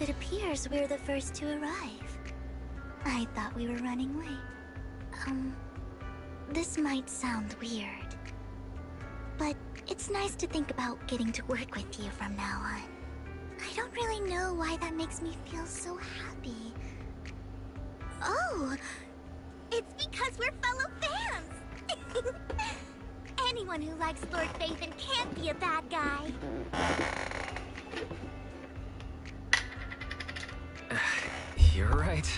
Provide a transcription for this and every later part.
It appears we're the first to arrive. I thought we were running late. This might sound weird, but it's nice to think about getting to work with you from now on. I don't really know why that makes me feel so happy. Oh, it's because we're fellow fans! Anyone who likes Lord Phaethon can't be a bad guy. You're right.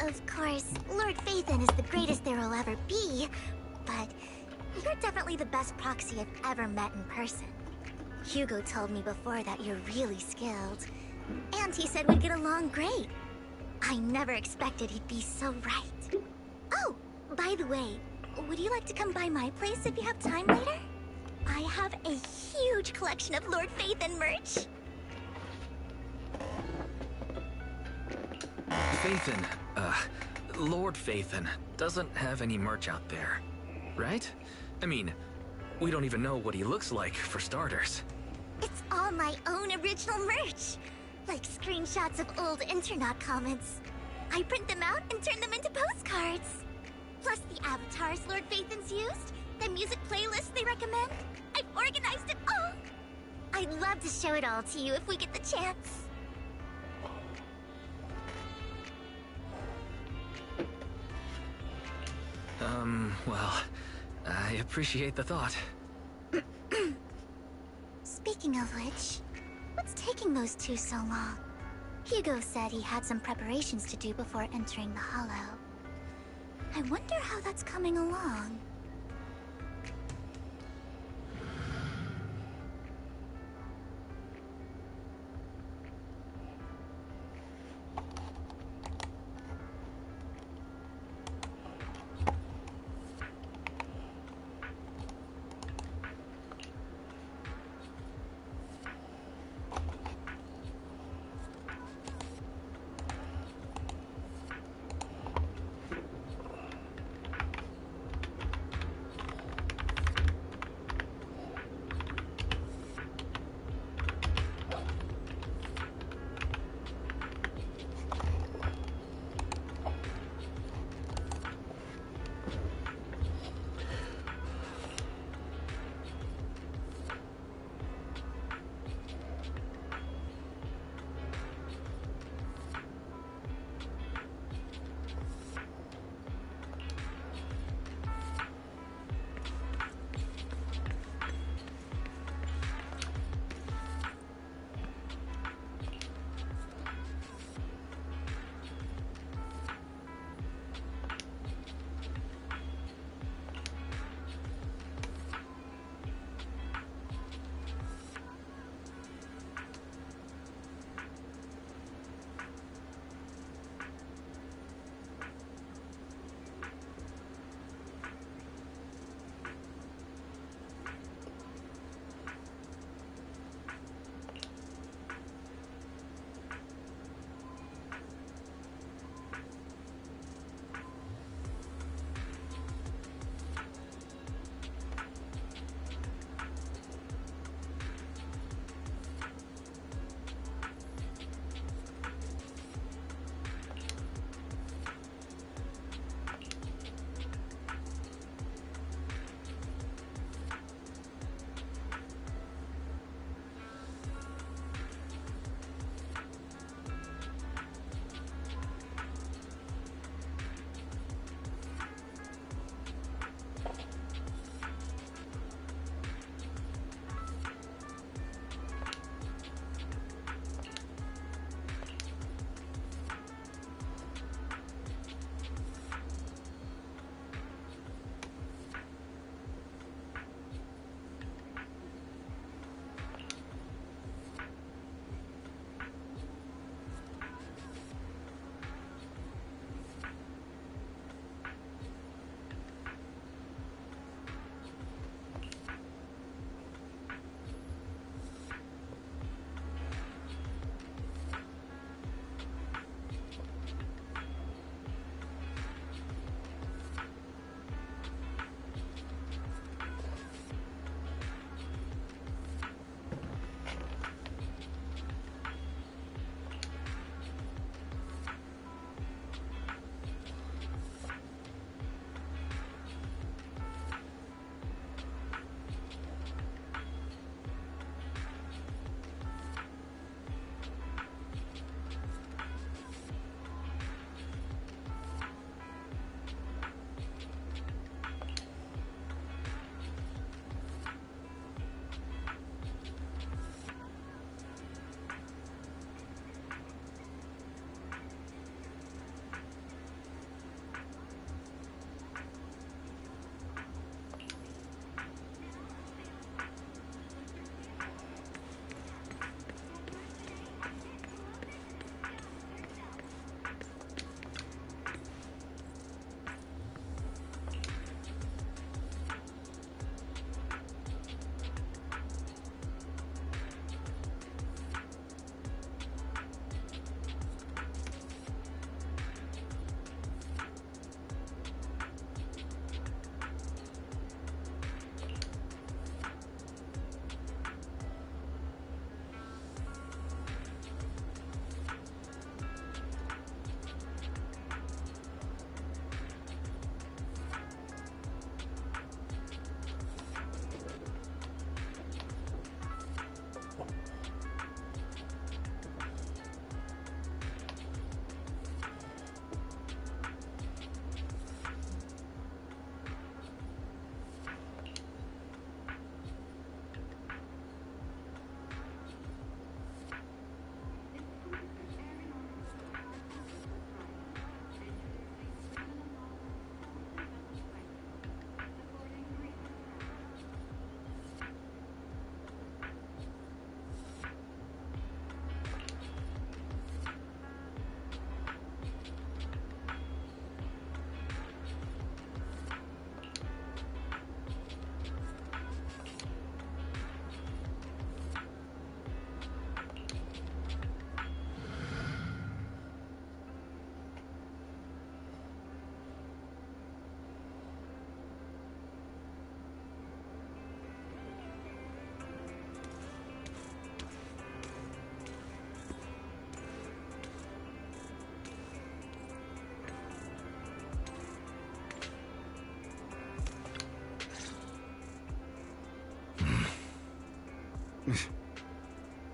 Of course, Lord Phaethon is the greatest there will ever be, but you're definitely the best proxy I've ever met in person. Hugo told me before that you're really skilled, and he said we'd get along great. I never expected he'd be so right. Oh, by the way, would you like to come by my place if you have time later? I have a huge collection of Lord Phaethon merch. Phaethon, Lord Phaethon doesn't have any merch out there, right? I mean, we don't even know what he looks like, for starters. It's all my own original merch, like screenshots of old Internet comments. I print them out and turn them into postcards. Plus the avatars Lord Phaethon's used, the music playlists they recommend. I've organized it all. I'd love to show it all to you if we get the chance. Well, I appreciate the thought. Speaking of which, what's taking those two so long? Hugo said he had some preparations to do before entering the Hollow. I wonder how that's coming along.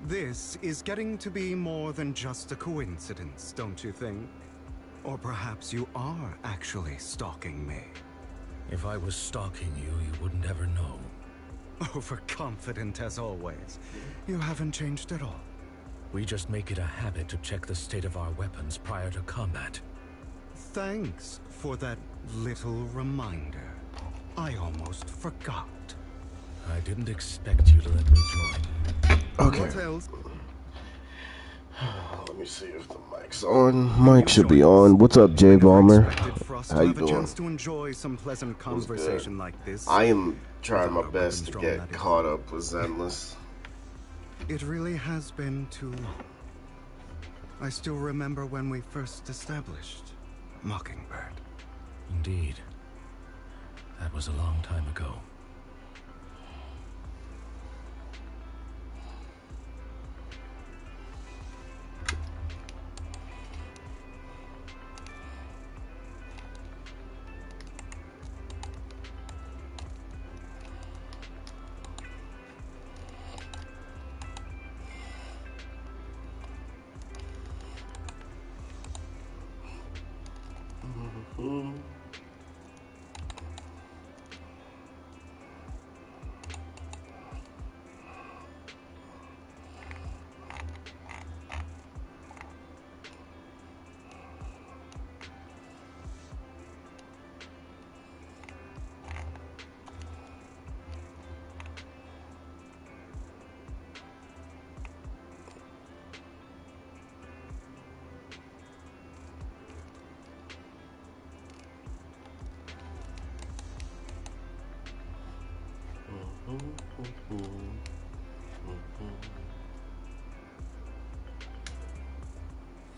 This is getting to be more than just a coincidence, don't you think? Or perhaps you are actually stalking me. If I was stalking you, you wouldn't ever know. Overconfident as always. You haven't changed at all. We just make it a habit to check the state of our weapons prior to combat. Thanks for that little reminder. I almost forgot. I didn't expect you to let me join. Okay. What else? Let me see if the mic's on. Mic should be on. What's up, J Bomber? How you doing? To enjoy some pleasant conversation like this. I am trying my best to get caught up with Zenless. It really has been too long. I still remember when we first established Mockingbird. Indeed. That was a long time ago.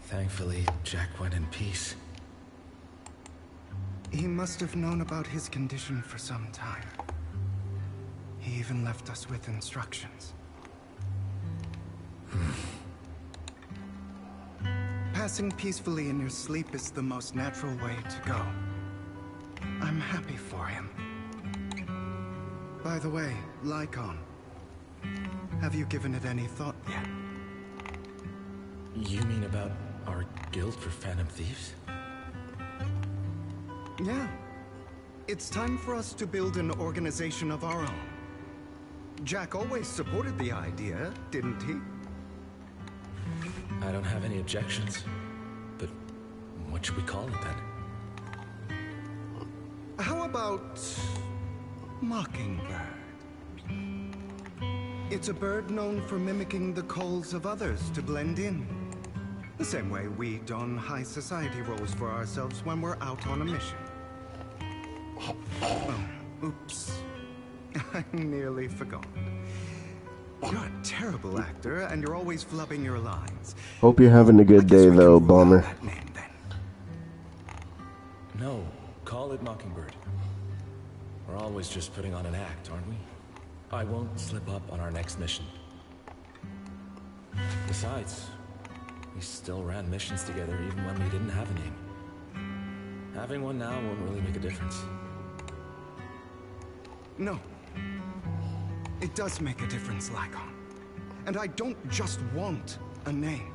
Thankfully, Jack went in peace. He must have known about his condition for some time. He even left us with instructions. Passing peacefully in your sleep is the most natural way to go. I'm happy for him. By the way, Lycon, have you given it any thought yet? You mean about our guild for Phantom Thieves? Yeah. It's time for us to build an organization of our own. Jack always supported the idea, didn't he? I don't have any objections. But what should we call it then? How about Mockingbird? It's a bird known for mimicking the calls of others to blend in. The same way we don high society roles for ourselves when we're out on a mission. Oh, oops. I nearly forgot. You're a terrible actor, and you're always flubbing your lines. Hope you're having a good day, though, Bomber. That name, then. No, call it Mockingbird. We're always just putting on an act, aren't we? I won't slip up on our next mission. Besides, we still ran missions together even when we didn't have a name. Having one now won't really make a difference. No. It does make a difference, Lycon. And I don't just want a name.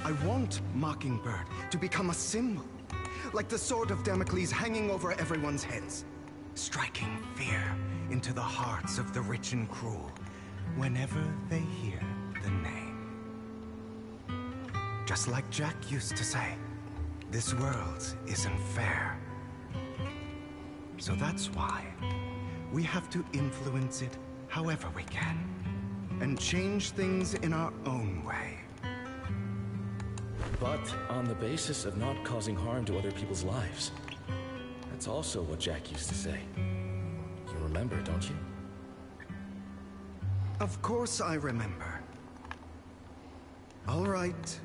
I want Mockingbird to become a symbol. Like the sword of Damocles hanging over everyone's heads. Striking fear into the hearts of the rich and cruel whenever they hear the name. Just like Jack used to say, this world isn't fair. So that's why we have to influence it however we can, and change things in our own way. But on the basis of not causing harm to other people's lives. That's also what Jack used to say. You remember, don't you? Of course I remember. All right,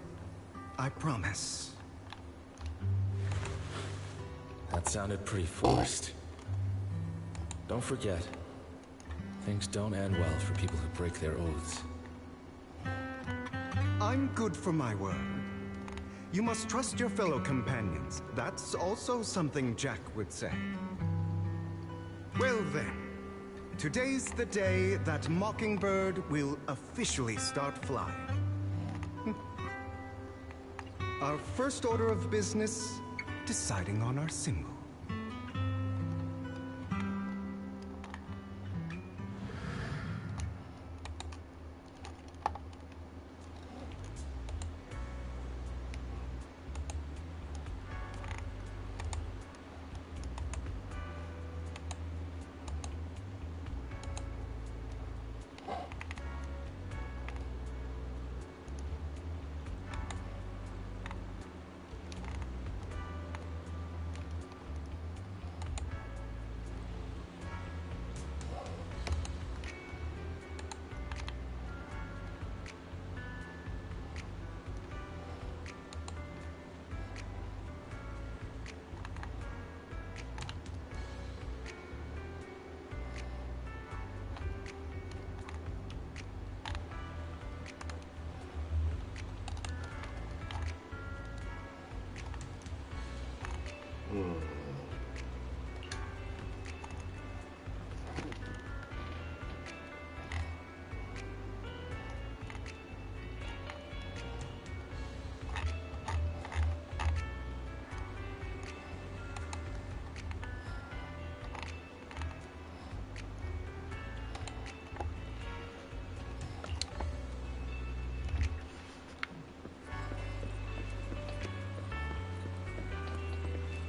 I promise. That sounded pretty forced. Don't forget, things don't end well for people who break their oaths. I'm good for my word. You must trust your fellow companions. That's also something Jack would say. Well then, Today's the day that Mockingbird will officially start flying. Our first order of business, deciding on our symbol.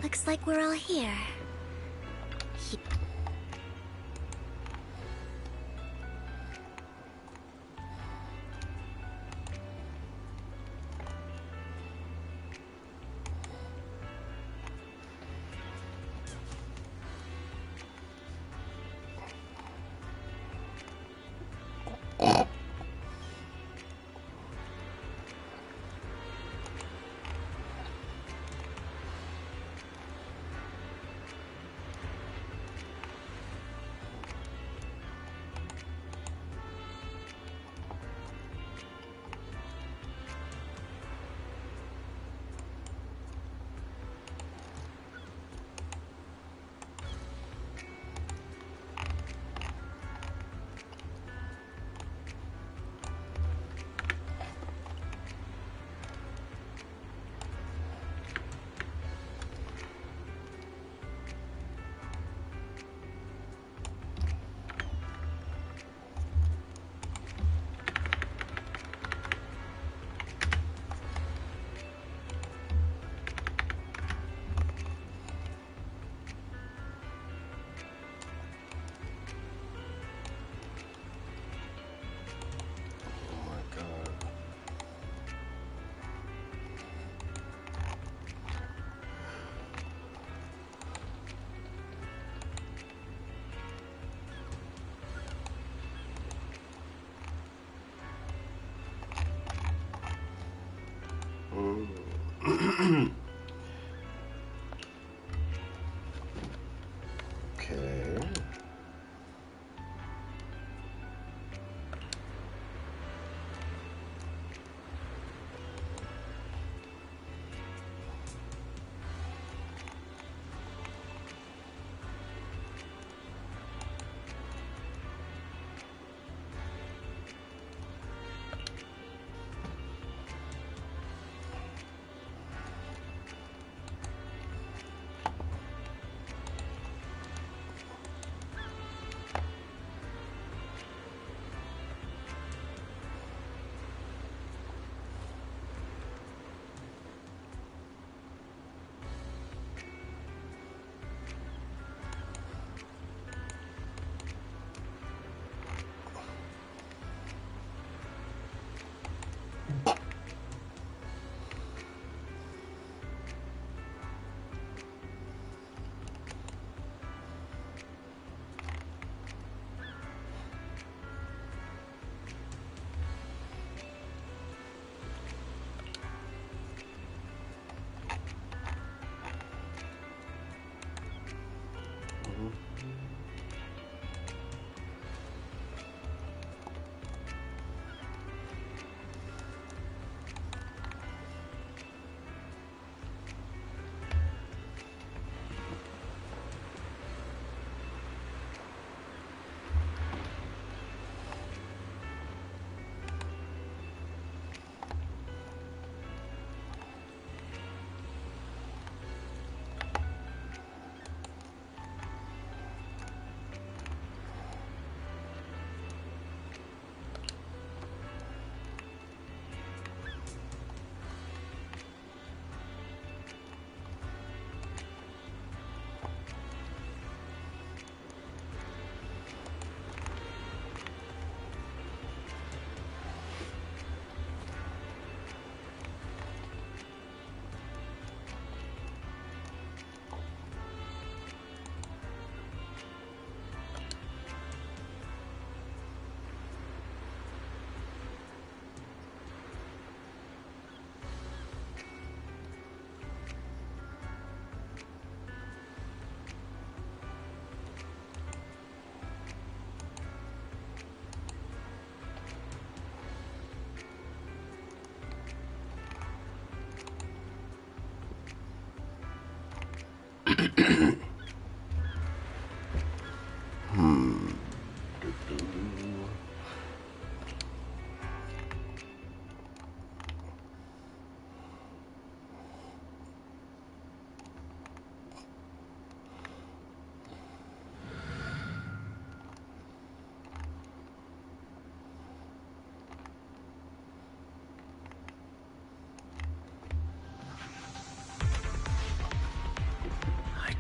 Looks like we're all here.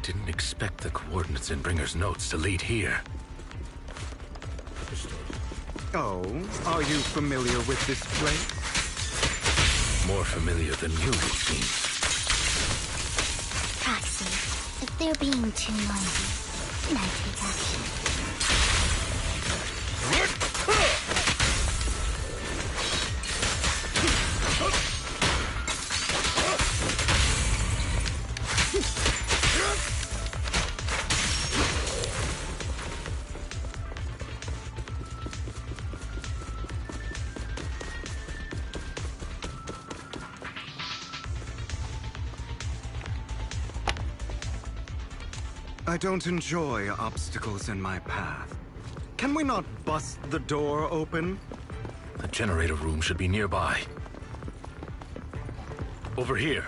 Didn't expect the coordinates in Bringer's notes to lead here. Oh, are you familiar with this place? More familiar than you, it seems. Proxy, if they're being too noisy, can I take action? I don't enjoy obstacles in my path. Can we not bust the door open? The generator room should be nearby. Over here.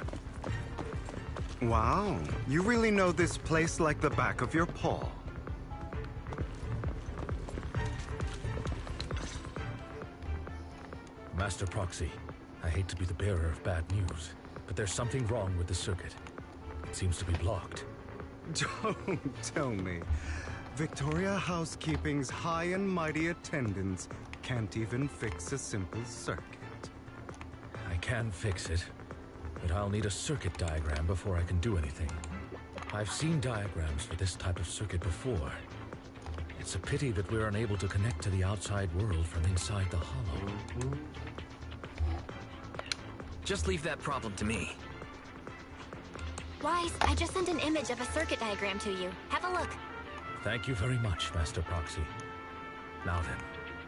Wow, you really know this place like the back of your paw. Master Proxy, I hate to be the bearer of bad news, but there's something wrong with the circuit. It seems to be blocked. Don't tell me. Victoria Housekeeping's high and mighty attendants can't even fix a simple circuit. I can fix it, but I'll need a circuit diagram before I can do anything. I've seen diagrams for this type of circuit before. It's a pity that we're unable to connect to the outside world from inside the hollow. Just leave that problem to me. Wise, I just sent an image of a circuit diagram to you. Have a look. Thank you very much, Master Proxy. Now then,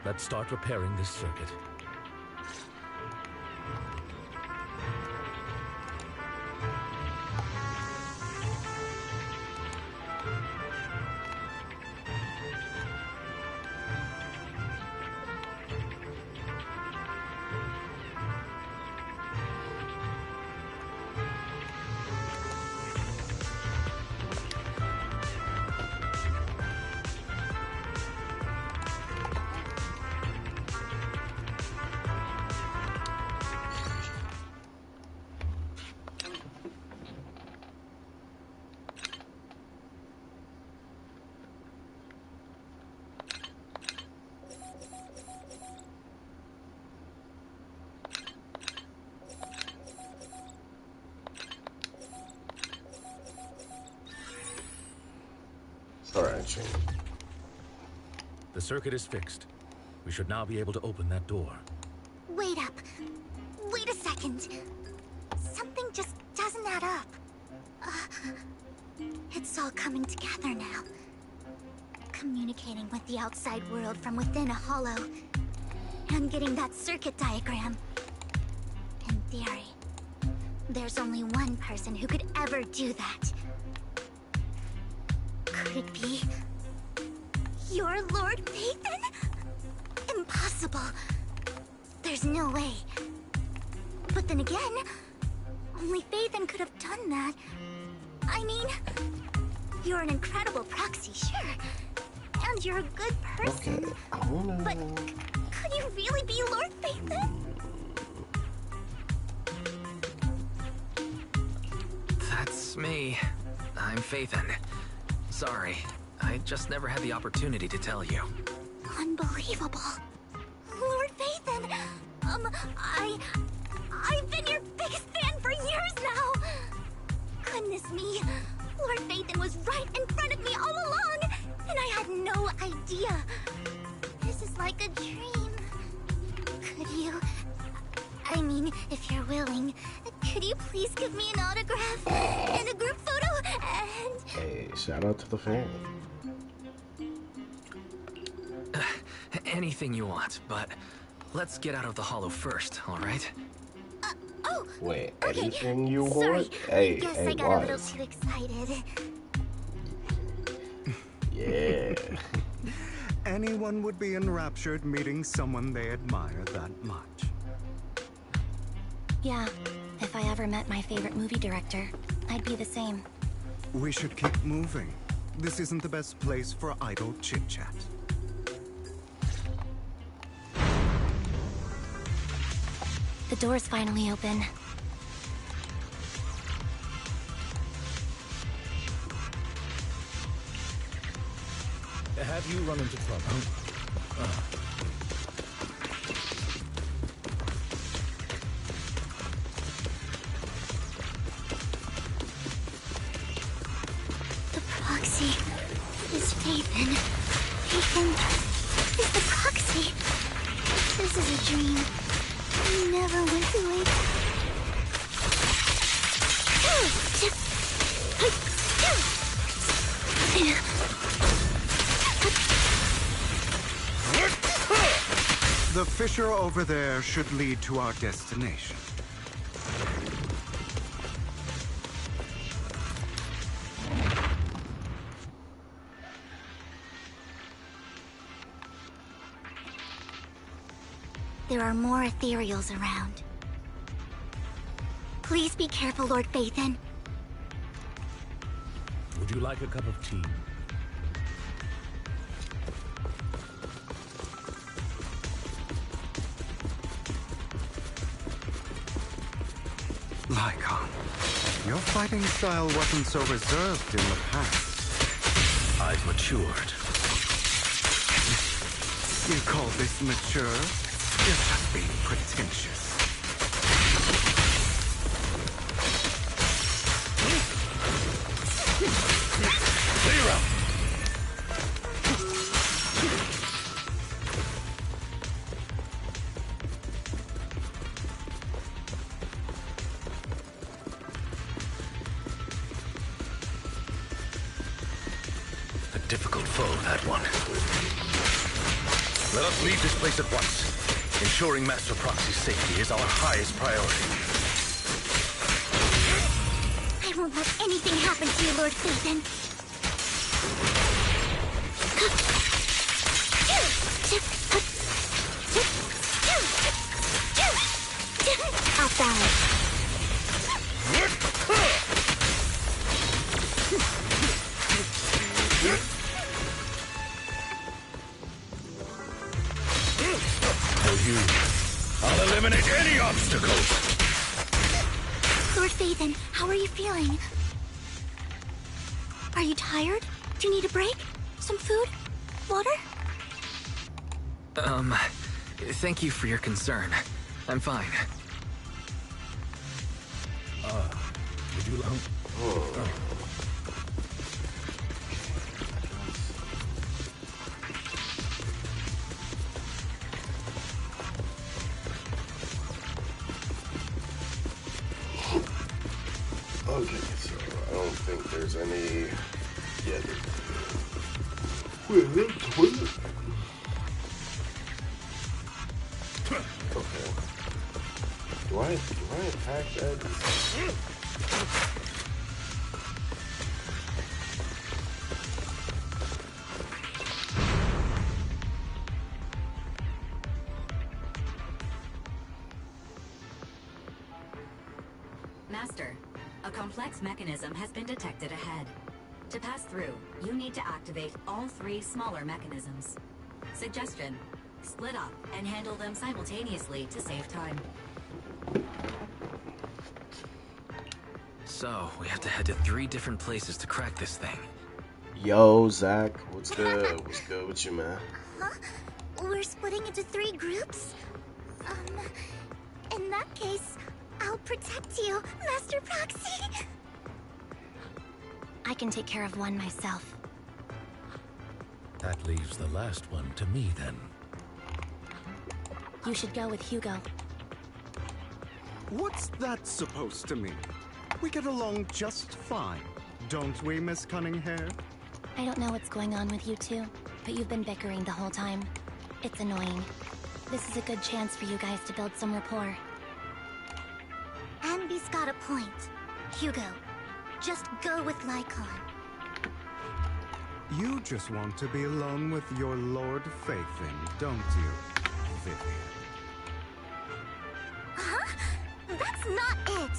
let's start repairing this circuit. The circuit is fixed. We should now be able to open that door. Wait up. Wait a second. Something just doesn't add up. It's all coming together now. Communicating with the outside world from within a hollow. And getting that circuit diagram. In theory, there's only one person who could ever do that. Could it be your Lord Phaethon? Impossible. There's no way. But then again, only Phaethon could have done that. I mean, you're an incredible proxy, sure. And you're a good person. Okay, But could you really be Lord Phaethon? That's me. I'm Phaethon. Sorry, I just never had the opportunity to tell you. Unbelievable. Lord Phaethon! I've been your biggest fan for years now! Goodness me, Lord Phaethon was right in front of me all along, and I had no idea. This is like a dream. Could you... I mean, if you're willing, could you please give me an autograph and a group photo and... Hey, shout out to the fan. Anything you want, but let's get out of the hollow first, all right? Oh! Wait, Okay. anything you Sorry. want? Hey, Guess hey, I got a little Wise. too excited. Yeah. Anyone would be enraptured meeting someone they admire that much. Yeah, if I ever met my favorite movie director, I'd be the same. We should keep moving. This isn't the best place for idle chit-chat. The door's finally open. Have you run into trouble? The proxy is Phaethon. Phaethon is the proxy. This is a dream. I never went through it. The fissure over there should lead to our destination. There are more ethereals around. Please be careful, Lord Phaethon. Would you like a cup of tea? Lycon, your fighting style wasn't so reserved in the past. I've matured. You call this mature? You're just being pretentious. Clear up! A difficult foe, that one. Let us leave this place at once. Ensuring Master Proxy's safety is our highest priority. I won't let anything happen to you, Lord Phaethon. Off balance. For you, I'll eliminate any obstacles! Lord Phaethon, how are you feeling? Are you tired? Do you need a break? Some food? Water? Thank you for your concern. I'm fine. Would you like... Okay, so I don't think there's any. Yeah. Wait, there's a toilet. Okay. Do I attack that? Master, a complex mechanism has been detected ahead. To pass through, you need to activate all 3 smaller mechanisms. Suggestion: split up and handle them simultaneously to save time. So, we have to head to 3 different places to crack this thing. Yo, Zach, what's good? What's good with you, man? Huh? We're splitting into 3 groups? In that case, I'll protect you, Master Proxy. I can take care of one myself. That leaves the last one to me, then. You should go with Hugo. What's that supposed to mean? We get along just fine, don't we, Miss Cunninghair? I don't know what's going on with you two, but you've been bickering the whole time. It's annoying. This is a good chance for you guys to build some rapport. He's got a point. Hugo, just go with Lycon. You just want to be alone with your Lord Faithin, don't you, Vivian? Huh? That's not it!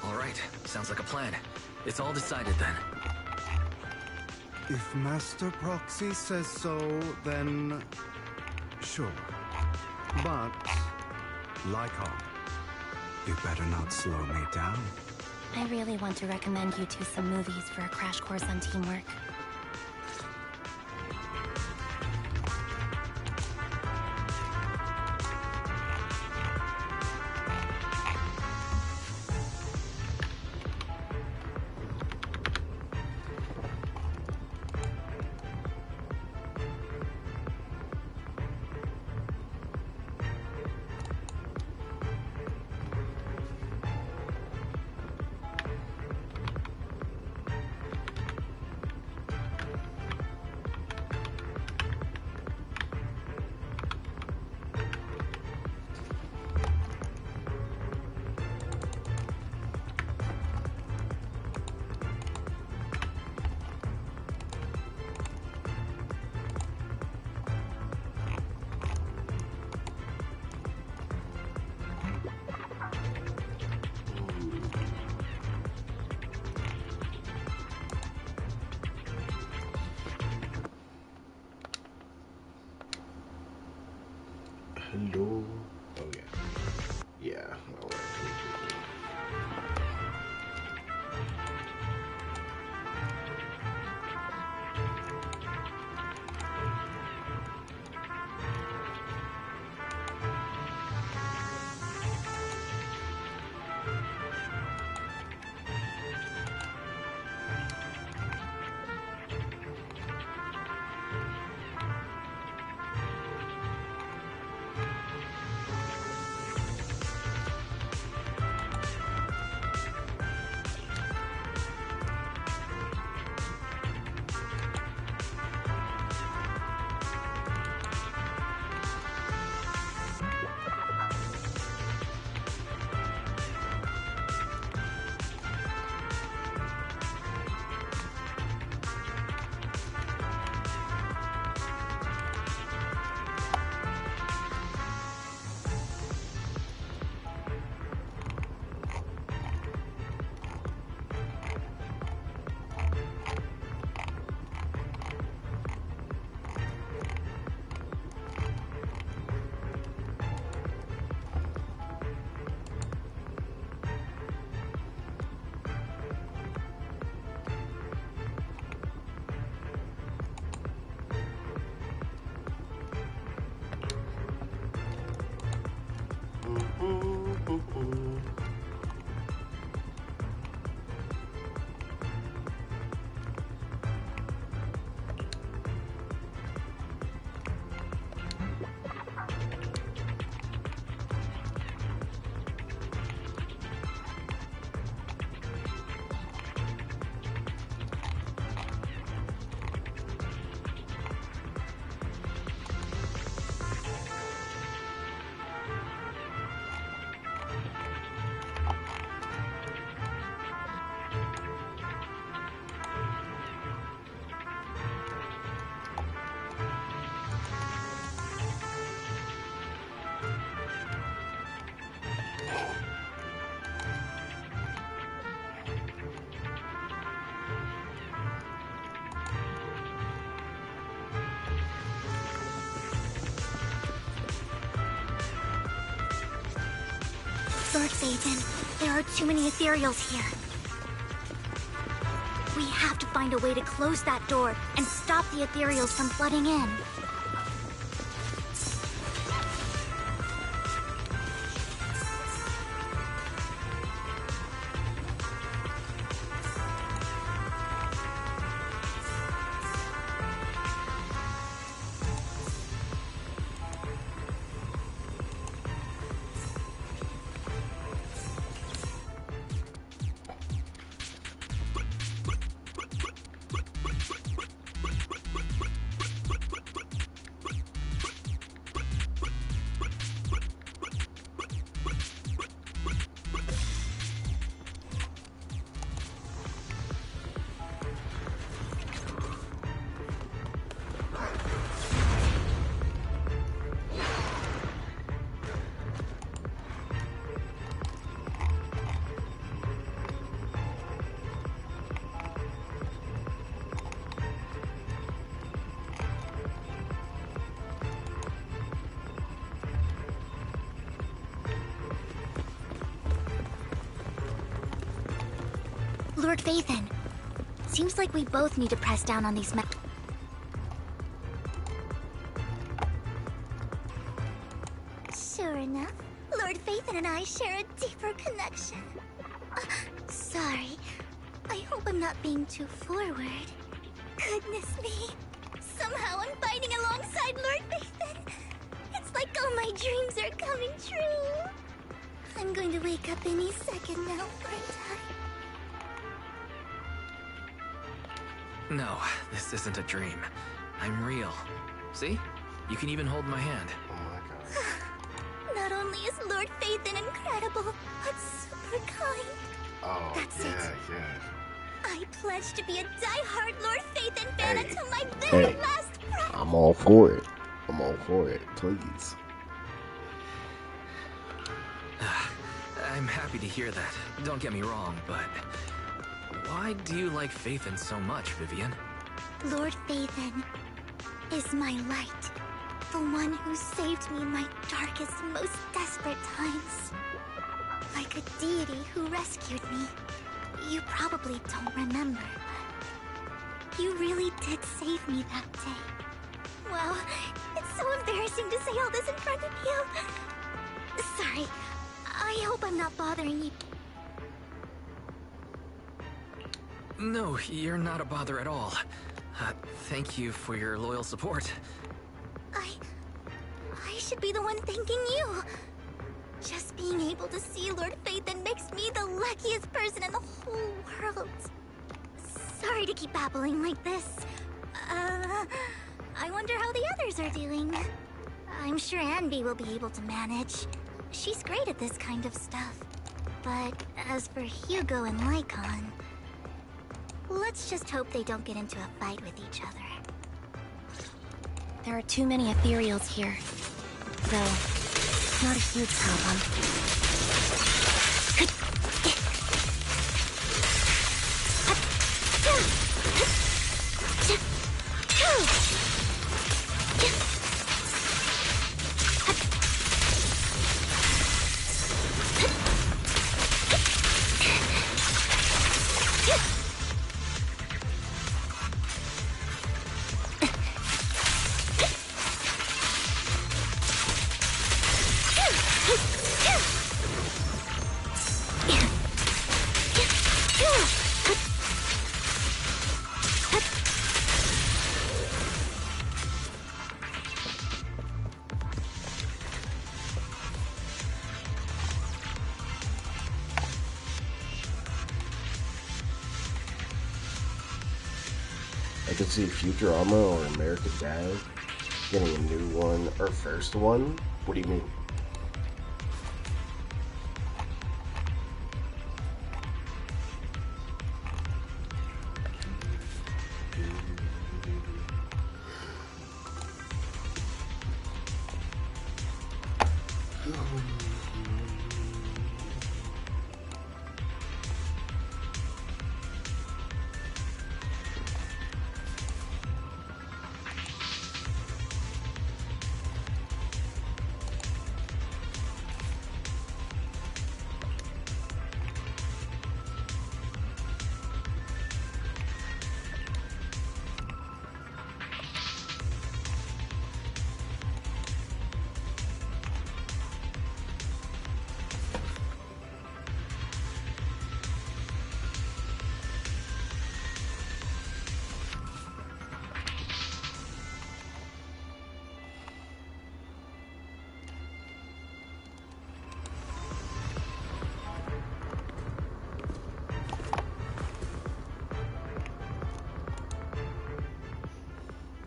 All right, sounds like a plan. It's all decided then. If Master Proxy says so, then sure. But, Lycon, you better not slow me down. I really want to recommend you two some movies for a crash course on teamwork. Hello. Oh yeah. Yeah. All right. Lord Faithin, there are too many ethereals here. We have to find a way to close that door and stop the ethereals from flooding in. Lord Phaethon. Seems like we both need to press down on these Sure enough, Lord Phaethon and I share a deeper connection. Sorry. I hope I'm not being too forward. Goodness me. Somehow I'm fighting alongside Lord Phaethon. It's like all my dreams are coming true. I'm going to wake up any second now, aren't I? No, this isn't a dream. I'm real. See? You can even hold my hand. Oh my god. Not only is Lord Phaethon incredible, but super kind. Oh, That's yeah, it. yeah. I pledge to be a die-hard Lord Phaethon fan Hey, until my very hey. last breath. I'm all for it. I'm all for it. Please. I'm happy to hear that. Don't get me wrong, but why do you like Phaethon so much, Vivian? Lord Phaethon is my light. The one who saved me in my darkest, most desperate times. Like a deity who rescued me. You probably don't remember, but you really did save me that day. Wow, it's so embarrassing to say all this in front of you. Sorry, I hope I'm not bothering you. No, you're not a bother at all. Thank you for your loyal support. I should be the one thanking you. Just being able to see Lord Phaethon makes me the luckiest person in the whole world. Sorry to keep babbling like this. I wonder how the others are doing. I'm sure Anby will be able to manage. She's great at this kind of stuff. But as for Hugo and Lycon, let's just hope they don't get into a fight with each other. There are too many ethereals here. Though, not a huge problem. I could see Futurama or American Dad getting a new one or first one. What do you mean?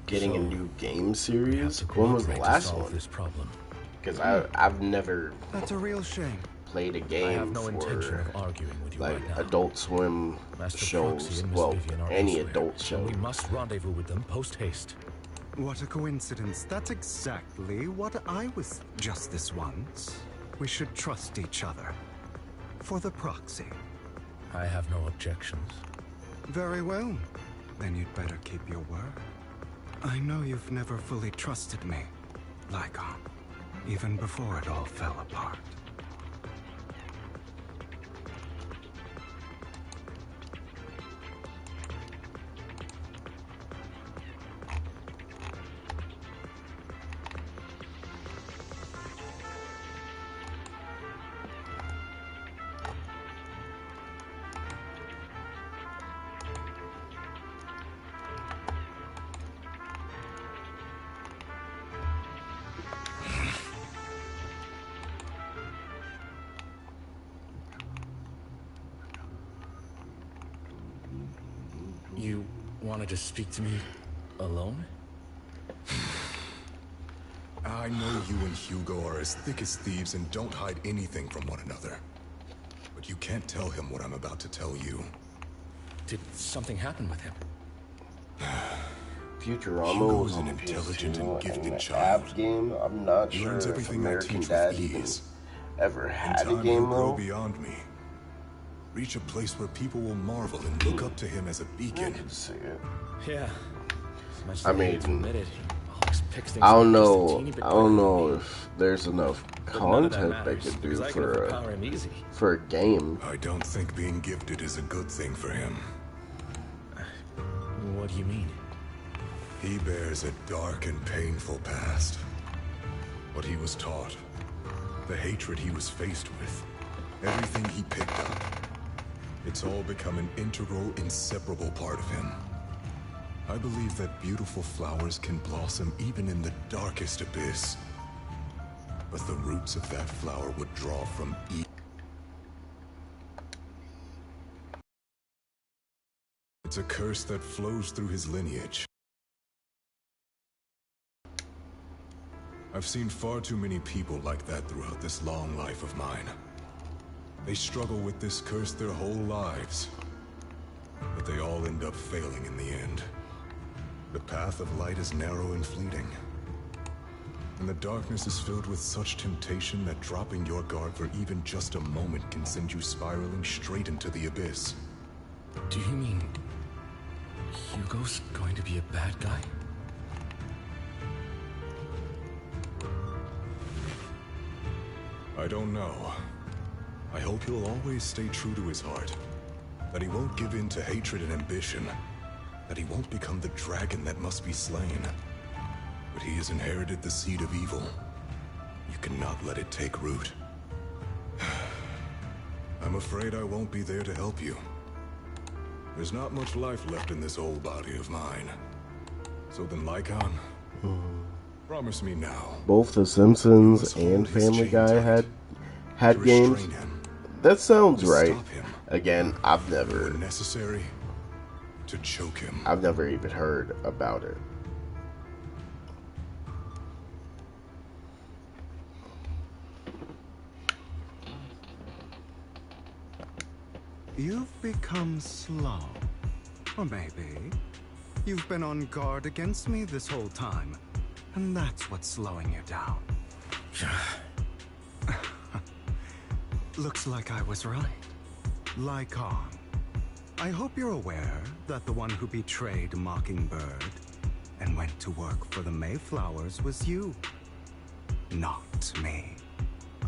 Getting a new game series? When was the last one? Because I've never That's a real shame. played a I game have no intention for of arguing with you like right now. Adult Swim Master Proxy shows. and Miss Well, Vivian are any elsewhere, adult so show. we must rendezvous with them post-haste. What a coincidence. That's exactly what I was just this once. We should trust each other. For the proxy. I have no objections. Very well. Then you'd better keep your word. I know you've never fully trusted me, Lycon, even before it all fell apart. You wanted to speak to me alone? I know you and Hugo are as thick as thieves and don't hide anything from one another. But you can't tell him what I'm about to tell you. Did something happen with him? Futurama Hugo was is an on intelligent and PS2 gifted and child. app game. I'm not He sure learns if everything I American teach Dad with even ease. ever In had a time, he'll game grow though. beyond me. Reach a place where people will marvel and look up to him as a I beacon. can see it. Yeah. As much as I I hate to mean, admit it, he always picks things I don't up just a know. teeny bit I don't quicker than know me. if there's enough But none of that content they matters, could do because I can for overpower him easy. a game. I don't think being gifted is a good thing for him. What do you mean? He bears a dark and painful past. What he was taught, the hatred he was faced with, everything he picked up, it's all become an integral, inseparable part of him. I believe that beautiful flowers can blossom even in the darkest abyss. But the roots of that flower would draw from It's a curse that flows through his lineage. I've seen far too many people like that throughout this long life of mine. They struggle with this curse their whole lives, but they all end up failing in the end. The path of light is narrow and fleeting, and the darkness is filled with such temptation that dropping your guard for even just a moment can send you spiraling straight into the abyss. Do you mean Hugo's going to be a bad guy? I don't know. I hope he'll always stay true to his heart. That he won't give in to hatred and ambition. That he won't become the dragon that must be slain. But he has inherited the seed of evil. You cannot let it take root. I'm afraid I won't be there to help you. There's not much life left in this old body of mine. So then, Lycon, promise me now. Both The Simpsons and Family Guy had games. That sounds right. Again, I've never, when necessary, to choke him. I've never even heard about it. You've become slow. Or maybe you've been on guard against me this whole time, and that's what's slowing you down. Looks like I was right. Lycon, I hope you're aware that the one who betrayed Mockingbird and went to work for the Mayflowers was you, not me.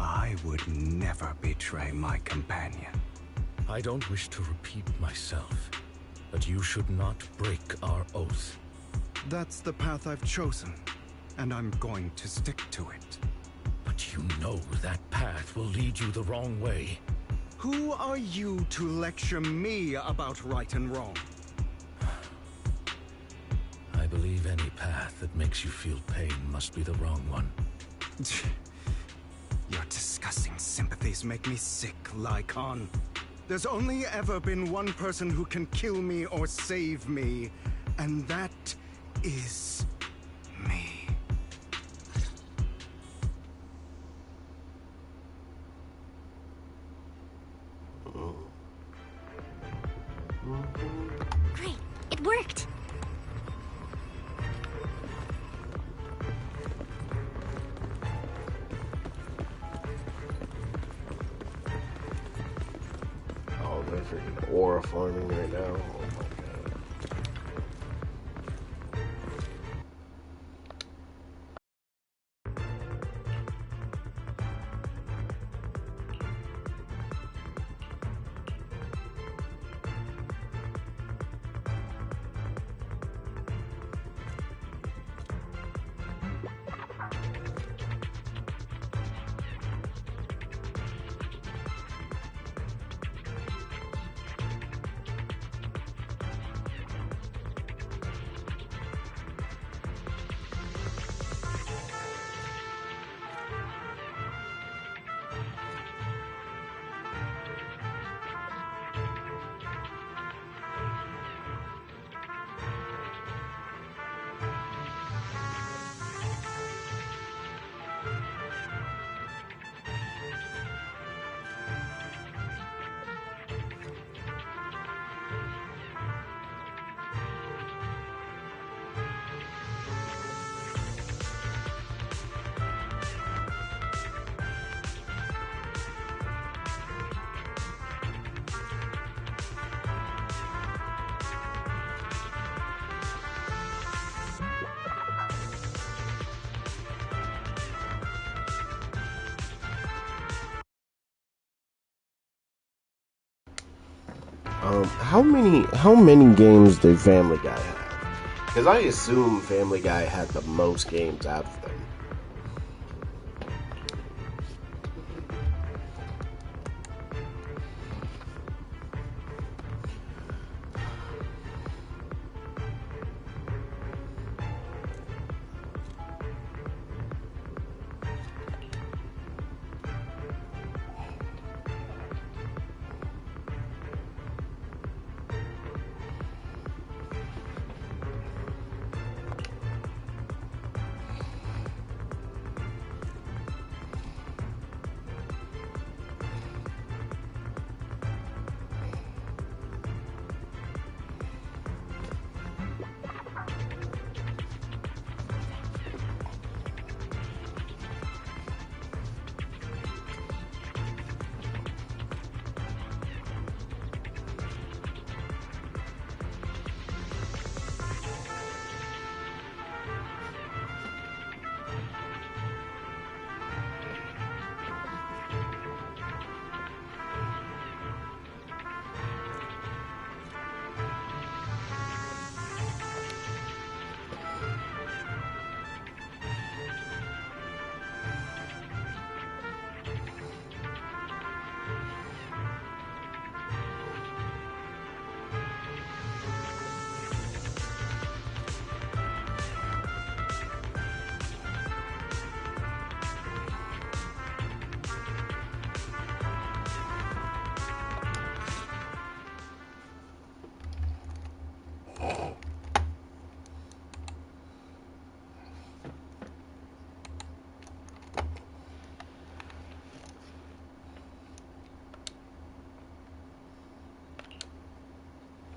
I would never betray my companion. I don't wish to repeat myself, but you should not break our oath. That's the path I've chosen, and I'm going to stick to it. But you know that path will lead you the wrong way. Who are you to lecture me about right and wrong? I believe any path that makes you feel pain must be the wrong one. Your disgusting sympathies make me sick, Lycon. There's only ever been one person who can kill me or save me, and that is me. Great, it worked. Oh, they're freaking aura farming right now. Oh my god. How many games did Family Guy have? Because I assume Family Guy had the most games out of them.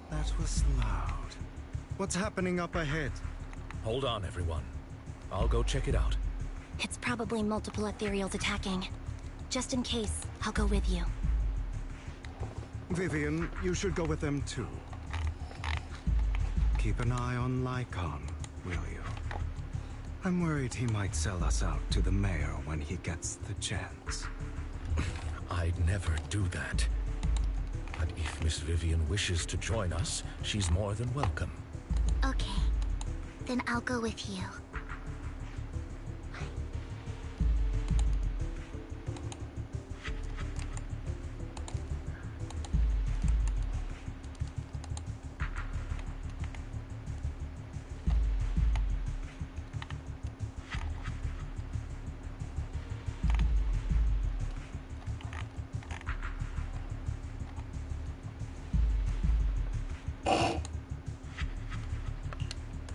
That was loud. What's happening up ahead? Hold on, everyone. I'll go check it out. It's probably multiple ethereals attacking. Just in case, I'll go with you. Vivian, you should go with them too. Keep an eye on Lycon, will you? I'm worried he might sell us out to the mayor when he gets the chance. I'd never do that. But if Miss Vivian wishes to join us, she's more than welcome. Okay. Then I'll go with you.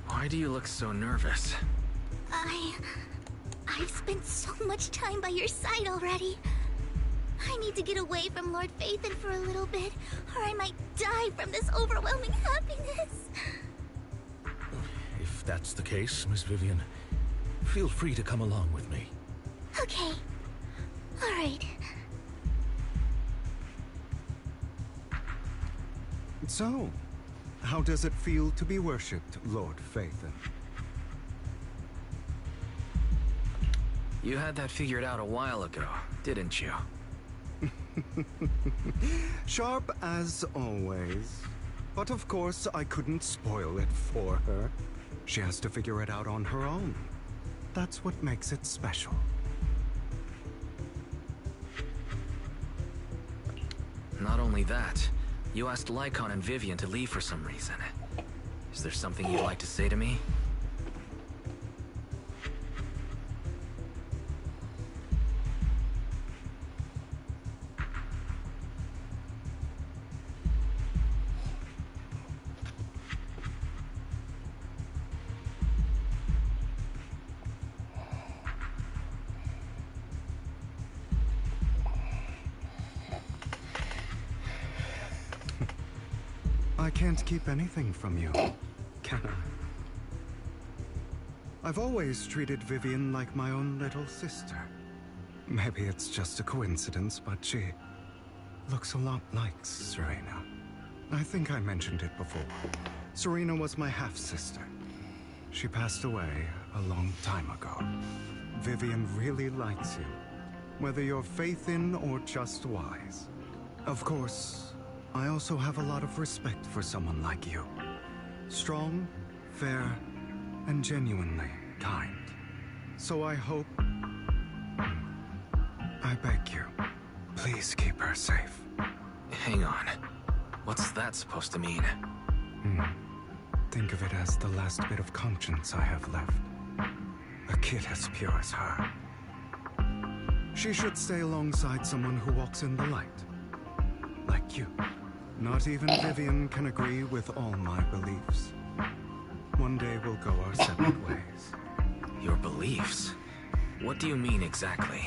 Why do you look so nervous? I've spent so much time by your side already. I need to get away from Lord Phaethon for a little bit, or I might die from this overwhelming happiness. If that's the case, Miss Vivian, feel free to come along with me. Okay. All right. So, how does it feel to be worshipped, Lord Phaethon? You had that figured out a while ago, didn't you? Sharp as always. But of course, I couldn't spoil it for her. She has to figure it out on her own. That's what makes it special. Not only that, you asked Lycon and Vivian to leave for some reason. Is there something you'd like to say to me? I can't keep anything from you, can I? I've always treated Vivian like my own little sister. Maybe it's just a coincidence, but she looks a lot like Serena. I think I mentioned it before. Serena was my half-sister. She passed away a long time ago. Vivian really likes you, whether you're faith in or just wise. Of course, I also have a lot of respect for someone like you. Strong, fair, and genuinely kind. So I hope... I beg you, please keep her safe. Hang on. What's that supposed to mean? Think of it as the last bit of conscience I have left. A kid as pure as her. She should stay alongside someone who walks in the light. Like you. Not even Vivian can agree with all my beliefs. One day we'll go our separate ways. Your beliefs? What do you mean exactly?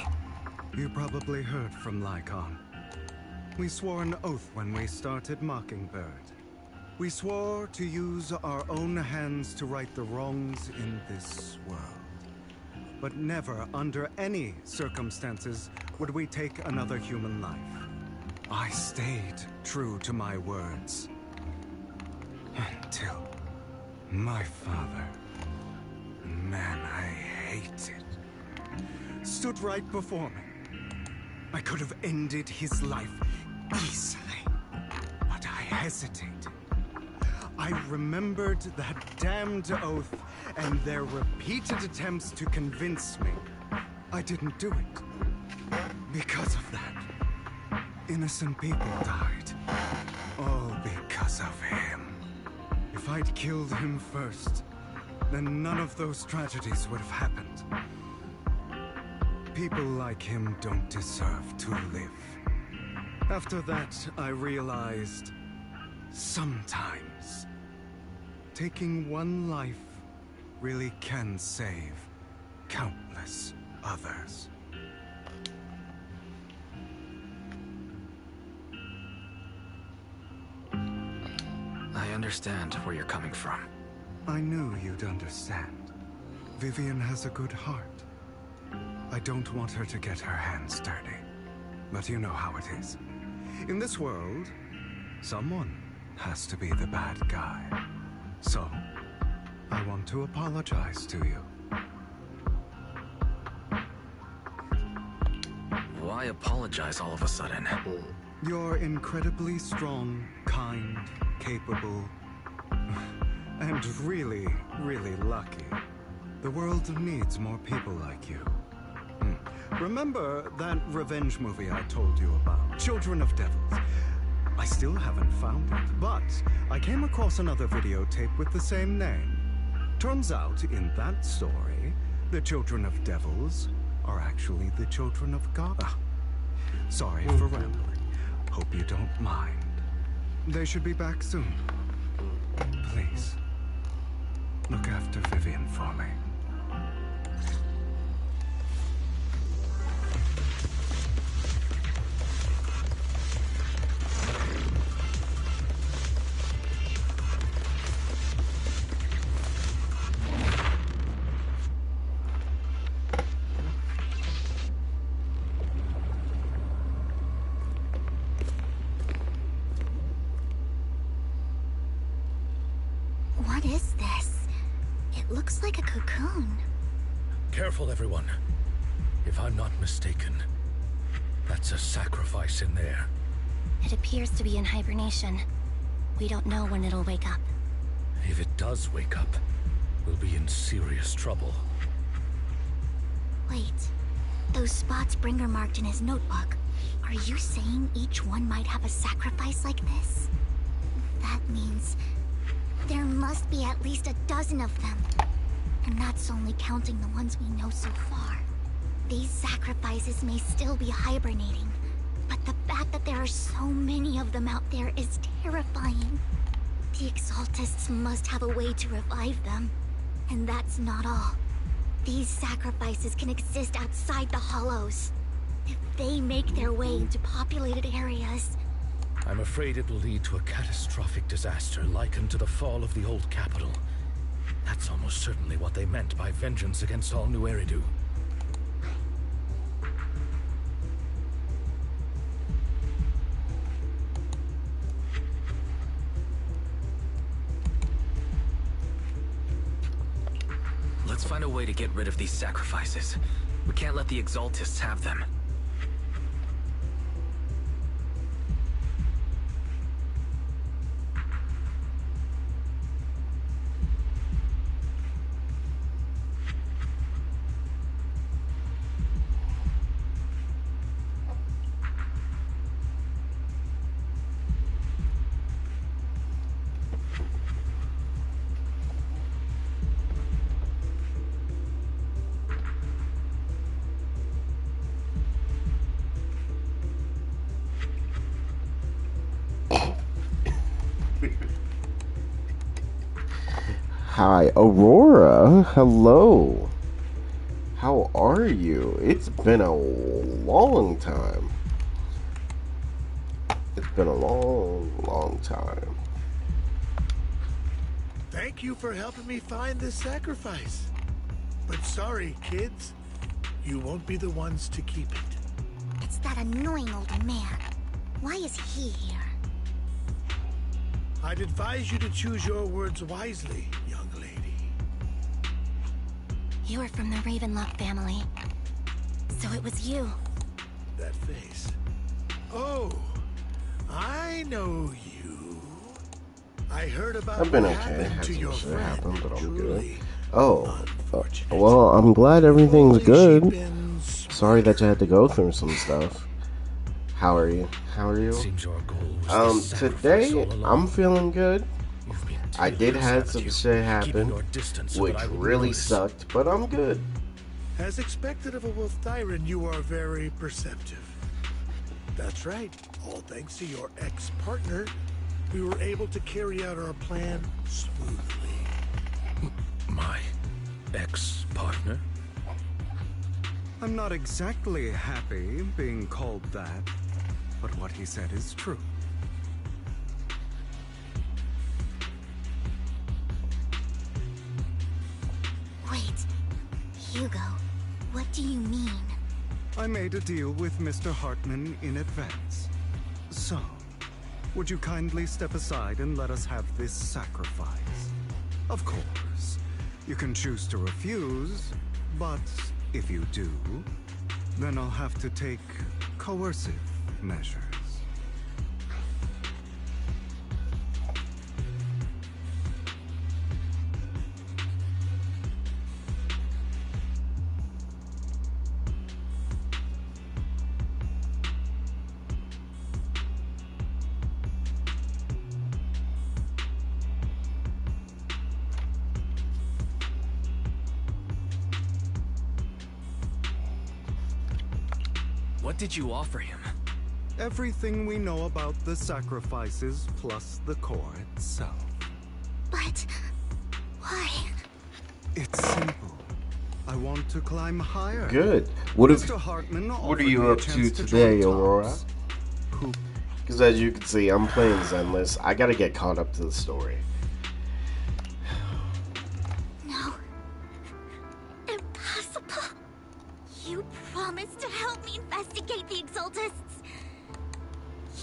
You probably heard from Lycon. We swore an oath when we started Mockingbird. We swore to use our own hands to right the wrongs in this world. But never, under any circumstances, would we take another human life. I stayed true to my words. Until my father, man I hated, stood right before me. I could have ended his life easily, but I hesitated. I remembered that damned oath and their repeated attempts to convince me I didn't do it. Because of that, innocent people died. All because of him. If I'd killed him first, then none of those tragedies would have happened. People like him don't deserve to live. After that, I realized sometimes taking one life really can save countless others. I understand where you're coming from. I knew you'd understand. Vivian has a good heart. I don't want her to get her hands dirty. But you know how it is. In this world, someone has to be the bad guy. So, I want to apologize to you. Why apologize all of a sudden? You're incredibly strong, kind, capable, and really, really lucky. The world needs more people like you. Remember that revenge movie I told you about? Children of Devils. I still haven't found it, but I came across another videotape with the same name. Turns out, in that story, the Children of Devils are actually the Children of God. Sorry for rambling. Hope you don't mind. They should be back soon. Please, look after Vivian for me. What is this? It looks like a cocoon. Careful, everyone. If I'm not mistaken, that's a sacrifice in there. It appears to be in hibernation. We don't know when it'll wake up. If it does wake up, we'll be in serious trouble. Wait. Those spots Bringer marked in his notebook. Are you saying each one might have a sacrifice like this? That means there must be at least a dozen of them. And that's only counting the ones we know so far. These sacrifices may still be hibernating, but the fact that there are so many of them out there is terrifying. The Exaltists must have a way to revive them. And that's not all. These sacrifices can exist outside the Hollows. If they make their way into populated areas... I'm afraid it will lead to a catastrophic disaster likened to the fall of the old capital. That's almost certainly what they meant by vengeance against all New Eridu. Let's find a way to get rid of these sacrifices. We can't let the Exaltists have them. Hi, Aurora. Hello. How are you? It's been a long time. It's been a long time. Thank you for helping me find this sacrifice. But sorry, kids. You won't be the ones to keep it. It's that annoying old man. Why is he here? I'd advise you to choose your words wisely, young lady. You are from the Ravenlock family. So it was you. That face. Oh, I know you. I heard about I've been what okay. happened Had to some your shit friend. happen, but I'm good. Truly Oh, unfortunate. well, I'm glad everything's Only good. she'd been Sorry that you had to go through some stuff. How are you? How are you? Seems your goal was to Today sacrifice all along. I'm feeling good. You've been I did tedious, have haven't some you? shit Keeping happen, your distance so which that I wouldn't really notice. sucked, but I'm good. As expected of a wolf Thyran, you are very perceptive. That's right. All thanks to your ex-partner, we were able to carry out our plan smoothly. My ex-partner? I'm not exactly happy being called that, but what he said is true. Wait, Hugo, what do you mean? I made a deal with Mr. Hartman in advance. So, would you kindly step aside and let us have this sacrifice? Of course, you can choose to refuse, but if you do, then I'll have to take coercive measures. What did you offer him? Everything we know about the sacrifices plus the core itself. But... why? It's simple. I want to climb higher. Good. What Mr. Hartman are offered you me a up to chance today, join Aurora? Tops, who Because as you can see, I'm playing Zenless. I gotta get caught up to the story. No. Impossible. You promised to help me investigate the Exaltists.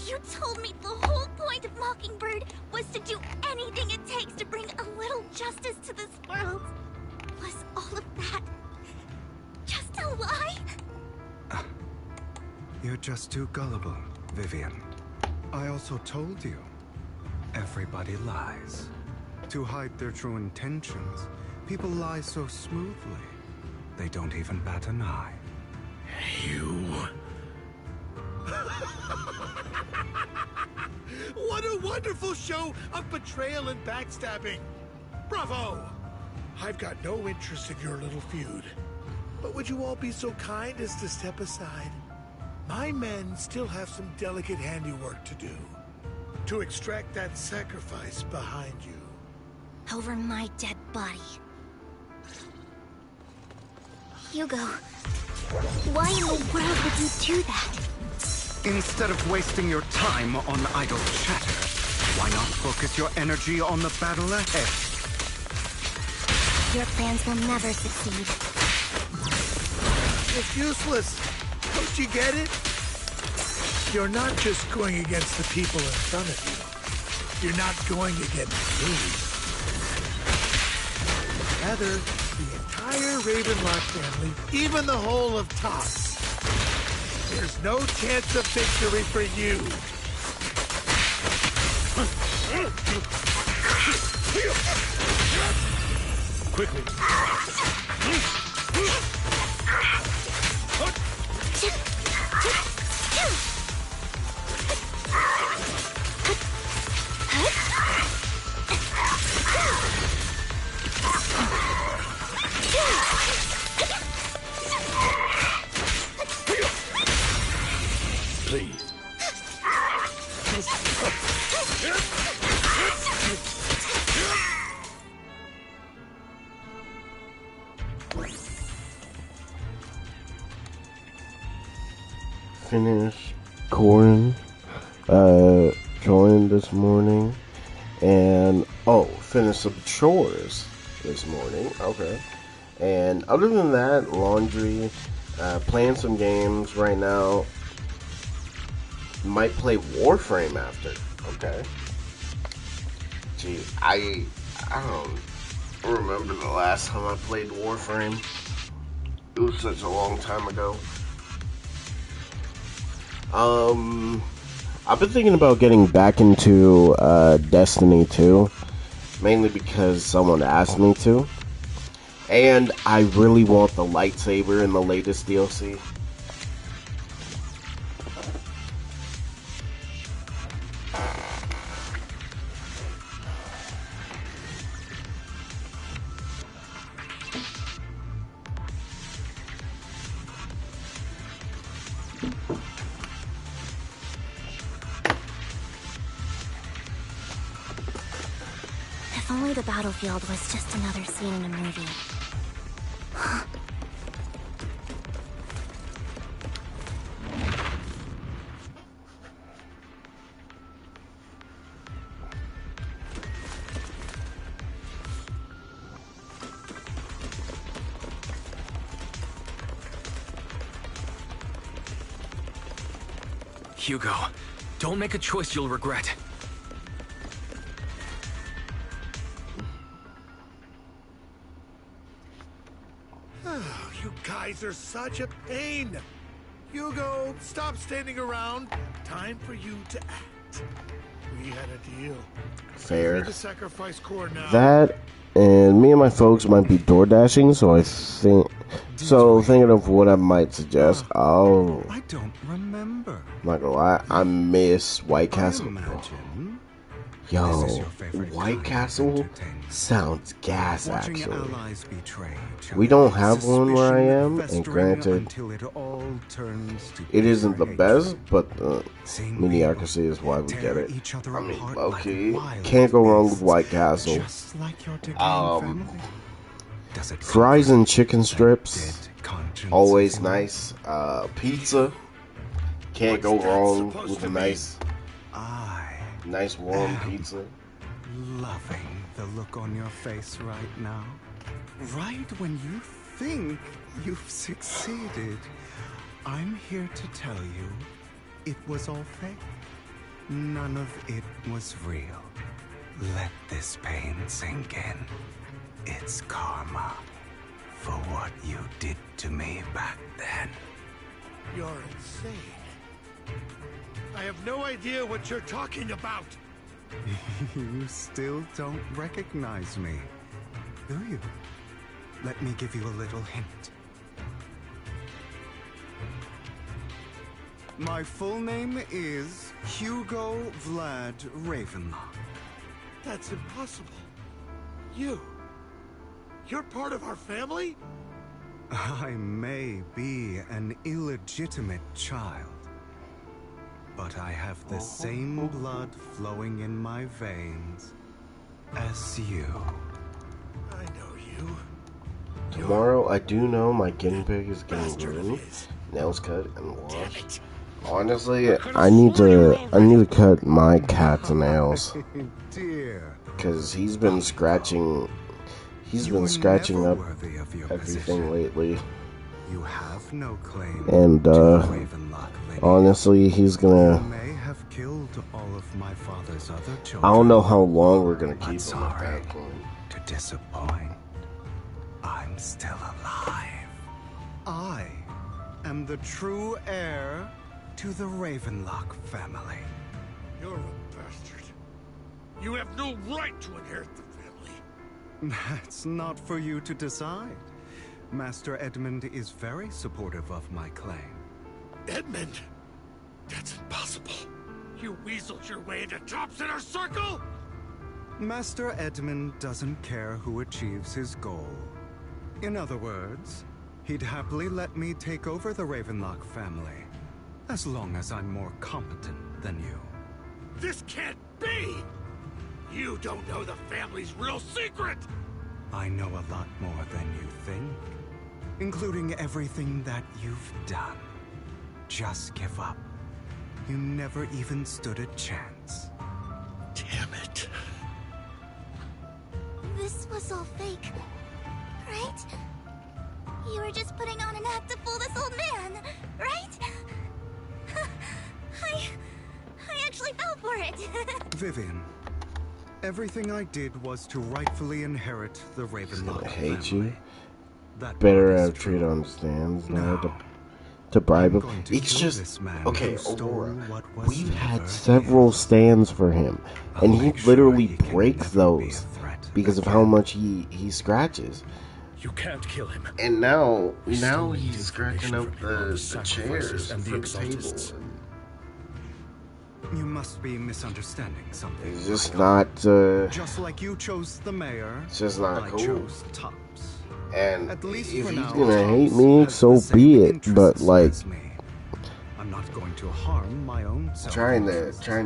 You told me the whole point of Mockingbird was to do anything it takes to bring a little justice to this world. Was all of that just a lie? You're just too gullible, Vivian. I also told you, everybody lies. To hide their true intentions, people lie so smoothly, they don't even bat an eye. You... What a wonderful show of betrayal and backstabbing! Bravo! I've got no interest in your little feud. But would you all be so kind as to step aside? My men still have some delicate handiwork to do. To extract that sacrifice behind you. Over my dead body. Hugo, why in the world would you do that? Instead of wasting your time on idle chatter, why not focus your energy on the battle ahead? Your plans will never succeed. It's useless. Don't you get it? You're not just going against the people in front of you. You're not going against me. Rather, the entire Ravenlock family, even the whole of Tops. There's no chance of victory for you. Quickly. Please. finished Corn this morning, and finished some chores this morning. Okay, and other than that, laundry, playing some games right now. Might play Warframe after. Okay. Gee, I don't remember the last time I played Warframe. It was such a long time ago. I've been thinking about getting back into Destiny 2, mainly because someone asked me to, and I really want the lightsaber in the latest DLC. If only the battlefield was just another scene in a movie. Hugo, don't make a choice you'll regret. You guys are such a pain. Hugo, stop standing around. Time for you to act. We had a deal. Fair. We need to sacrifice core now. That, and me and my folks might be door dashing, so I think. So thinking of what I might suggest. I don't remember. I'm not gonna lie, I miss White Castle. Yo, White Castle sounds gas, actually. We don't have one where I am, and granted, it isn't the best, but the mediocrity is why we get it. I mean, okay, can't go wrong with White Castle. Fries and chicken strips, always nice. Pizza, can't go wrong with a nice warm pizza. Loving the look on your face right now. Right when you think you've succeeded, I'm here to tell you it was all fake. None of it was real. Let this pain sink in. It's karma for what you did to me back then. You're insane. I have no idea what you're talking about. You still don't recognize me, do you? Let me give you a little hint. My full name is Hugo Vlad Ravenlock. That's impossible. You're part of our family? I may be an illegitimate child, but I have the same blood flowing in my veins as you. I know you. Tomorrow, I do know my guinea pig is getting groomed, nails cut, and washed. Honestly, I need to cut my cat's nails, because he's been scratching up everything lately. You have no claim and honestly, he's gonna. may have killed all of my father's other children. I don't know how long we're gonna keep him at that point. To disappoint, I'm still alive. I am the true heir to the Ravenlock family. You're a bastard. You have no right to inherit the family. That's not for you to decide. Master Edmund is very supportive of my claim. Edmund? That's impossible. You weaseled your way into top center circle? Master Edmund doesn't care who achieves his goal. In other words, he'd happily let me take over the Ravenlock family, as long as I'm more competent than you. This can't be! You don't know the family's real secret! I know a lot more than you think, including everything that you've done. just give up. You never even stood a chance. Damn it. This was all fake, right? You were just putting on an act to fool this old man, right? I actually fell for it. Vivian, everything I did was to rightfully inherit the Ravenlock I hate family. you. That Better part is attitude true. understands No. to bribe I'm him. going to It's kill just this man okay, who stole Aurora. what was We've had never several his. stands for him, I'll and he make sure literally he can breaks never be a those threat because of again. how much he scratches. You can't kill him. And now We still need he's scratching information up from him on the sacrifices chairs and the for the table. exaltists. You must be misunderstanding something. It's just Michael. not. Just like you chose the mayor, It's just not I cool. chose Tops. And At least if for he's now, gonna hate Tops me, has so the same be it. interests But like, as me. I'm not going to harm my own self. trying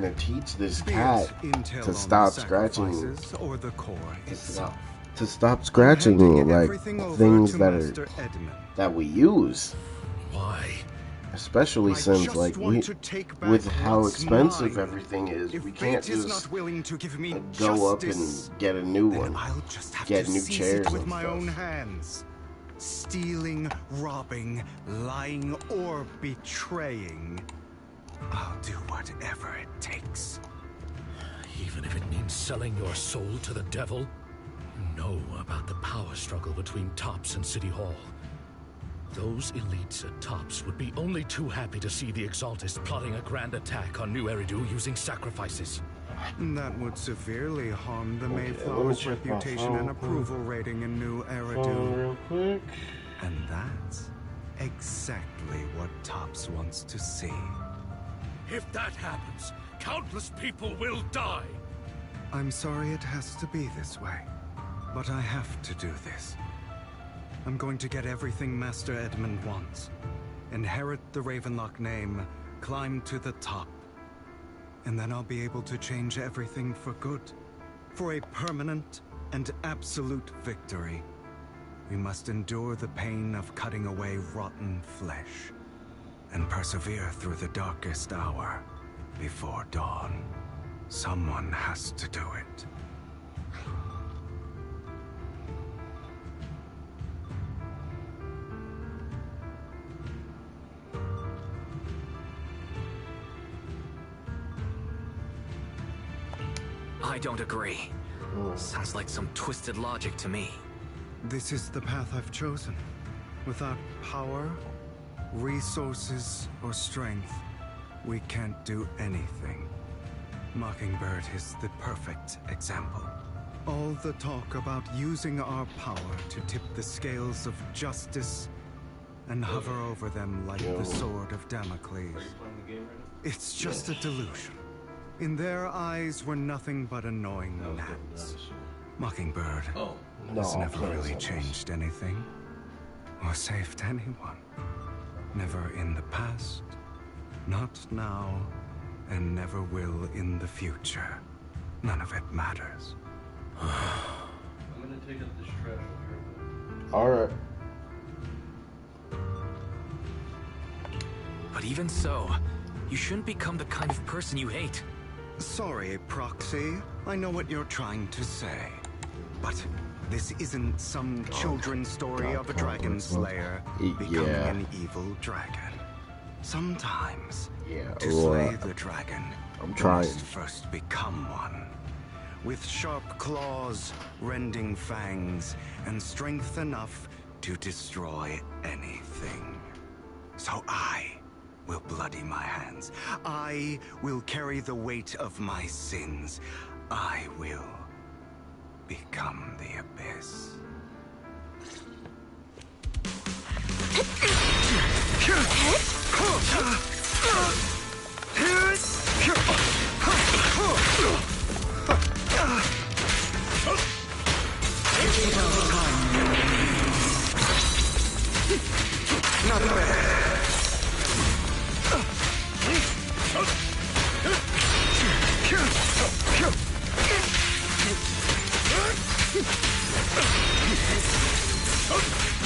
to teach this Be it cat intel to on stop the scratching, sacrifices or the core itself. to stop scratching I'm handing like everything over things to that Master are Edmund. that we use. Why? Especially I since just like want to take back with how what's expensive mine. everything is, If we can't fate is just not willing to give me go up justice, and get a new then one. I'll just have Get to new seize chairs it with and my stuff. own hands. Stealing, robbing, lying, or betraying. I'll do whatever it takes. Even if it means selling your soul to the devil? You know about the power struggle between Tops and City Hall. Those elites at Tops would be only too happy to see the Exaltists plotting a grand attack on New Eridu using sacrifices. That would severely harm the let me Mayflower's check my reputation phone and quick. approval rating in New Phone Eridu. real quick. And that's exactly what Tops wants to see. If that happens, countless people will die. I'm sorry it has to be this way, but I have to do this. I'm going to get everything Master Edmund wants. Inherit the Ravenlock name, climb to the top. And then I'll be able to change everything for good. For a permanent and absolute victory. We must endure the pain of cutting away rotten flesh. And persevere through the darkest hour before dawn. Someone has to do it. I don't agree. Sounds like some twisted logic to me. This is the path I've chosen. Without power, resources, or strength, we can't do anything. Mockingbird is the perfect example. All the talk about using our power to tip the scales of justice and hover over them like the sword of Damocles. It's just a delusion. In their eyes, we're nothing but annoying gnats. Mockingbird has never really changed anything or saved anyone. Never in the past, not now, and never will in the future. None of it matters. I'm gonna take up this trash over here. Alright. But even so, you shouldn't become the kind of person you hate. Sorry, Proxy. I know what you're trying to say. But this isn't some children's story of a dragon slayer becoming an evil dragon. Sometimes, to slay the dragon, I'm you trying. must first become one. With sharp claws, rending fangs, and strength enough to destroy anything. So I will bloody my hands. I will carry the weight of my sins. I will become the abyss. Not bad.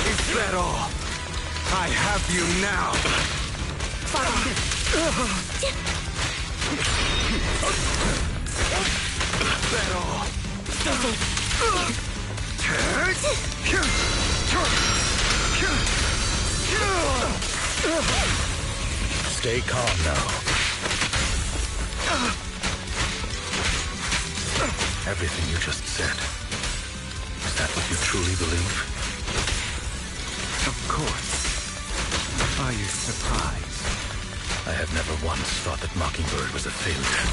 Is that all? I have you now. Stay calm now. Everything you just said, is that what you truly believe? Of course. Are you surprised? I have never once thought that Mockingbird was a failure.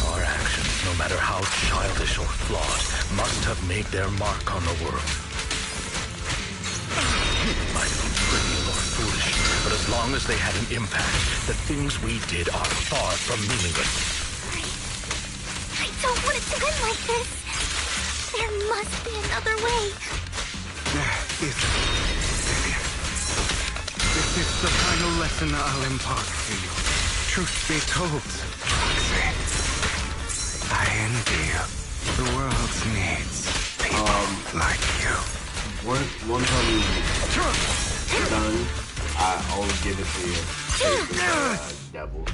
Our actions, no matter how childish or flawed, must have made their mark on the world. It might have been trivial or foolish, but as long as they had an impact, the things we did are far from meaningless. I don't want it to end like this. There must be another way. There isn't, Vivian. This is the final lesson I'll impart to you. Truth be told, Roxy, I envy you. The world needs people like you. One time you're done, I'll give it to you. Take the devil.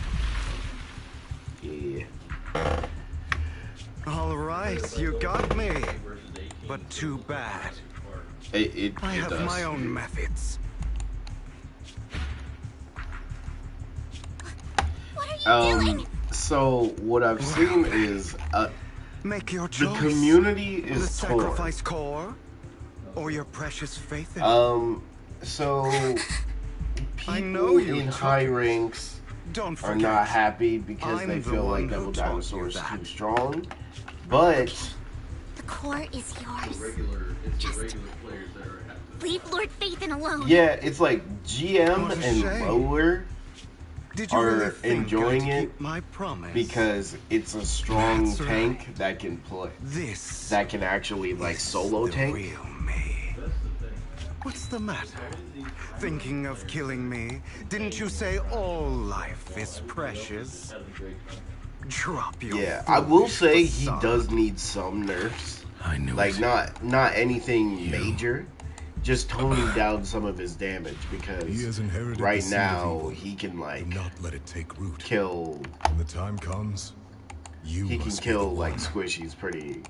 Yeah. All right, you got me. But too bad. It I have does. my own methods. What are you doing? So what I've seen is Make your the choice. community is The torn. sacrifice core, or your precious faith in So I people know you in took high it. ranks Don't are forget, not happy because I'm they the feel one like who Devil taught Dinosaur you is that. too strong. But The core is yours. It's the regular players that are active. Leave Lord Phaethon alone. yeah, it's like GM What a and shame. lower Did you are really think enjoying I'd it keep my promise? because it's a strong That's tank right. that can play, This that can actually like is solo the tank. real me. That's the thing. What's the matter? Thinking of killing me? Didn't you say all life is precious? Having a great time. Drop your Yeah, I will foolish say he facade. does need some nerfs. I knew Like it. not anything major, just toning down some of his damage He because has inherited the right seed of now evil. he can Do like not let it take root. kill. When the time comes, you He can must be the kill like one. squishies pretty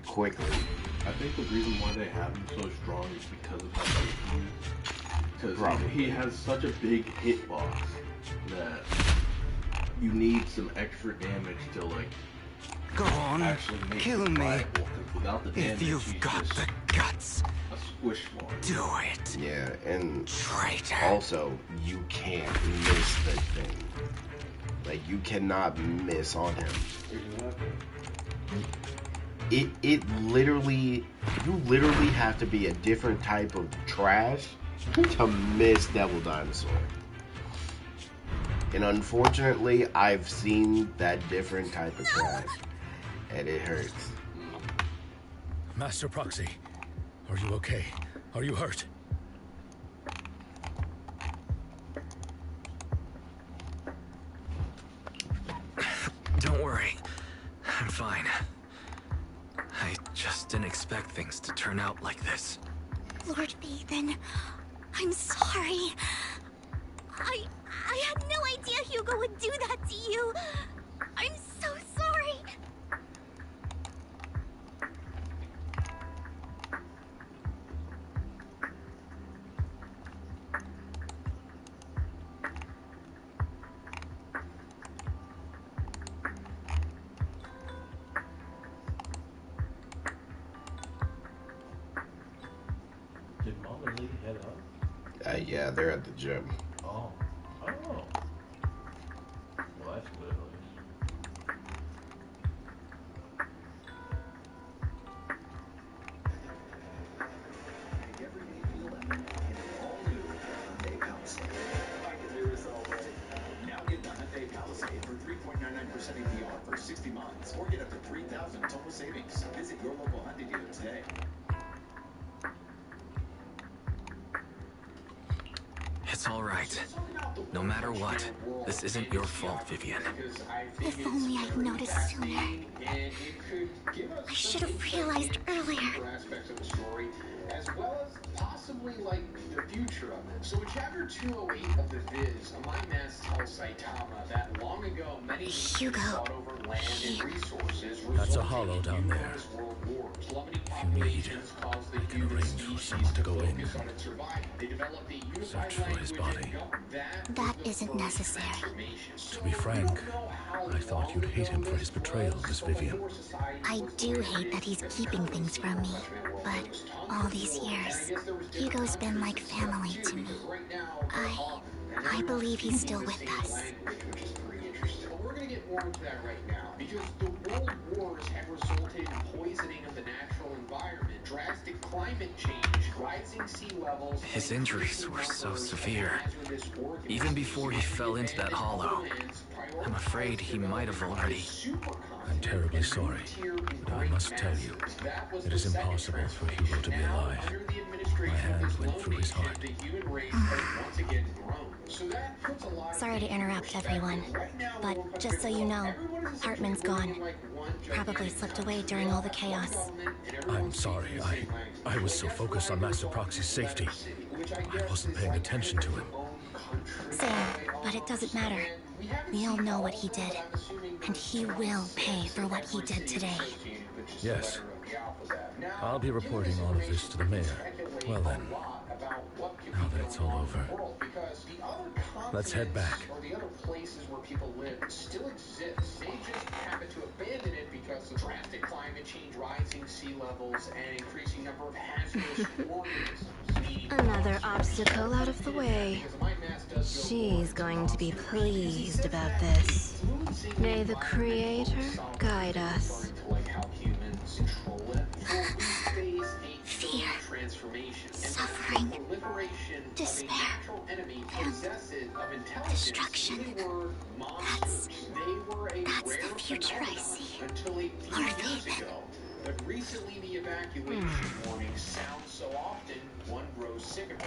quickly. I think the reason why they have him so strong is because of how big he is. Because Probably. he has such a big hitbox that you need some extra damage to like Go on, actually make kill him me. viable. 'Cause without the damage, If you've he's got just the guts, a squish ball. do it. Yeah, and Traitor. also you can't miss the thing. Like you cannot miss on him. It literally, you literally have to be a different type of trash to miss Devil Dinosaur. And unfortunately, I've seen that different type of trash, and it hurts. Master Proxy, are you okay? Are you hurt? Don't worry. I'm fine. I just didn't expect things to turn out like this. Lord Phaethon, I'm sorry. I had no idea Hugo would do that to you. I'm so sorry. Did Mom and Lee head up? Yeah, they're at the gym. Oh. Oh. Well, that's good at least. Now get the Hyundai Palisade for 3.99% APR for 60 months, or get up to $3,000 total savings. Visit your local Hyundai dealer today. It's all right. No matter what, this isn't your fault, Vivian. If only I'd noticed sooner. I should have realized earlier. Aspects of the story, as well as possibly like the future of it. So in Chapter 208 of the Viz, a mind mass tells Saitama that long ago many nations fought over land and resources. That's a hollow down there. World wars. Plummeting If you need, populations caused the I can human arrange for species someone to to go in focus on and its survival. They developed a unified search for his language and body. government. That isn't necessary. To be frank, I thought you'd hate him for his betrayal of Miss Vivian. I do hate that he's keeping things from me, but all these years, Hugo's been like family to me. I believe he's still with us. But we're going to get more into that right now, because the world wars have resulted in poisoning of the natural environment, drastic climate change, rising sea levels. His injuries were so severe. Even before he fell into that hollow, I'm afraid he might have already... I'm terribly sorry, but I must tell you, it is impossible for Hugo to be alive. My hand went through his heart. Sorry to interrupt, everyone, but just so you know, Hartman's gone. Probably slipped away during all the chaos. I'm sorry, I was so focused on Master Proxy's safety. I wasn't paying attention to him. Same, but it doesn't matter. We all know what he did, and he will pay for what he did today. Yes. I'll be reporting all of this to the mayor. Well then, now that it's all over, let's head back. Or the other places where people live still exist. They just happen to abandon it because of drastic climate change, rising sea levels, and increasing number of hazardous organisms. Another obstacle out of the way. She's going to be pleased about this. May the Creator guide us. Fear, suffering, despair, and destruction. That's the future I see. Lord Haven. But recently the evacuation warnings sound so often, one grows sick of it.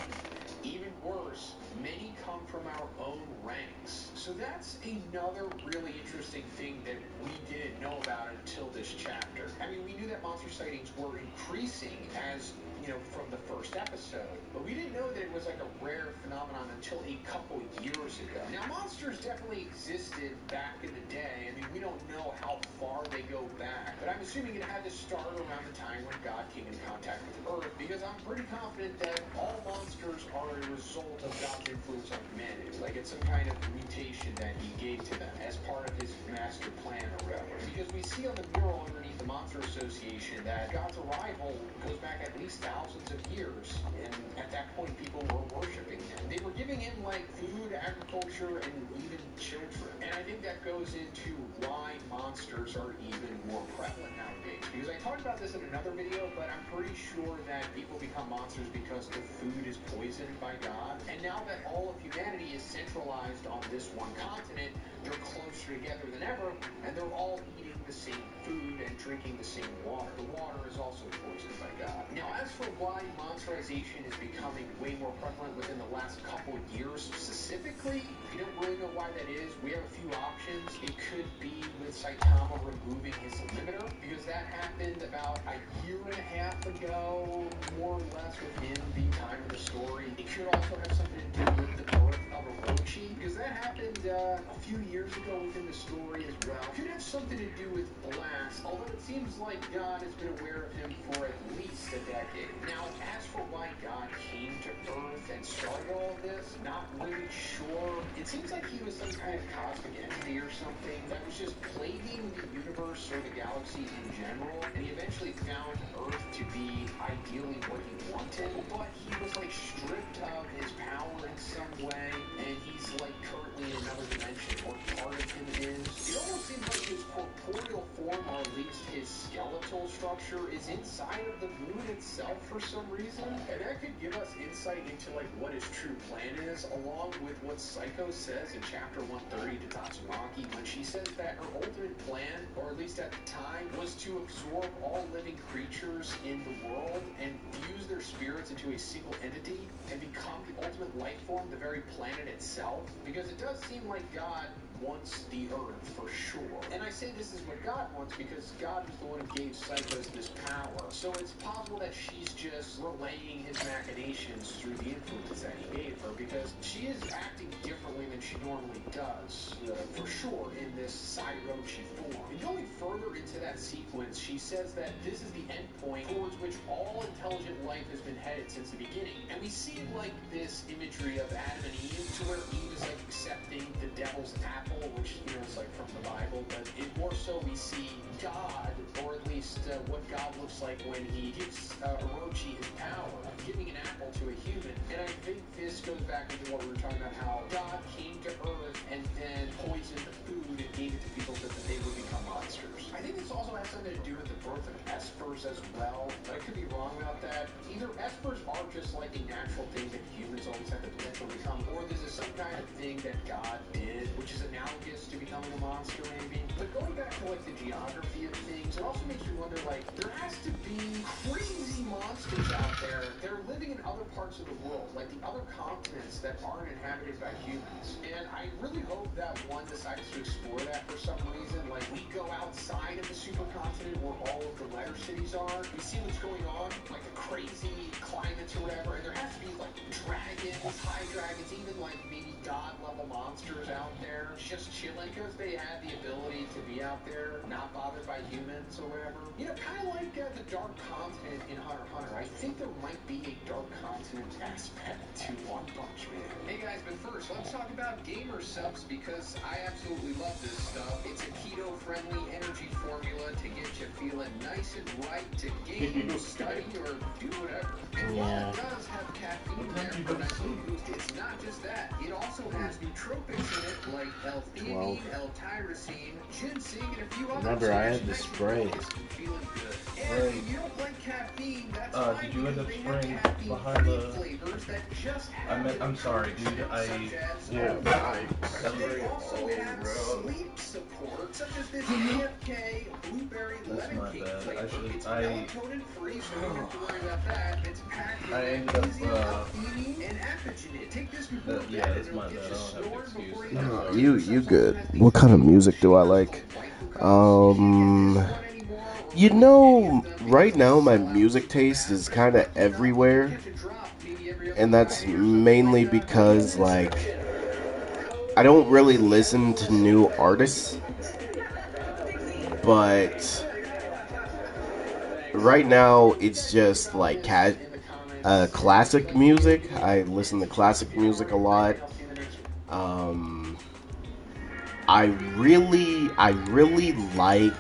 Even worse, many come from our own ranks. So that's another really interesting thing that we didn't know about until this chapter. I mean, we knew that monster sightings were increasing as, from the first episode. But we didn't know that it was like a rare phenomenon until a couple years ago. Now, monsters definitely existed back in the day. I mean, we don't know how far they go back. But I'm assuming it had to start around the time when God came in contact with Earth, because I'm pretty confident that all monsters are a result of God's influence on humanity. Like it's some kind of mutation that he gave to them as part of his master plan or whatever. Because we see on the mural underneath the Monster Association that God's arrival goes back at least thousands of years, and at that point people were worshiping him. They were giving him like food, agriculture, and even children. And I think that goes into why monsters are even more prevalent nowadays. Because I talked about this in another video, but I'm pretty sure that people become monsters because the food is poisoned by God. And now that all of humanity is centralized on this one continent, they're closer together than ever, and they're all eating the same food and drinking the same water. The water is also poisoned by God. Now, as for why monsterization is becoming way more prevalent within the last couple years specifically, if you don't really know why that is, we have a few options. It could be with Saitama removing his limiter, because that happened about a year and a half ago, more or less within the time of the story. It could also have something to do with the birth of Orochi, because that happened a few years ago within the story as well. It could have something to do with Blast, although it seems like God has been aware of him for at least a decade. Now, as for why God came to Earth and started all of this, not really sure. It seems like he was some kind of cosmic entity or something that was just plaguing the universe or the galaxy in general, and he eventually found Earth to be ideally what he wanted, but he was like stripped of his power in some way, and he's like currently in another dimension, or part of him is. It almost seems like his corporeal form, or at least his skeletal structure, is inside of the moon itself for some reason, and that could give us insight into like what his true plan is, along with what Psycho says in chapter 130 to Tatsumaki, when she says that her ultimate plan, or at least at the time, was to absorb all living creatures in the world and fuse their spirits into a single entity and become the ultimate life form, the very planet itself. Because it does seem like God wants the Earth for sure. And I say this is what God wants because God is the one who gave Psychos this power. So it's possible that she's just relaying his machinations through the influence that he gave her, because she is acting differently than she normally does, for sure, in this Cyrochi form. And going further into that sequence, she says that this is the end point towards which all intelligent life has been headed since the beginning. And we see like this imagery of Adam and Eve, to where Eve is like accepting the devil's apple, which, you know, is like from the Bible, but more so we see God, or at least what God looks like when he gives Orochi his power, giving an apple to a human. And I think this goes back into what we were talking about, how God came to Earth and then poisoned the food and gave it to people so that they would become monsters. I think this also has something to do with the birth of espers as well, but I could be wrong about that. Either espers are just like a natural thing that humans always have the potential to become, or this is some kind of thing that God did, which is analogous to becoming a monster maybe. But going back to like the geography of things, it also makes me wonder, like, there has to be crazy monsters out there. They're living in other parts of the world, like the other continents that aren't inhabited by humans. And I really hope that one decides to explore that for some reason. Like, we go outside of the supercontinent where all of the letter cities are. We see what's going on, like the crazy climates or whatever. And there has to be like dragons, high dragons, even like maybe god-level monsters out there just chilling because they had the ability to be out there, not bothered by humans or whatever. You know, kind of like the Dark Continent in Hunter x Hunter. I think there might be a Dark Continent aspect to One Punch Man. Hey guys, but first, let's talk about gamer subs, because I absolutely love this stuff. It's a keto-friendly energy formula to get you feeling nice and right to game, study, or do whatever. And while it does have caffeine there for nice mood boost, it's not just that. It also has nootropics in it, like L-theanine, L-tyrosine, ginseng, and a few others. Remember, I had the spray. Feeling good. And if you don't like caffeine, that's fine. Did you end up They have spraying caffeine behind the... flavors that just have I'm sorry, dude. They also have sleep support, such as this AFK blueberry lemon cake flavor. It's melatonin free, so you don't have to worry about that. It's packed with magnesium, L-theanine, and apigenin. Take this before bed, and it'll get you snoring before you know it. You good. What kind of music do I like? You know, right now my music taste is kind of everywhere, and that's mainly because, like, I don't really listen to new artists, but right now it's just like classic music. I listen to classic music a lot. I really like...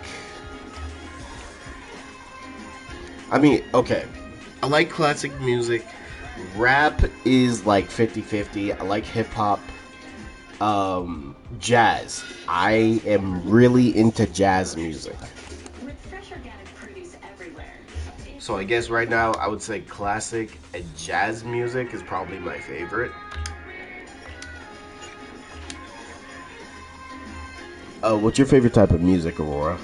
I mean, okay, I like classic music. Rap is like 50-50. I like hip-hop. Jazz. I am really into jazz music. So I guess right now I would say classic and jazz music is probably my favorite. What's your favorite type of music, Aurora?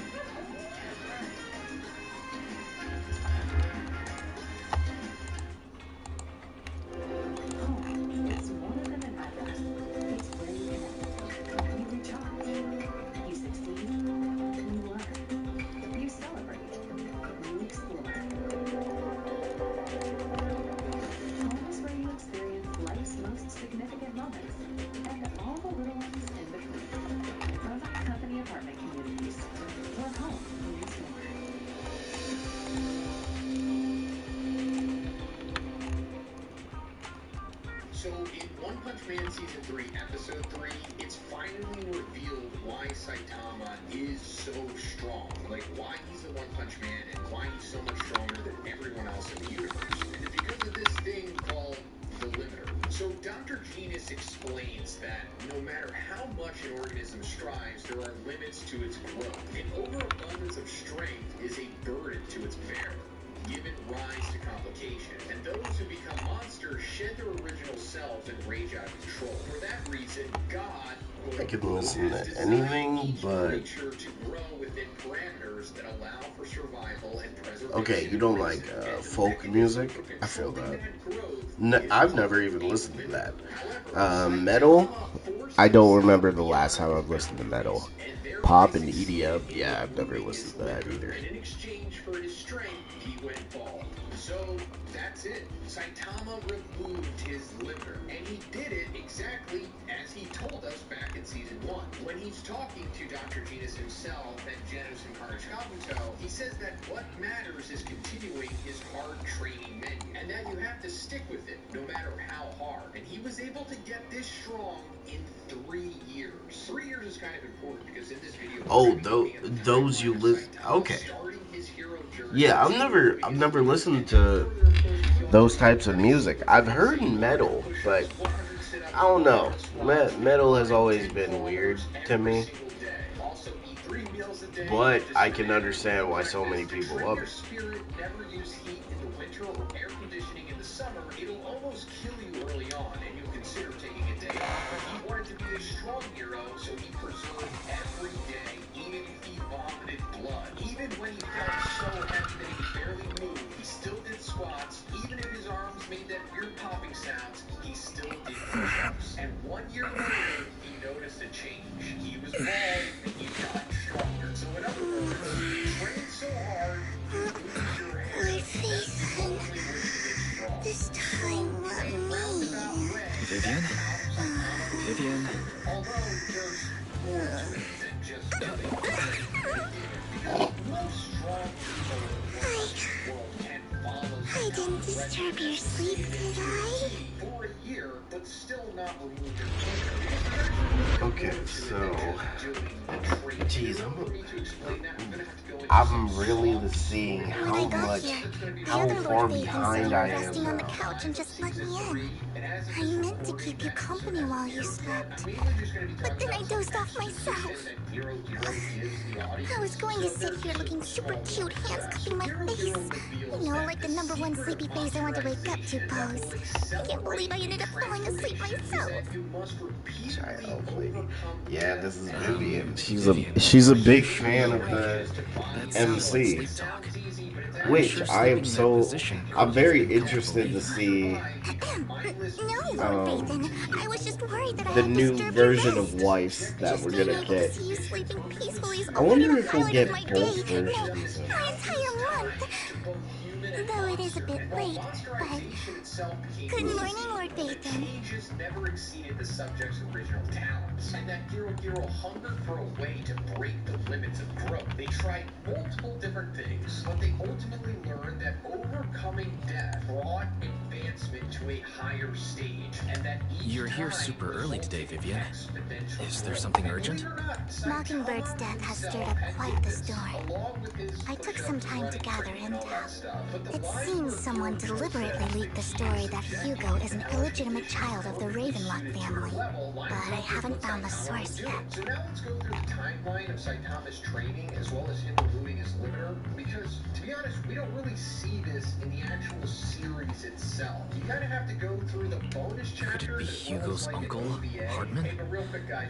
So in One Punch Man Season 3, Episode 3, it's finally revealed why Saitama is so strong. Like, why he's the One Punch Man and why he's so much stronger than everyone else in the universe. And it's because of this thing called the limiter. So Dr. Genus explains that no matter how much an organism strives, there are limits to its growth. An overabundance of strength is a burden to its bearer, giving rise to complication, and those who become monsters shed their original self and rage out of control. For that reason, God, I could listen to anything, but... creature to grow within parameters that allow for survival and preservation. Okay, you don't like folk music? I feel that. Growth I've never even listened to that. Metal, I don't remember the last time I've listened to metal. Pop and EDM, yeah, I've never listened to that either. And in exchange for his strength, he went bald. So that's it. Saitama removed his liver, and he did it exactly as he told us back in season 1. When he's talking to Dr. Genus himself and Genus Encourage Kabuto, he says that what matters is continuing his hard training menu, and that you have to stick with it no matter how hard. And he was able to get this strong in 3 years. 3 years is kind of important because in this video, those you listen. Okay. Yeah, I've never listened to those types of music. I've heard metal, but I don't know. Metal has always been weird to me. But I can understand why so many people love it. It'll almost kill you early on, and you'll consider taking a day off. He wanted to be a strong hero, so he preserved every day, even if he vomited blood. Even when he felt so heavy that he could barely move, he still did squats. Even if his arms made that weird popping sounds, he still did push-ups. And 1 year later, he noticed a change. He was bald, and he got stronger. So in other words, train so hard, you lose your hair. This time, let me. Vivian? Vivian? I didn't disturb your sleep, did I? For a year, but still not removed. Okay, so, geez, I'm really seeing how far behind I am resting on the now. couch and just let me in. I meant to keep you company while you slept, but then I dozed off myself. I was going to sit here looking super cute, hands cupping my face. You know, like the #1 sleepy face I want to wake up to pose. I can't believe I ended up falling asleep myself. Sorry, old lady. Yeah, this is Vivian. She's a big fan of the MC. Which I'm very interested to see No, Lord Bathan. I was just worried that I the had new disturbed version your of rest. Weiss that Just we're being gonna able to get. see you sleeping peacefully is I already wonder the if we'll highlight of get my both day. versions No, of it. my entire month. Though it is a bit late, but good morning, Lord Bathan. Changes never exceeded the subject's original talents, and that Giro Giro hungered for a way to break the limits of growth. They tried multiple different things, but they ultimately learned that overcoming death brought advancement to a higher stage, and that You're here super early today, Vivian. Is there something urgent? Mockingbird's death has stirred up quite the storm. I took some time to gather intel. It seems someone deliberately leaked the story that Hugo is an illegitimate child of the Ravenlock family, but I haven't found the source yet. So now let's go through the timeline of Saitama's training as well as him removing his liver, because to be honest, we don't really see this in the actual series itself. You kind of have to go through the bonus chapters. Could it be Hugo's uncle, Hartman?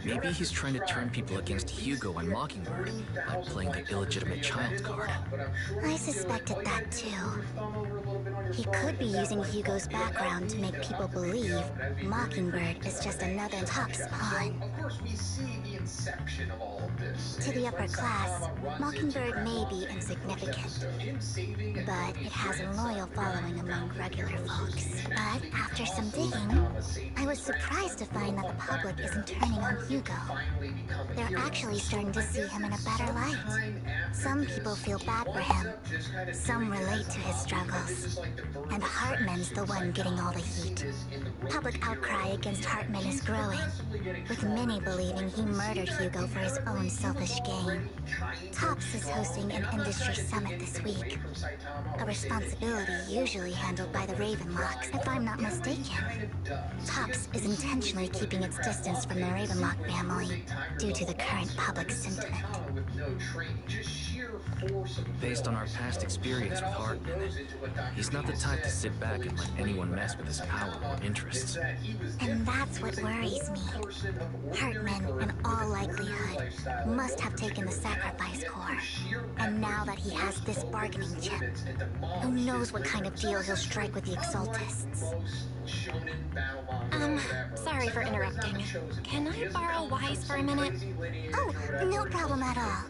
Maybe he's trying to turn people against Hugo and Mockingbird by playing the illegitimate child card. I suspected that too. He could be using Hugo's background to make people believe Mockingbird is just another top spawn. Of course, we see the inception of all of this. To the upper class, Mockingbird may be insignificant, but it has a loyal following among regular folks. But after some digging, I was surprised to find that the public isn't turning on Hugo. They're actually starting to see him in a better light. Some people feel bad for him. Some relate to his struggles. And Hartman's the one getting all the heat. Public outcry against Hartman is growing, with many believing he murdered Hugo for his own selfish gain. TOPS is hosting an industry summit this week, a responsibility usually handled by the Ravenlocks, if I'm not mistaken. TOPS is intentionally keeping its distance from the Ravenlock family due to the current public sentiment. Based on our past experience with Hartman, he's not the type to sit back and let anyone mess with his power or interests. And that's what worries me. Hartman, in all likelihood, must have taken the sacrifice core. And now that he has this bargaining chip, who knows what kind of deal he'll strike with the Exaltists. shonen battle manga, whatever. Sorry for interrupting. Can I borrow Wise for a minute? Oh, no problem at all.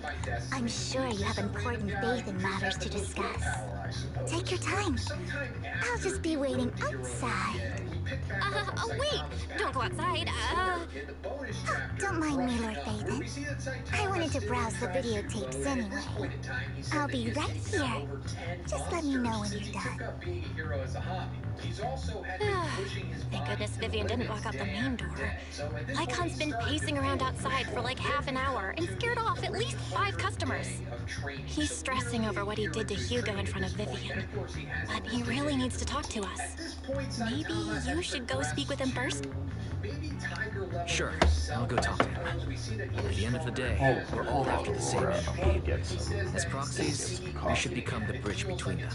I'm sure you have important faith in matters to discuss. Take your time. I'll just be waiting outside. Wait! Don't go outside. Oh, don't mind me, Lord Phaethon. I wanted to browse the videotapes anyway. I'll be right here. Just let me know when you're done. Thank goodness Vivian didn't walk out the main door. Lycon's been pacing around outside for like half an hour and scared off at least 5 customers. He's stressing over what he did to Hugo in front of Vivian. But he really needs to talk to us. Maybe you should go speak with him first? Sure, I'll go talk to him. At the end of the day, we're all after the same end. As proxies, we should become the bridge between them.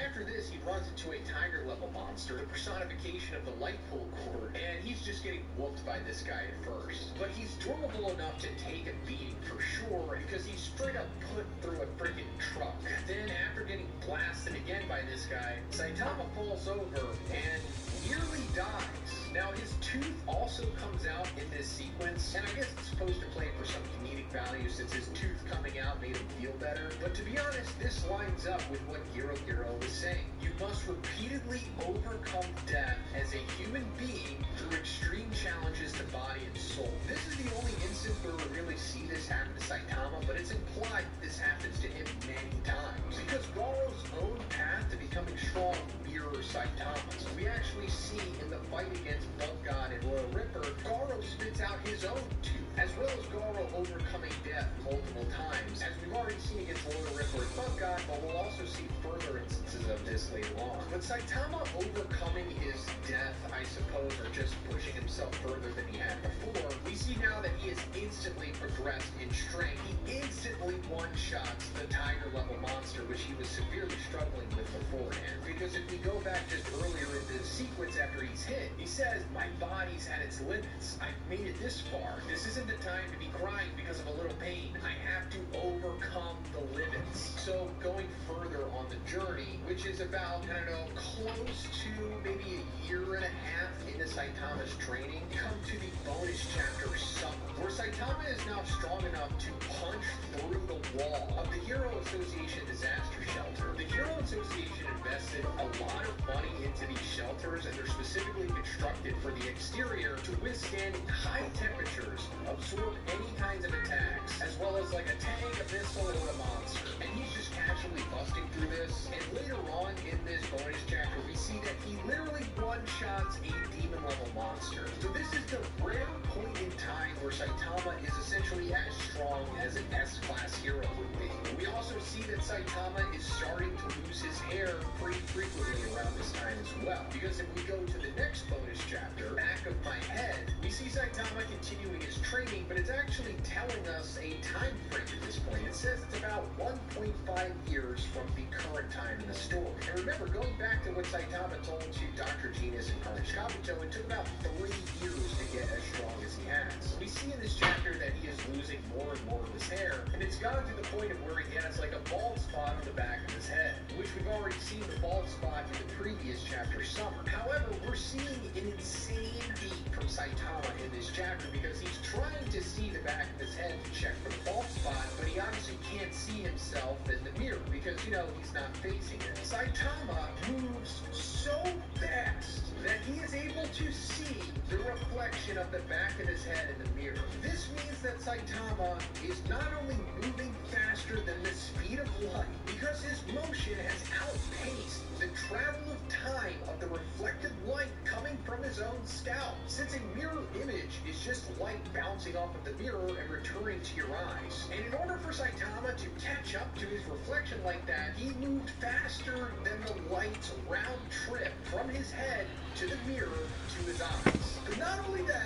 After this, he runs into a tiger-level monster, the personification of the light pull cord, and he's just getting whooped by this guy at first. But he's durable enough to take a beating for sure, because he's straight up put through a freaking truck. Then, after getting blasted again by this guy, Saitama falls over and nearly dies. Now, his tooth also comes out in this sequence, and I guess it's supposed to play for some comedic value since his tooth coming out made him feel better. But to be honest, this lines up with what Giro was saying. You must repeatedly overcome death as a human being through extreme challenges to body and soul. This is the only instance where we really see this happen to Saitama, but it's implied this happens to him many times. Because Goro's own path to becoming strong mirrors Saitama's. We actually see in the fight against Bug God and Royal Ripper, Goro spits out his own tooth, as well as Goro overcoming death multiple times, as we've already seen against Royal Ripper and Bug God, but we'll also see further instances of this later on. But Saitama overcoming his death, I suppose, or just pushing himself further than he had before, we see now that he has instantly progressed in strength. He instantly one-shots the tiger-level monster, which he was severely struggling with beforehand. Because if we go back just earlier in the sequence after he's hit, he says, "My body's at its limits. I've made it this far. This isn't the time to be crying because of a little pain. I have to overcome the limits." So going further on the journey, which is about, I don't know, close to maybe a year and a half into Saitama's training, come to the bonus chapter Summer, where Saitama is now strong enough to punch through the wall of the Hero Association disaster shelter. The Hero Association invested a lot of money into these shelters, and they're specifically constructed for the exterior to withstand high temperatures, absorb any kinds of attacks, as well as like a tank, a missile, or a monster. And he's just casually busting through this. And later on in this bonus chapter, we see that he literally one-shots a demon-level monster. So this is the rare point in time where Saitama is essentially as strong as an S-class hero would be. We also see that Saitama is starting to lose his hair pretty frequently around this time as well. Because if we go to the next bonus chapter, Back of My Head, we see Saitama continuing his training, but it's actually telling us a time frame at this point. It says it's about 1.5 years from the current time in the story. And remember, going back to what Saitama told to Dr. Genius and Carnage Kabuto, it took about 3 years to get as strong as he has. We see in this chapter that he is losing more and more of his hair, and it's gotten to the point of where he has like a bald spot on the back of his head, which we've already seen the bald spot in the previous chapter, Summer. However, we're seeing an insane feat from Saitama in this chapter because he's trying to see the back of his head to check for the bald spot, but he obviously can't see himself in the mirror because, you know, he's not facing it. Saitama moves so fast that he is able to see the reflection of the back of his head in the mirror. This means that Saitama is not only moving faster than the speed of light, because his motion has outpaced the travel of time of the reflected light coming from his own scalp. Since a mirror image is just light bouncing off of the mirror and returning to your eyes. And in order for Saitama to catch up to his reflection like that, he moved faster than the light's round trip from his head to the mirror to his eyes. The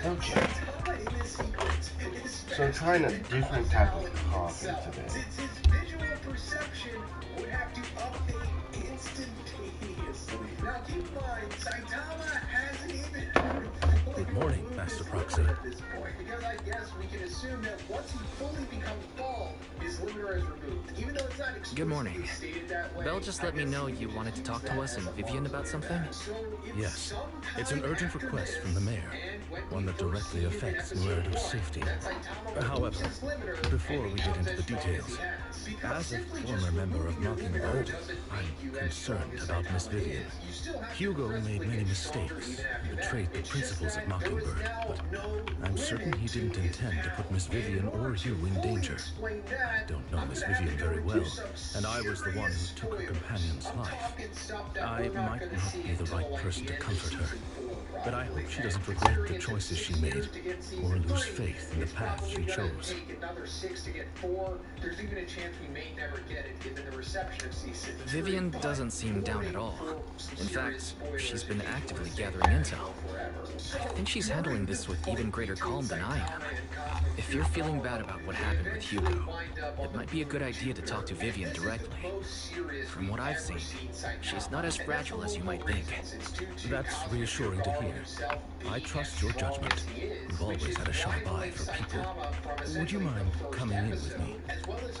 Okay. So trying a different type of coffee today. Since his visual perception would have to update instantaneously. Now keep in mind, Saitama hasn't even Good morning, Master Proxy. at this point, because I guess we can assume that once he fully becomes bald, his limiter is removed. Even though it's not Good morning. explicitly stated that way. Belle just let me know you wanted to talk to us and Vivian about something. Yes, it's an urgent request from the mayor, one that directly affects Nuero's safety. However, before we get into the details, as a former member of Mockingbird, I'm concerned about Miss Vivian. Hugo made many mistakes and betrayed the principles of Mockingbird, but I'm certain he didn't intend to put Miss Vivian or you in danger. I don't know Miss Vivian very well, and I was the one who took her companion's life. I might not be the right person to comfort her, but I hope she doesn't regret the choices she made, or lose faith in the path she chose. Another 6 to get 4. There's even a chance we may never get it, given the reception of season. Vivian doesn't seem down at all. In fact, she's been actively gathering intel. I think she's handling this with even greater calm than I am. If you're feeling bad about what happened with Hugo, it might be a good idea to talk to Vivian directly. From what I've seen, she's not as fragile as you might think. That's reassuring to hear. I trust your judgment. You've always had a sharp eye for people. Would you mind coming in with me?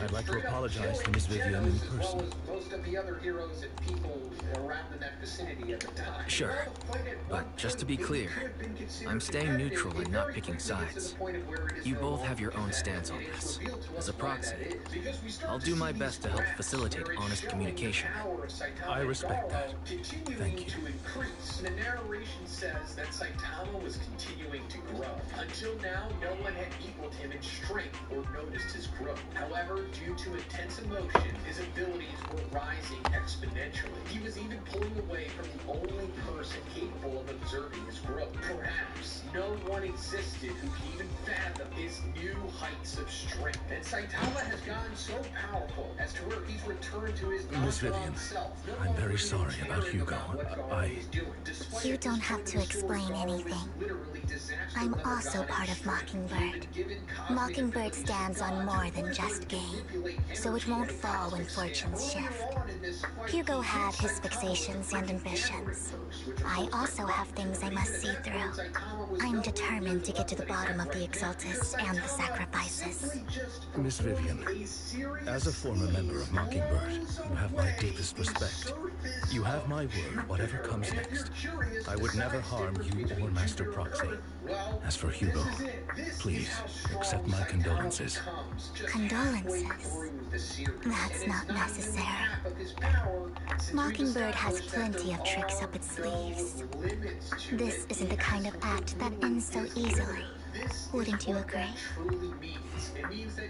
I'd like to apologize to Miss Vivian in person. Most of the other heroes and people around in that vicinity at the time. Sure, but just to be clear, I'm staying neutral and not picking sides. You both have your own stance on this. As a proxy, I'll do my best to help facilitate honest communication. I respect that. Thank you. The narration says that Saitama was continuing to grow. Until now, no one had equaled him in strength or noticed his growth. However, due to intense emotion, his abilities were rising exponentially. He was even pulling away from the only person capable of observing his growth. Perhaps no one existed who could even fathom his new heights of strength. And Saitama has gotten so powerful as to where he's returned to his Miss Vivian, I'm very sorry about Hugo. You don't have to explain anything. I'm also part of Mockingbird. Mockingbird stands on more than just game, so it won't fall when fortunes shift. Hugo had his fixations and ambitions. I also have things I must see through. I'm determined to get to the bottom of the Exaltus and the sacrifices. Miss Vivian, as a former member of Mockingbird, you have my deepest respect. You have my word, whatever comes next. I would never harm you or Master Proxy. As for Hugo, please accept my condolences. Condolences? That's not necessary. Mockingbird has plenty of tricks up its sleeves. This isn't the kind of act that ends so easily. Wouldn't you agree?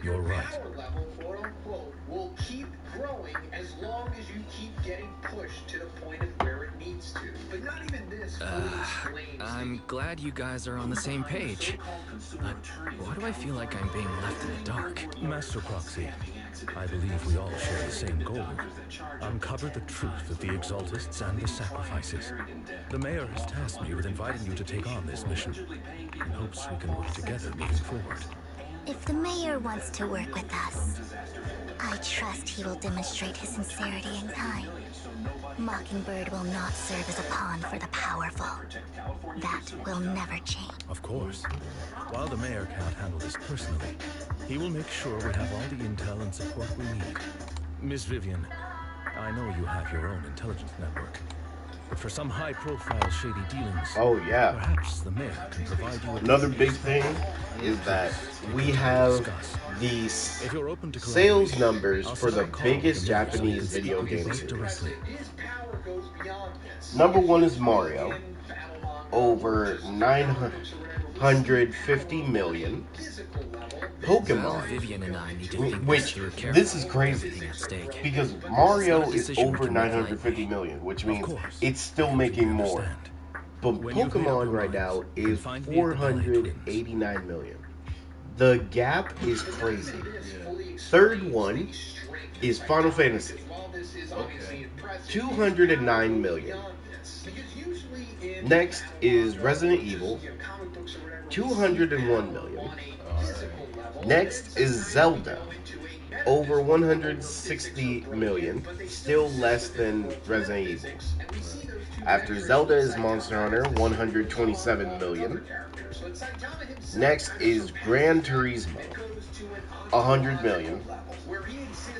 You're right. Will keep growing as long as you keep getting pushed to the point of where it needs to. But not even this I'm glad you guys are on the same page. But why do I feel like I'm being left in the dark? Master Proxy, I believe we all share the same goal. Uncover the truth of the Exaltists and the sacrifices. The mayor has tasked me with inviting you to take on this mission, in hopes we can work together moving forward. If the mayor wants to work with us, I trust he will demonstrate his sincerity in kind. Mockingbird will not serve as a pawn for the powerful. That will never change. Of course. While the mayor can't handle this personally, he will make sure we have all the intel and support we need. Miss Vivian, I know you have your own intelligence network, but for some high-profile shady dealings, perhaps the mayor can provide you with another big thing is that we have these sales numbers for the biggest Japanese video game series. Number one is Mario, over 950 million. Pokemon, which this is crazy because Mario is over 950 million, which means it's still making more. But Pokemon right now is 489 million. The gap is crazy. Third one is Final Fantasy, 209 million. Next is Resident Evil, 201 million. Next is Zelda, over 160 million, still less than Resident Evil. After Zelda is Monster Hunter, 127 million. Next is Gran Turismo, 100 million.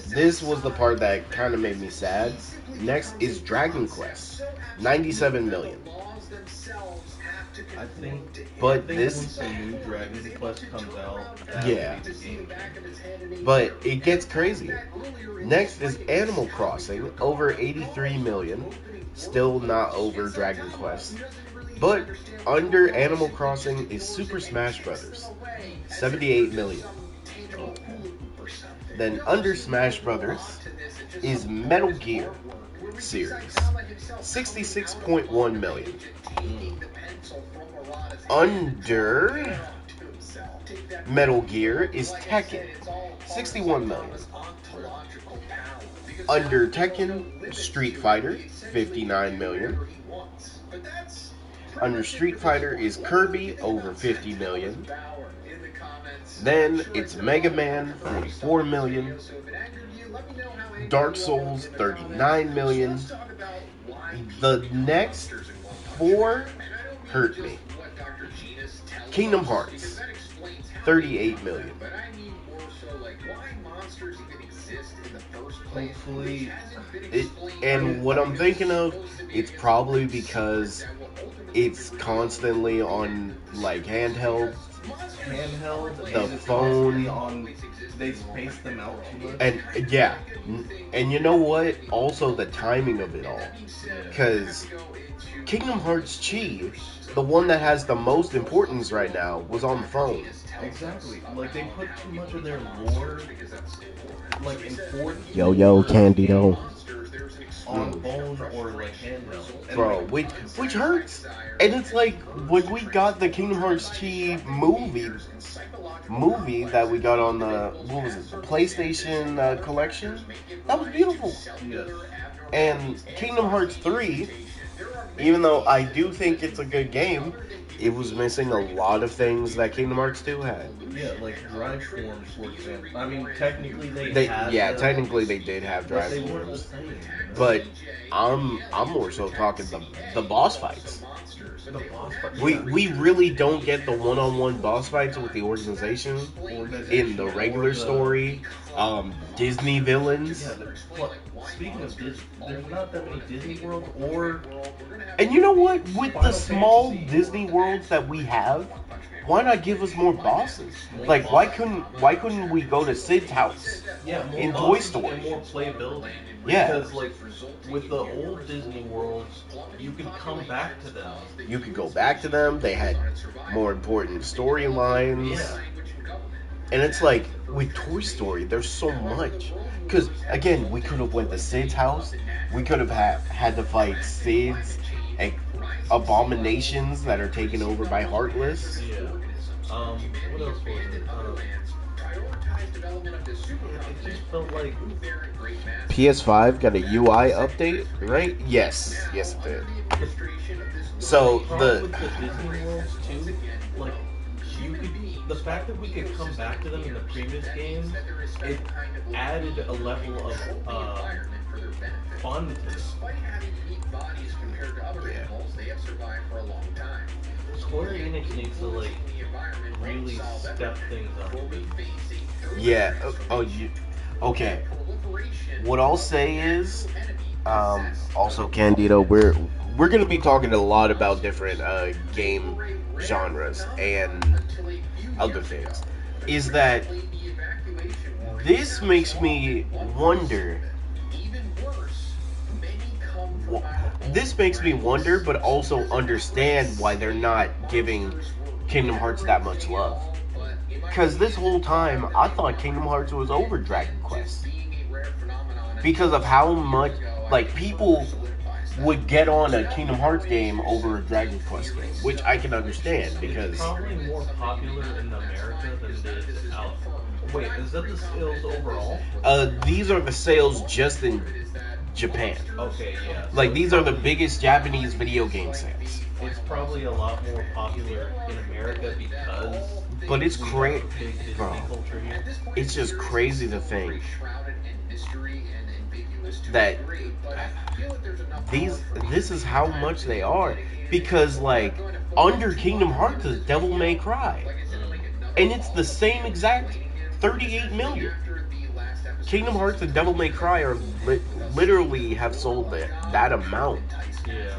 This was the part that kind of made me sad. Next is Dragon Quest, 97 million. I think this once the new Dragon Quest comes out, yeah, will be the game changer. but it gets crazier. Next is Animal Crossing, over 83 million, still not over Dragon Quest. But under Animal Crossing is Super Smash Bros., 78 million. Then under Smash Bros. Is Metal Gear series, 66.1 million. Under Metal Gear is Tekken, 61 million. Under Tekken, Street Fighter, 59 million. Under Street Fighter is Kirby, over 50 million. Then it's Mega Man, 44 million. Dark Souls, 39 million. The next four hurt me. Kingdom Hearts, 38 million. Hopefully, and what I'm thinking of, it's probably because it's constantly on like handheld, the phone. They space them out too much. And yeah, and you know what? Also the timing of it all, because Kingdom Hearts Chi, the one that has the most importance right now, was on the phone. Exactly. Like they put too much of their lore, like in 4K. Yo, Candido. On phone or like handheld. And bro, which hurts. And it's like when we got the Kingdom Hearts Chi movie that we got on the the PlayStation collection, that was beautiful. Yes. And Kingdom Hearts 3, even though I do think it's a good game, it was missing a lot of things that Kingdom Hearts 2 had. Yeah, like drive forms, for example. I mean, technically technically they did have drive forms, but I'm more so talking the boss fights. We really don't get the one-on-one boss fights with the organization in the regular story. Disney villains. Yeah, speaking of Disney, there's not that many Disney worlds or. And you know what? With the small Disney worlds that we have, why not give us more bosses? Like, why couldn't we go to Sid's house? Yeah, more in Toy Story and more playability. Yeah, because like with the old Disney worlds, you could come back to them. You could go back to them. They had more important storylines. Yeah. And it's like with Toy Story, there's so much. Because again, we could have went to Sid's house. We could have had to fight Sid's and abominations that are taken over by Heartless. Yeah. What else was it? It just felt like PS5 got a UI update, right? Yes, it did. So with the Disney worlds too, like the fact that we could come back to them in the previous games, it added a level of fun to them. Square Enix needs to like really step things up. Yeah. Okay. What I'll say is, also Candido, we're gonna be talking a lot about different game genres and other things. Is that this makes me wonder. This makes me wonder, but also understand why they're not giving Kingdom Hearts that much love. Because this whole time, I thought Kingdom Hearts was over Dragon Quest. Because of how much, like, people would get on a Kingdom Hearts game over a Dragon Quest game, which I can understand, because... It's probably more popular in America than it is out. Wait, is that the sales overall? These are the sales just in Japan. Okay, yeah. Like, So these are the biggest Japanese video game sales. It's probably a lot more popular in America because But it's we have crazy, a big Disney bro. culture here. It's just crazy to think that this is how much they are. Because, like, under Kingdom Hearts is Devil May Cry. And it's the same exact 38 million. Kingdom Hearts and Devil May Cry are literally have sold that amount. Yeah.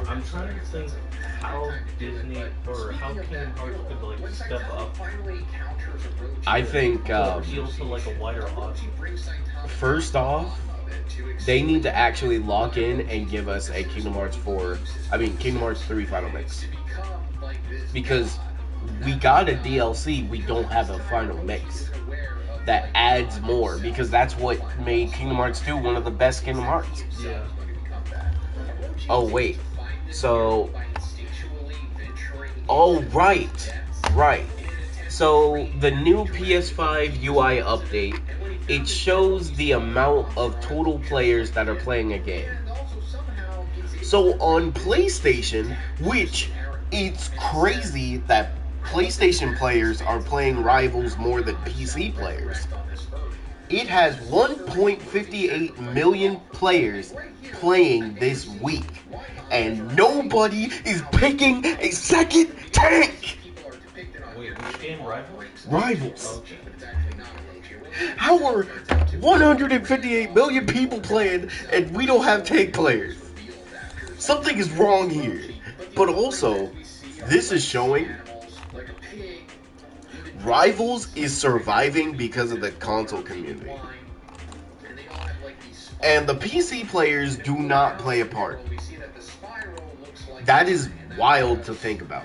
I'm trying to think how Disney or how Kingdom Hearts could like step up. I think to appeal to like a wider audience. First off, they need to actually lock in and give us a Kingdom Hearts 3 final mix. Because we got a DLC, we don't have a final mix that adds more, because that's what made Kingdom Hearts 2 one of the best Kingdom Hearts. Yeah. Oh wait, so right. So the new PS5 UI update, it shows the amount of total players that are playing a game. So on PlayStation, which it's crazy that PlayStation players are playing Rivals more than PC players. It has 1.58 million players playing this week, and nobody is picking a second tank. Wait, which game? Rivals? Rivals. Okay. How are 158 million people playing and we don't have tank players? Something is wrong here. But also, this is showing Rivals is surviving because of the console community. And the PC players do not play a part. That is wild to think about.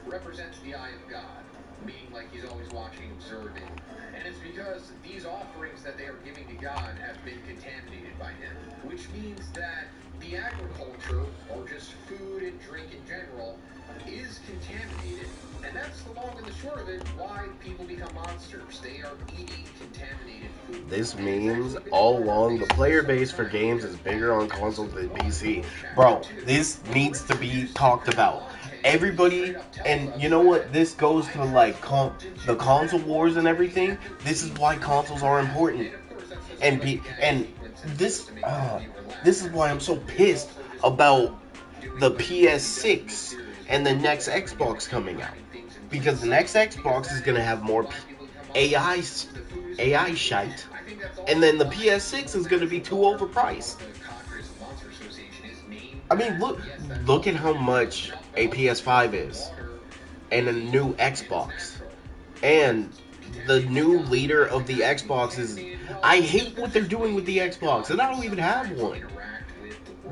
Represents the eye of God, meaning like he's always watching, observing. And it's because these offerings that they are giving to God have been contaminated by him, which means that the agriculture, or just food and drink in general, is contaminated. And that's the long and the short of it, why people become monsters. They are eating contaminated food. This means all along the player base for games is bigger on console than PC. Bro, this needs to be talked about. Everybody, and you know what? This goes to like the console wars and everything. This is why consoles are important. And this is why I'm so pissed about the PS6 and the next Xbox coming out, because the next Xbox is gonna have more AI shite, and then the PS6 is gonna be too overpriced. I mean, look at how much a PS5 is, and a new Xbox, and the new leader of the Xbox is. I hate what they're doing with the Xbox, and I don't even have one.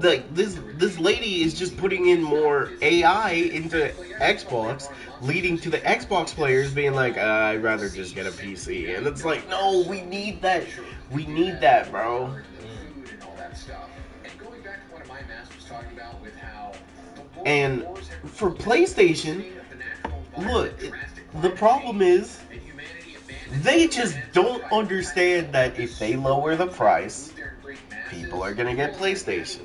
Like this lady is just putting in more AI into Xbox, leading to the Xbox players being like, I'd rather just get a PC, and it's like, no, we need that, bro. And for PlayStation, look, the problem is they just don't understand that if they lower the price, people are gonna get PlayStations.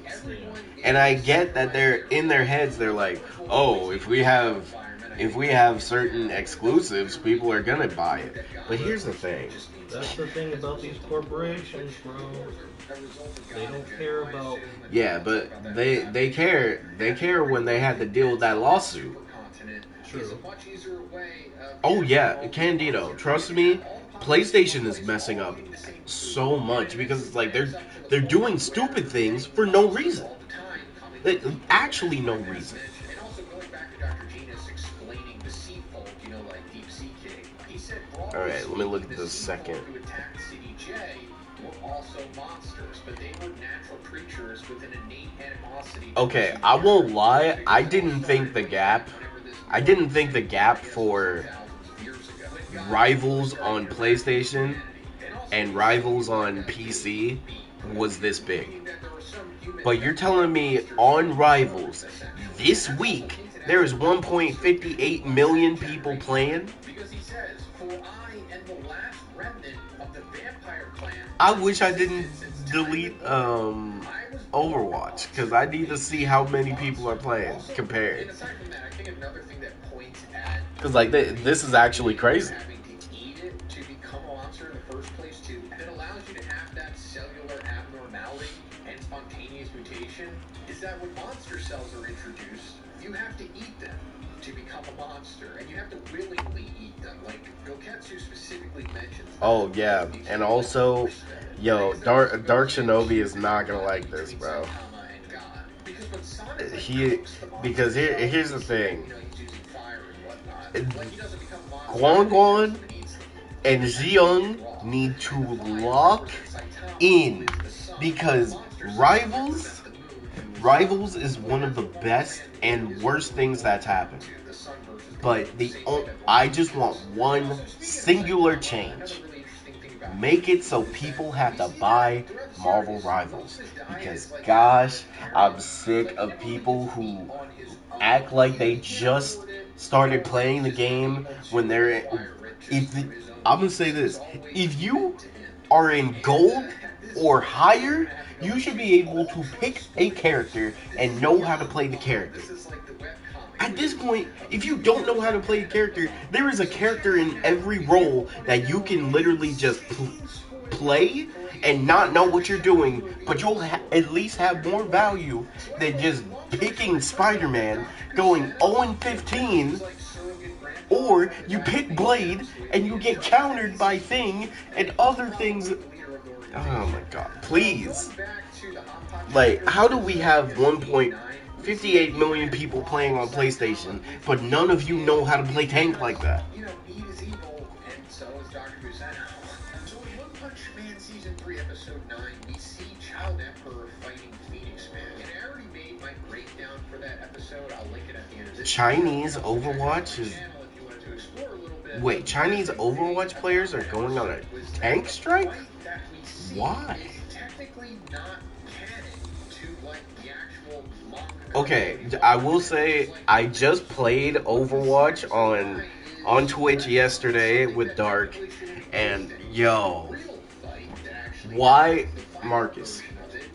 And I get that they're in their heads, they're like, oh, if we have certain exclusives, people are gonna buy it. But here's the thing. That's the thing about these corporations, bro. They don't care about. Yeah, but they care when they had to deal with that lawsuit. True. Oh yeah, Candido, trust me, PlayStation is messing up so much because it's like they're doing stupid things for no reason. Actually no reason. Alright, let me look at this second. Okay, I won't lie, I didn't think the gap for Rivals on PlayStation and Rivals on PC was this big. But you're telling me on Rivals, this week, there is 1.58 million people playing? I wish I didn't delete Overwatch, because I need to see how many people are playing compared. Because like this is actually crazy. Is that when monster cells are introduced, you have to eat them to become a monster, and you have to willingly eat them. Like Goketsu specifically mentions. Oh yeah, and also, yo, Dark Shinobi is not gonna like this, bro. Here's the thing. Guan Guan and Xiong need to lock in, because Rivals is one of the best and worst things that's happened. But I just want one singular change. Make it so people have to buy Marvel Rivals. Because gosh, I'm sick of people who act like they just started playing the game when they're... I'm gonna say this. If you are in gold or higher, you should be able to pick a character and know how to play the character. At this point, if you don't know how to play a character, there is a character in every role that you can literally just play and not know what you're doing, but you'll at least have more value than just picking Spider-Man, going 0-15, or you pick Blade and you get countered by Thing and other things. Oh my god, please. Like, how do we have 1.58 million people playing on PlayStation, but none of you know how to play tank like that? Chinese Overwatch is... Wait, Chinese Overwatch players are going on a tank strike? Why? Okay, I will say I just played Overwatch on Twitch yesterday with Dark, and yo, why, Marcus?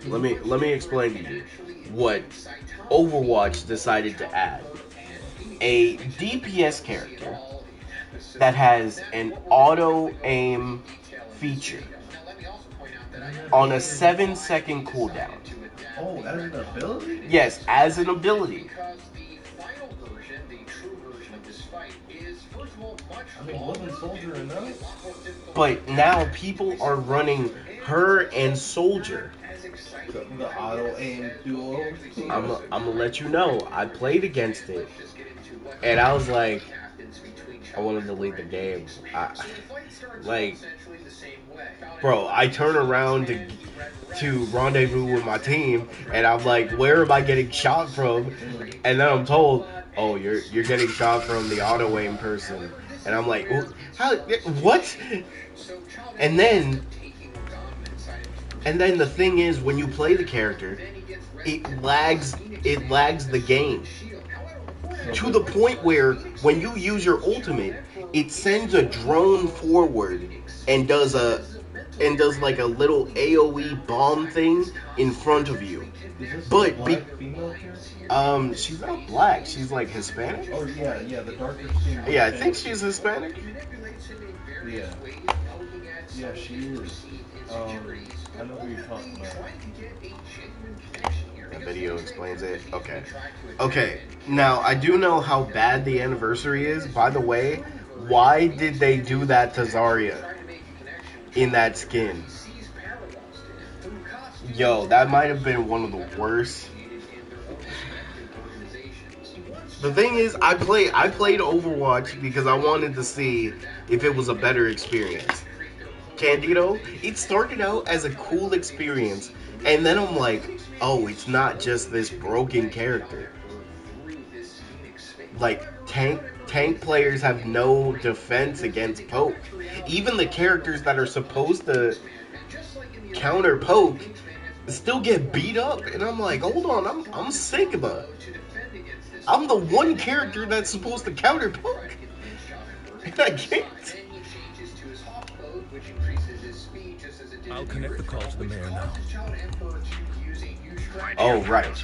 Let me explain to you what Overwatch decided to add. A DPS character that has an auto aim feature on a 7-second cooldown. Oh, as an ability? Yes, as an ability. I mean, wasn't Soldier enough? But now people are running her and Soldier. The auto aim duo. I'm gonna let you know. I played against it, and I was like, I want to delete the game. Bro, I turn around to rendezvous with my team, and I'm like, where am I getting shot from? And then I'm told, oh, you're getting shot from the auto aim person. And I'm like, how? What? And then the thing is, when you play the character, it lags the game to the point where when you use your ultimate, it sends a drone forward and does like a little AoE bomb thing in front of you. But she's not black. She's like Hispanic. Oh yeah, the darker skin. Yeah, I think she's Hispanic. Yeah, she is. I know who you're talking about. The video explains it. Okay. Now I do know how bad the anniversary is. By the way, why did they do that to Zarya in that skin? Yo, that might have been one of the worst. The thing is, I played Overwatch because I wanted to see if it was a better experience. Candido, it started out as a cool experience, and then I'm like, oh, it's not just this broken character. Like, tank players have no defense against poke. Even the characters that are supposed to counter poke still get beat up, and I'm like, hold on, I'm Sigma. I'm the one character that's supposed to counter poke, and I can't. I'll connect the call to the mayor now. Oh, right.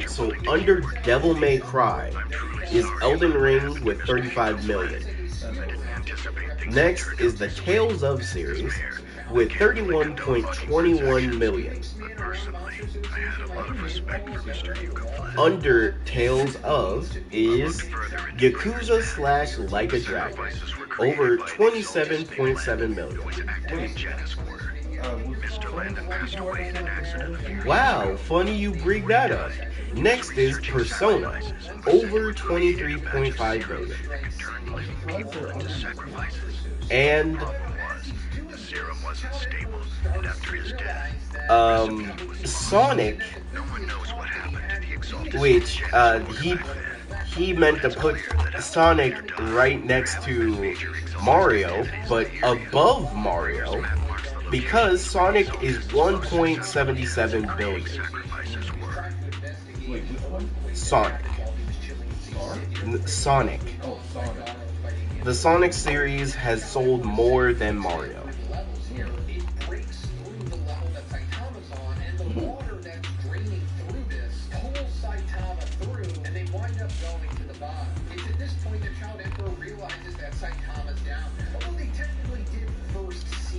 So under Devil May Cry is Elden Ring with 35 million. Next is the Tales of series with 31.21 million. Under Tales of is Yakuza slash Like a Dragon, over 27.7 million. Wow, funny you bring that up. Next is Persona, over 23.5 million. And Sonic, which he meant to put Sonic right next to Mario, but above Mario, because Sonic is 1.77 billion. Sonic. The Sonic series has sold more than Mario.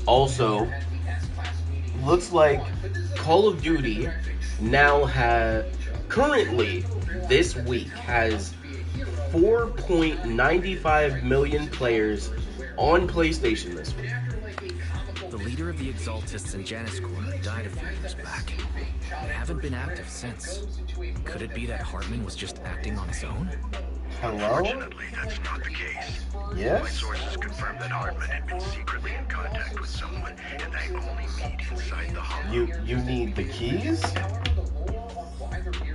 Also, looks like Call of Duty now currently this week has 4.95 million players on PlayStation this week. The leader of the Exaltists in Janus Corps died a few years back. They haven't been active since. Could it be that Hartman was just acting on his own? Hello? Unfortunately, that's not the case. Yes? My sources confirmed that Hartman had been secretly in contact with someone, and they only meet inside the hollow. You need the keys?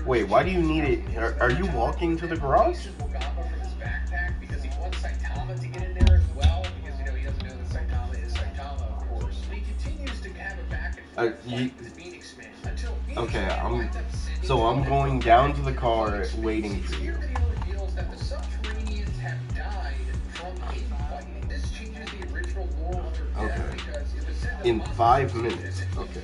Wait, why do you need it? Are you walking to the garage? Okay, I'm going down to the car waiting for you. Okay. In 5 minutes. Okay.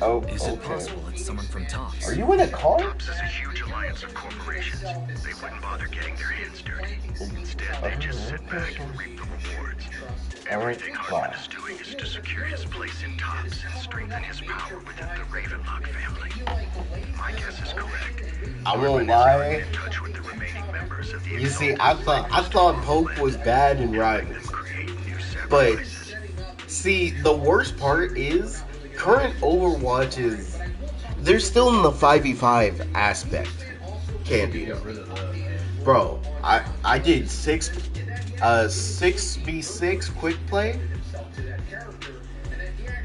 Oh, is it possible it's someone from TOPS? Are you in a car? TOPS is a huge alliance of corporations. They wouldn't bother getting their hands dirty. Instead, they just sit back and reap the rewards. Everything Hartman is doing is to secure his place in TOPS and strengthen his power within the Ravenlock family. My guess is correct. I won't lie. In touch with the remaining members of the You see, I thought Poke was bad in Rivals. But see, the worst part is current Overwatch is they're still in the 5v5 aspect. Candido. Bro, I did 6v6 quick play.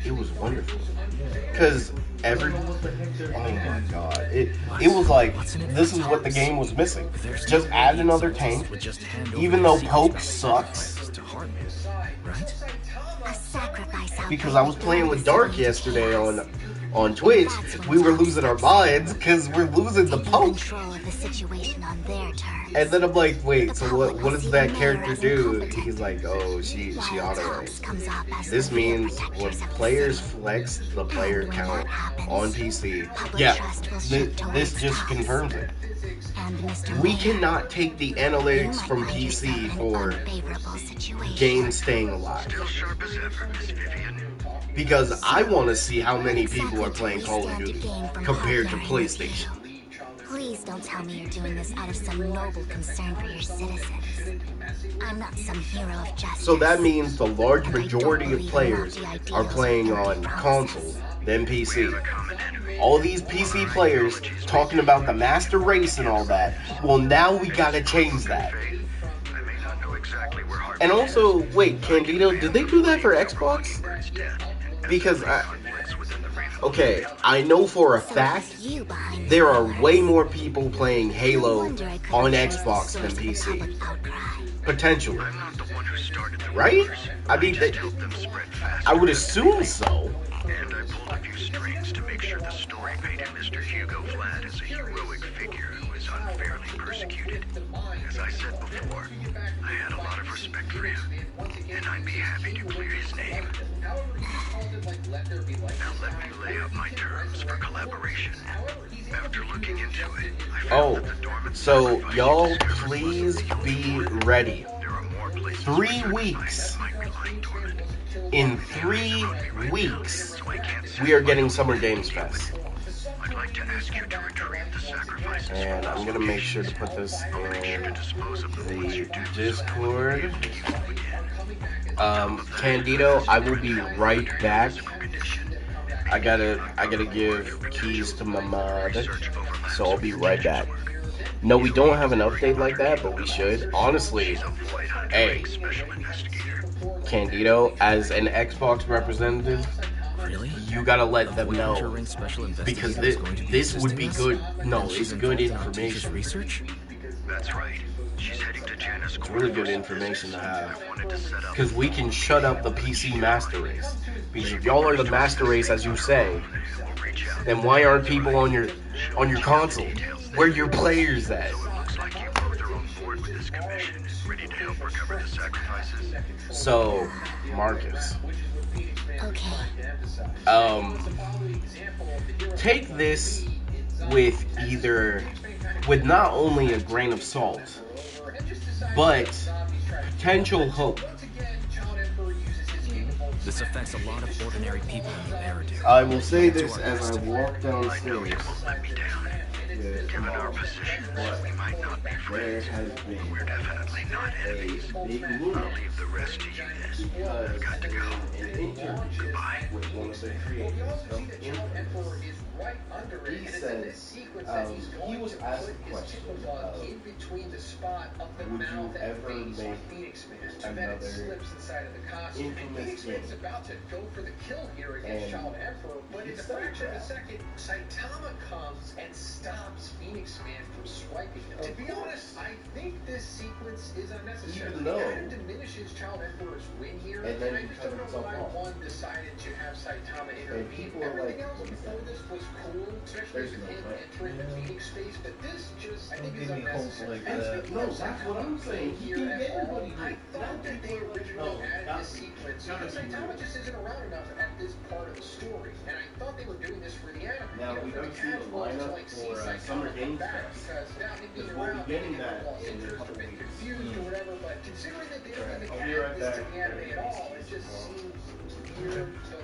It was wonderful. Cause oh my god. It was like this is what the game was missing. Just add another tank. Even though Poke sucks. Because I was playing with Dark yesterday on Twitch, we were losing our minds because we're losing the Poke. And then I'm like, wait, so what does that character do? He's like, oh, she auto-ranked. This means when players flex the player count on PC, yeah, this just confirms it. We cannot take the analytics from PC for games staying alive. Because I want to see how many people are playing Call of Duty compared to PlayStation. Please don't tell me you're doing this out of some noble concern for your citizens. I'm not some hero of justice. So that means the large majority of players are playing on console than PC. All these PC players talking about the master race and all that. Well, now we gotta change that. And also, wait, Candido, did they do that for Xbox? Because okay, I know for a fact there are way more people playing Halo on Xbox than PC. Potentially. Right? I mean, I would assume so. And I pulled a few strings to make sure the story painted Mr. Hugo Vlad as a heroic figure who is unfairly persecuted. As I said before, I had a lot of respect for him, and I'd be happy to clear his name. Now let me lay out my terms for collaboration. After looking into it, I found that the dormant so sacrifices y'all discovered please was the be only ready. There are more places 3 weeks. that might be lying dormant. In 3 weeks, we are getting Summer Games Fest. I'd like to ask you to retrieve the sacrifices. And I'm gonna make sure to put this in the Discord. Candido, I will be right back. I gotta give keys to my mod, so I'll be right back. No, we don't have an update like that, but we should. Honestly, hey, Candido, as an Xbox representative, Really? you gotta let them know, because this would be good. No, it's good information. Research? That's right. She's heading to Janus. It's really good information to have, because we can shut up the PC master race. Because if y'all are the master race, as you say, then why aren't people on your console? Where your players at? So, Marcus. Okay. Take this with not only a grain of salt, but potential hope. This affects a lot of ordinary people in the narrative. I will say this as I walk downstairs. Given our position, we might not be friends. We're definitely not enemies. I'll leave the rest to you then. I've got to go. Goodbye. He said, he was asked the question of, would you ever make another infamous game? And he said that. Saitama comes and stops Phoenix Man from swiping him. To be honest, I think this sequence is unnecessary. Even though, it kind of diminishes Child Emperor's win here, and then I just don't know why one decided to have Saitama intervene. Everything else before this was cool, especially with him entering the Phoenix space, but this just, I think, is unnecessary. No, that's what I'm saying. He can get everybody. I thought that they originally added this sequence because Saitama just isn't around enough at this part of the story, and I thought they were doing this for the anime. Now, we don't see the lineup for Summer Games Fest, because we'll be getting that in a couple weeks. Confused or whatever, but considering that they don't even add this to the anime at all, it just seems weird, but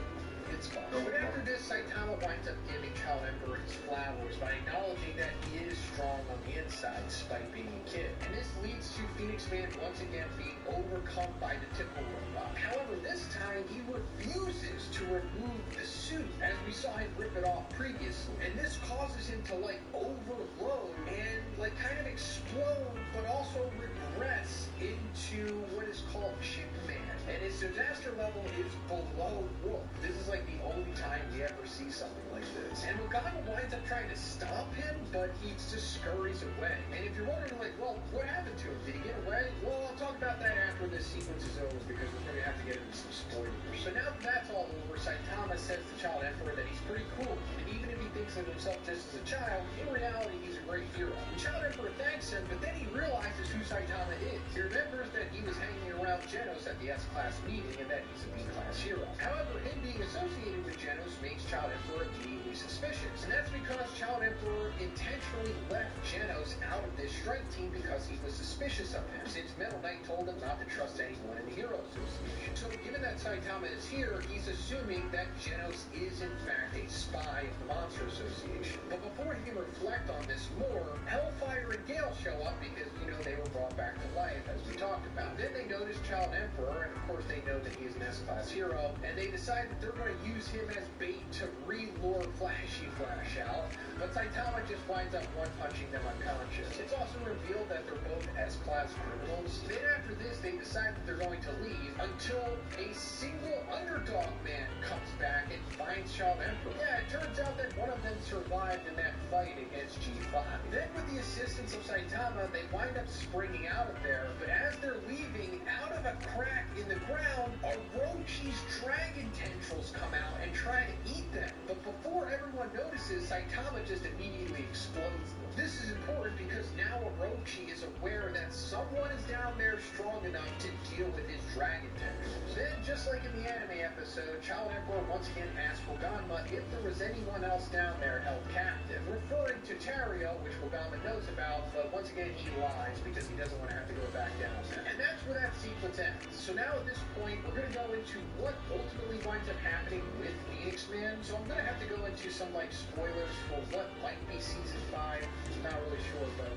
it's fine. But after this, Saitama winds up giving Child Emperor his flowers by acknowledging that he is strong on the inside despite being a kid. And this leads to Phoenix Man once again being overcome by the typical robot. However, this time he refuses to remove the suit as we saw him rip it off previously. And this causes him to overload and kind of explode, but also regress into what is called Chip Man. And his disaster level is below Wolf. This is the only time we ever see something like this. And Mogano winds up trying to stop him, but he just scurries away. And if you're wondering, well, what happened to him? Did he get away? Well, I'll talk about that after this sequence is over, because we're going to have to get into some spoilers. So now that that's all over, Saitama says to Child Emperor that he's pretty cool. And even if he thinks of himself just as a child, in reality, he's a great hero. And Child Emperor thanks him, but then he realizes who Saitama is. He remembers that he was hanging around Genos at the S-Class meeting, and that he's a B-Class hero. However, him being associated with Genos makes Child Emperor immediately suspicious. And that's because Child Emperor intentionally left Genos out of this strike team because he was suspicious of him, since Metal Knight told him not to trust anyone in the Hero Association. So given that Saitama is here, he's assuming that Genos is in fact a spy of the Monster Association. But before he can reflect on this more, Hellfire and Gale show up because, they were brought back to life, as we talked about. Then they notice Child Emperor, and of course they know that he is an S-Class hero, and they decide that they're going to use him as bait to re-lure Flashy Flash out, but Saitama just winds up one-punching them unconscious. It's also revealed that they're both S-Class criminals. Then after this, they decide that they're going to leave until a single underdog man comes back and finds Child Emperor. Yeah, it turns out that one of them survived in that fight against G5. Then with the assistance of Saitama, they wind up springing out of there, but as they're leaving, out of of a crack in the ground, Orochi's dragon tendrils come out and try to eat them. But before everyone notices, Saitama just immediately explodes them. This is important because now Orochi is aware that someone is down there strong enough to deal with his dragon tendrils. Then, just like in the anime episode, Child Emperor once again asks Koganma if there was anyone else down there held captive, referring to Tario, which Koganma knows about, but once again he lies because he doesn't want to have to go back down there. And that's where that sequence ends. So now at this point, we're going to go into what ultimately winds up happening with Phoenix Man. So I'm going to have to go into some spoilers for what might be season 5. I'm not really sure, but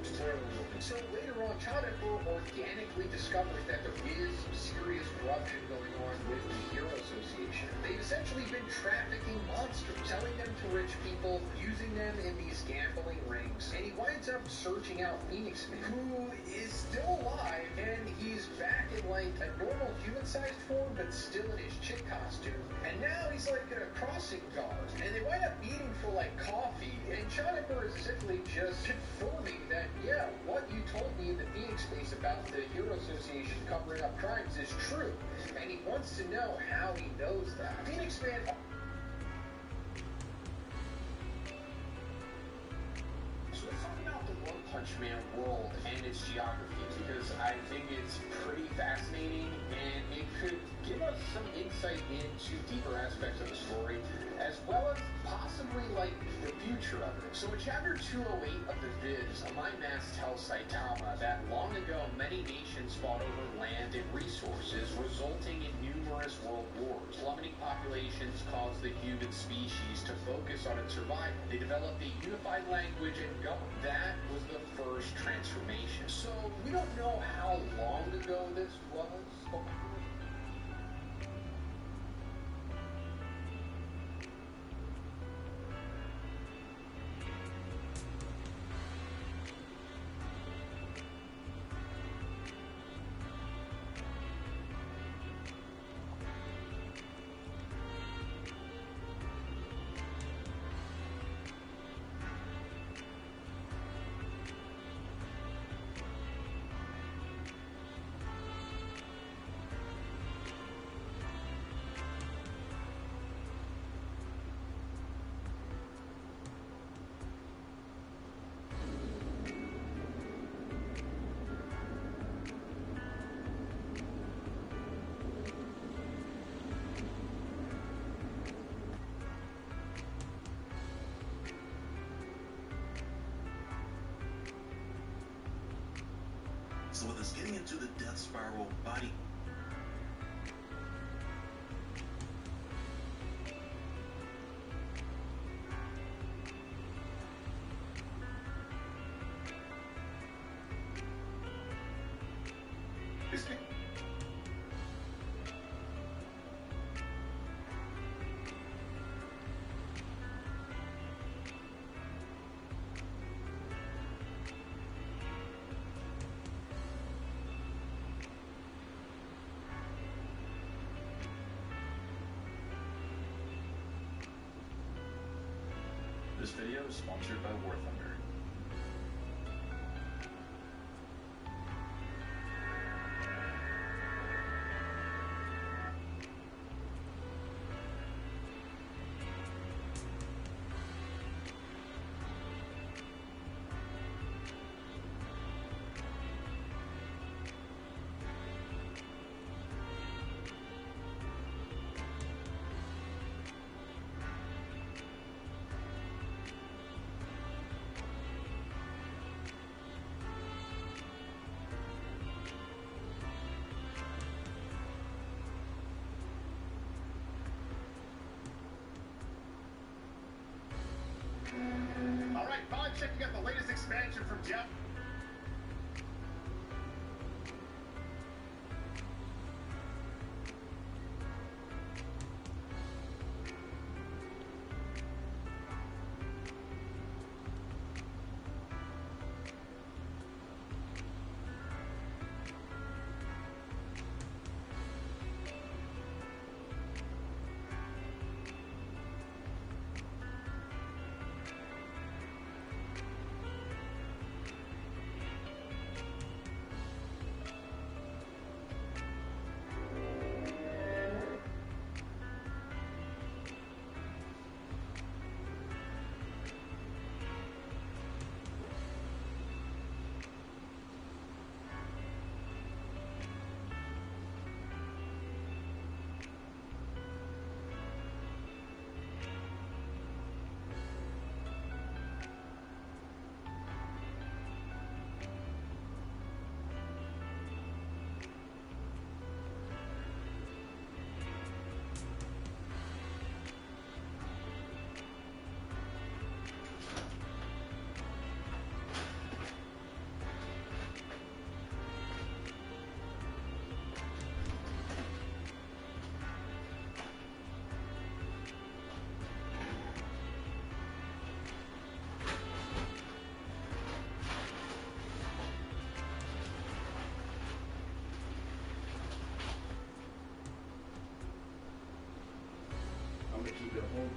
spoiler alert. So later on, Child Emperor organically discovers that there is some serious corruption going on with the Hero Association. They've essentially been trafficking monsters, selling them to rich people, using them in these gambling rings, and he winds up searching out Phoenix Man, who is still alive, and he's back in a normal human-sized form, but still in his chick costume, and now he's like a crossing guard, and they wind up meeting for coffee, and Child Emperor is essentially just confirming that, yeah, what you told me in the Phoenix space about the Hero Association covering up crimes is true, and he wants to know how he knows that. Phoenix Man... So let's talk about the One Punch Man world and its geography, because I think it's pretty fascinating, and it could give us some insight into deeper aspects of the story, as well as possibly the future of it. So in chapter 208 of the Viz, a Mind Mass tells Saitama that long ago many nations fought over land and resources, resulting in numerous world wars. Plummeting populations caused the human species to focus on its survival. They developed a unified language and government. That was the first transformation. So we don't know how long ago this was. So with us getting into the death spiral, body... This video is sponsored by War Thunder. Alright, Pod, checking out the latest expansion from Jeff.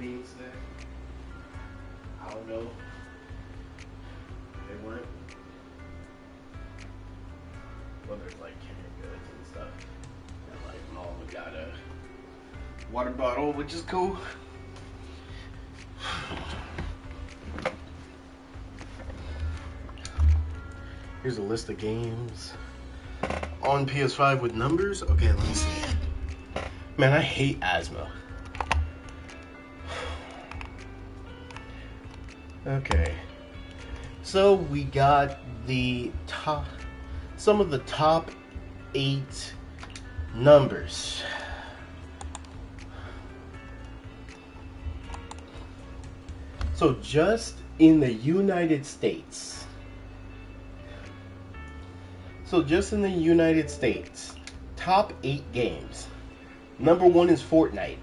beans today. I don't know. They weren't. Well, there's like canned goods and stuff. And like mom got a water bottle, which is cool. Here's a list of games on PS5 with numbers. Okay, let me see. Man, I hate asthma. Okay. So we got some of the top 8 numbers. So just in the United States. Top 8 games. Number 1 is Fortnite.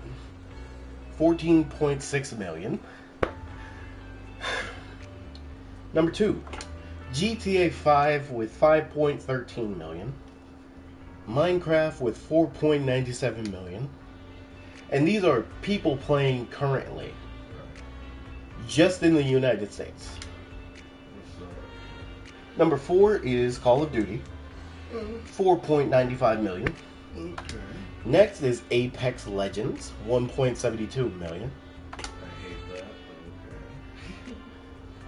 14.6 million. Number 2, GTA 5 with 5.13 million. Minecraft with 4.97 million. And these are people playing currently. Just in the United States. Number 4 is Call of Duty. 4.95 million. Okay. Next is Apex Legends. 1.72 million. I hate that,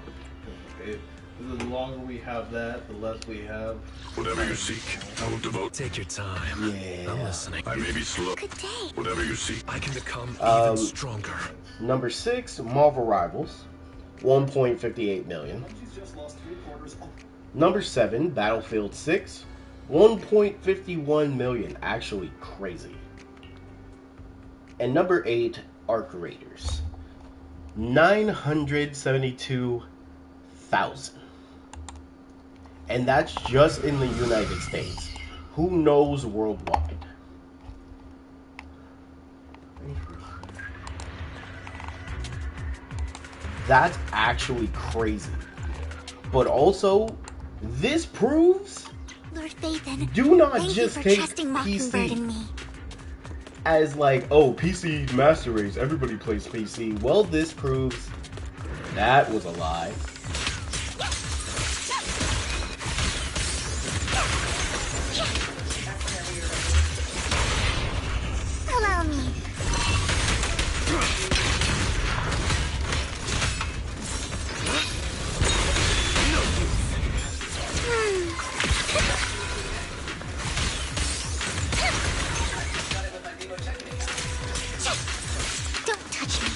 but okay. The longer we have that, the less we have. Whatever you seek, I will devote. Take your time. Yeah. I'm listening. I may be slow. Good day. Whatever you seek. I can become even stronger. Number 6, Marvel Rivals. 1.58 million. Number 7, Battlefield 6. 1.51 million. Actually crazy. And number 8, Arc Raiders. 972,000. And that's just in the United States. Who knows worldwide? That's actually crazy. But also, this proves Lord Phaethon, do not thank just you for take trusting Mockingbird PC and me. as like, oh, PC Master Race, everybody plays PC. Well, this proves that was a lie. Allow me. Don't touch me.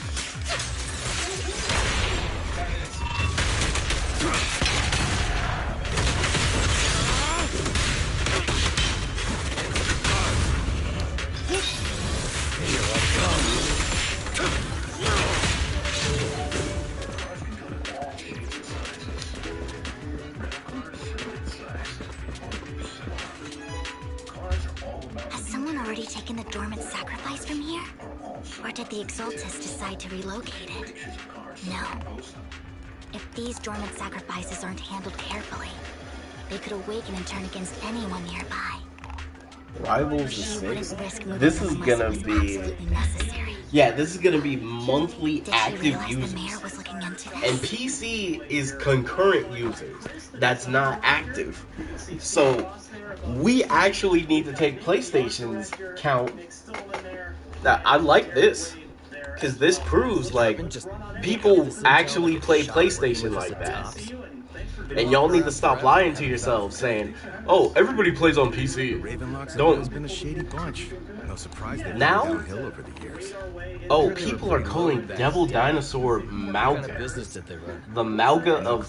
Has someone already taken the dormant sacrifice from here? Or did the Exaltus decide to relocate it? No. If these dormant sacrifices aren't handled carefully, they could awaken and turn against anyone nearby. Rivals She is wouldn't 6. risk moving This is unless gonna it was be, absolutely necessary. yeah, this is gonna be monthly Did she active realize users. the mayor was looking into this? And PC is concurrent users. That's not active. So we actually need to take PlayStation's count. I like this. Because this proves, like, people actually play PlayStation like that. And y'all need to stop lying to yourselves saying, oh, everybody plays on PC. Don't. Been a shady bunch. No surprise they've Now? gone downhill over the years. Oh, people are calling Devil Dinosaur Malga. The Malga of...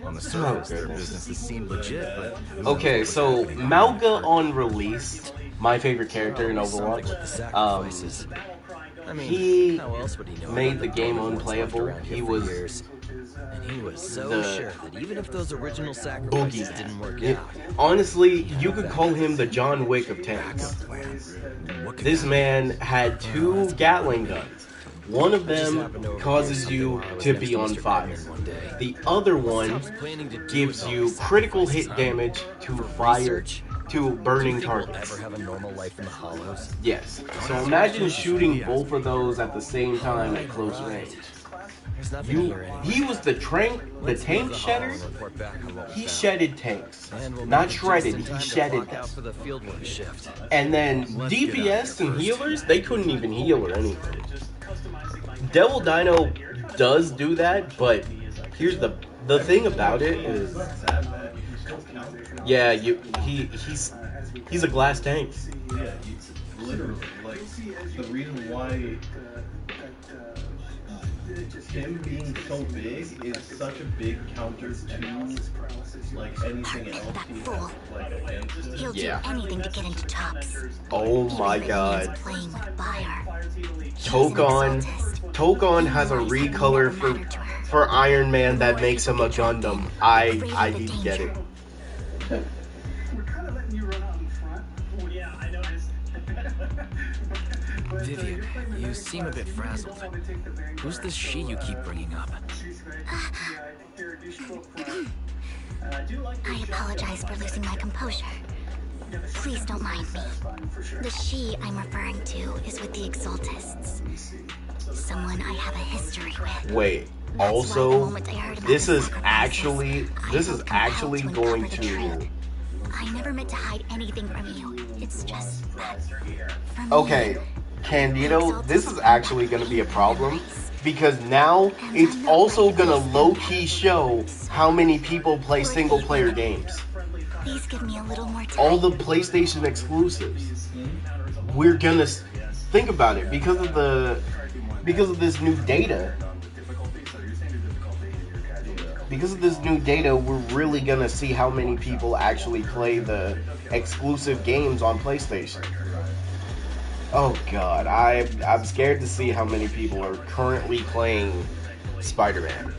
On the surface, their businesses seem legit, but... Okay, so Malga on release, my favorite character in Overwatch, he made the game unplayable. He was so sure that even if those original sacrifices didn't work out, honestly, you could call him the John Wick of tanks. This man had 2 Gatling guns. One of them causes you to be on fire. The other one gives you critical hit damage to fire to burning Do you think we'll targets. ever have a normal life in the Hollows? Yes. So imagine shooting both of those at the same time at close range. There's nothing here anyway. He was the tank shedder. Report back on what we He found. shedded tanks, And we'll not make it shredded. just in He time to shedded clock out them. for the fieldwork shift. And then Let's get out of here DPS and first. healers, they couldn't even heal or anything. Devil Dino does do that, but here's the thing about it is, yeah, he's a glass tank. Yeah, literally, like, the reason why him being so big is such a big counter to, like, anything else he has, like, against him. He'll do anything to get into talks. Oh my god. Playing with fire. Tokon has a recolor for Iron Man that makes him a Gundam. I did get it. Vivian, you seem a bit frazzled. Who's this she you keep bringing up? I apologize for losing my composure. Please don't mind me. The she I'm referring to is with the Exaltists. Someone I have a history with. Wait, also, this is actually going to... I never meant to hide anything from you. It's just that for me, Okay, Candido, this is actually going to be a problem, because now it's also going to low-key show how many people play single-player games. please give me a little more time. All the PlayStation exclusives. We're going to think about it because of this new data. Because of this new data, we're really gonna see how many people actually play the exclusive games on PlayStation. Oh god, I'm scared to see how many people are currently playing Spider-Man.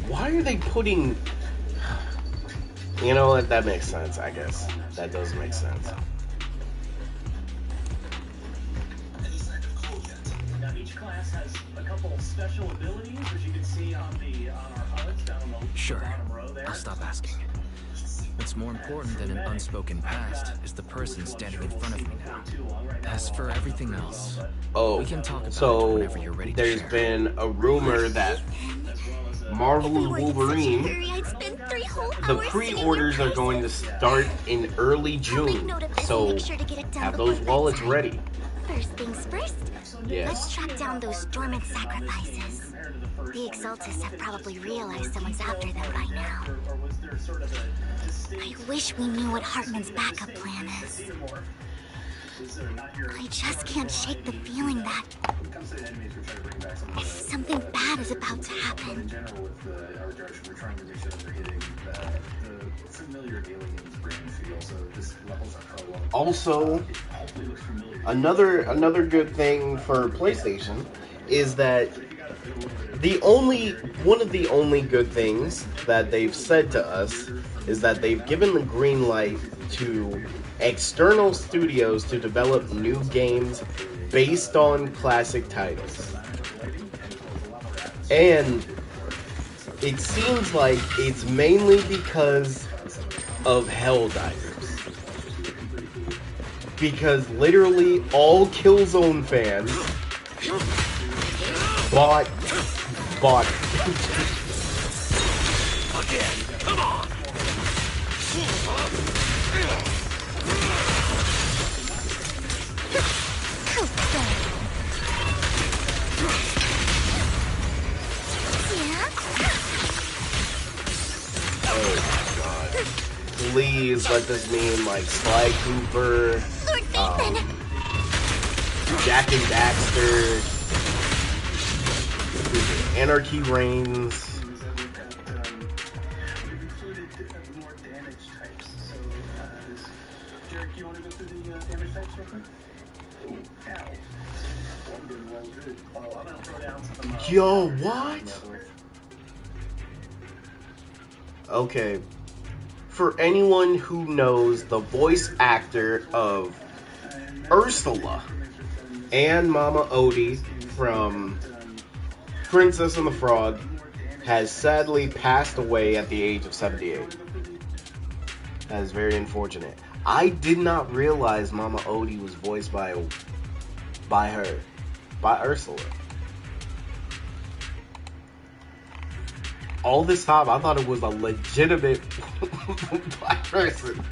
Why are they putting... You know what, that makes sense, I guess. That does make sense. Has a couple special abilities, as you can see on our HUDs down on the Sure, bottom row there. I'll stop asking. What's more important than an unspoken past is the person standing in front of me now. As for everything else, we can talk about it whenever you're ready to there's share. been a rumor that Marvel and Wolverine, the pre-orders are going to start in early June, so have those wallets ready. First things first, Yes. let's track down those dormant sacrifices. The Exaltists have probably realized someone's after them by now. I wish we knew what Hartman's backup plan is. I just can't shake the feeling that something bad is about to happen. Also, another good thing for PlayStation is that one of the only good things that they've said to us is that they've given the green light to external studios to develop new games based on classic titles. And it seems like it's mainly because of Helldivers. Because literally all Killzone fans bought Again, come on! Please let this mean like Sly Cooper, Jack and Daxter, Anarchy Reigns. Yo, what? Okay. For anyone who knows the voice actor of Ursula and Mama Odie from Princess and the Frog, has sadly passed away at the age of 78. That is very unfortunate. I did not realize Mama Odie was voiced by Ursula. All this time, I thought it was a legitimate black person.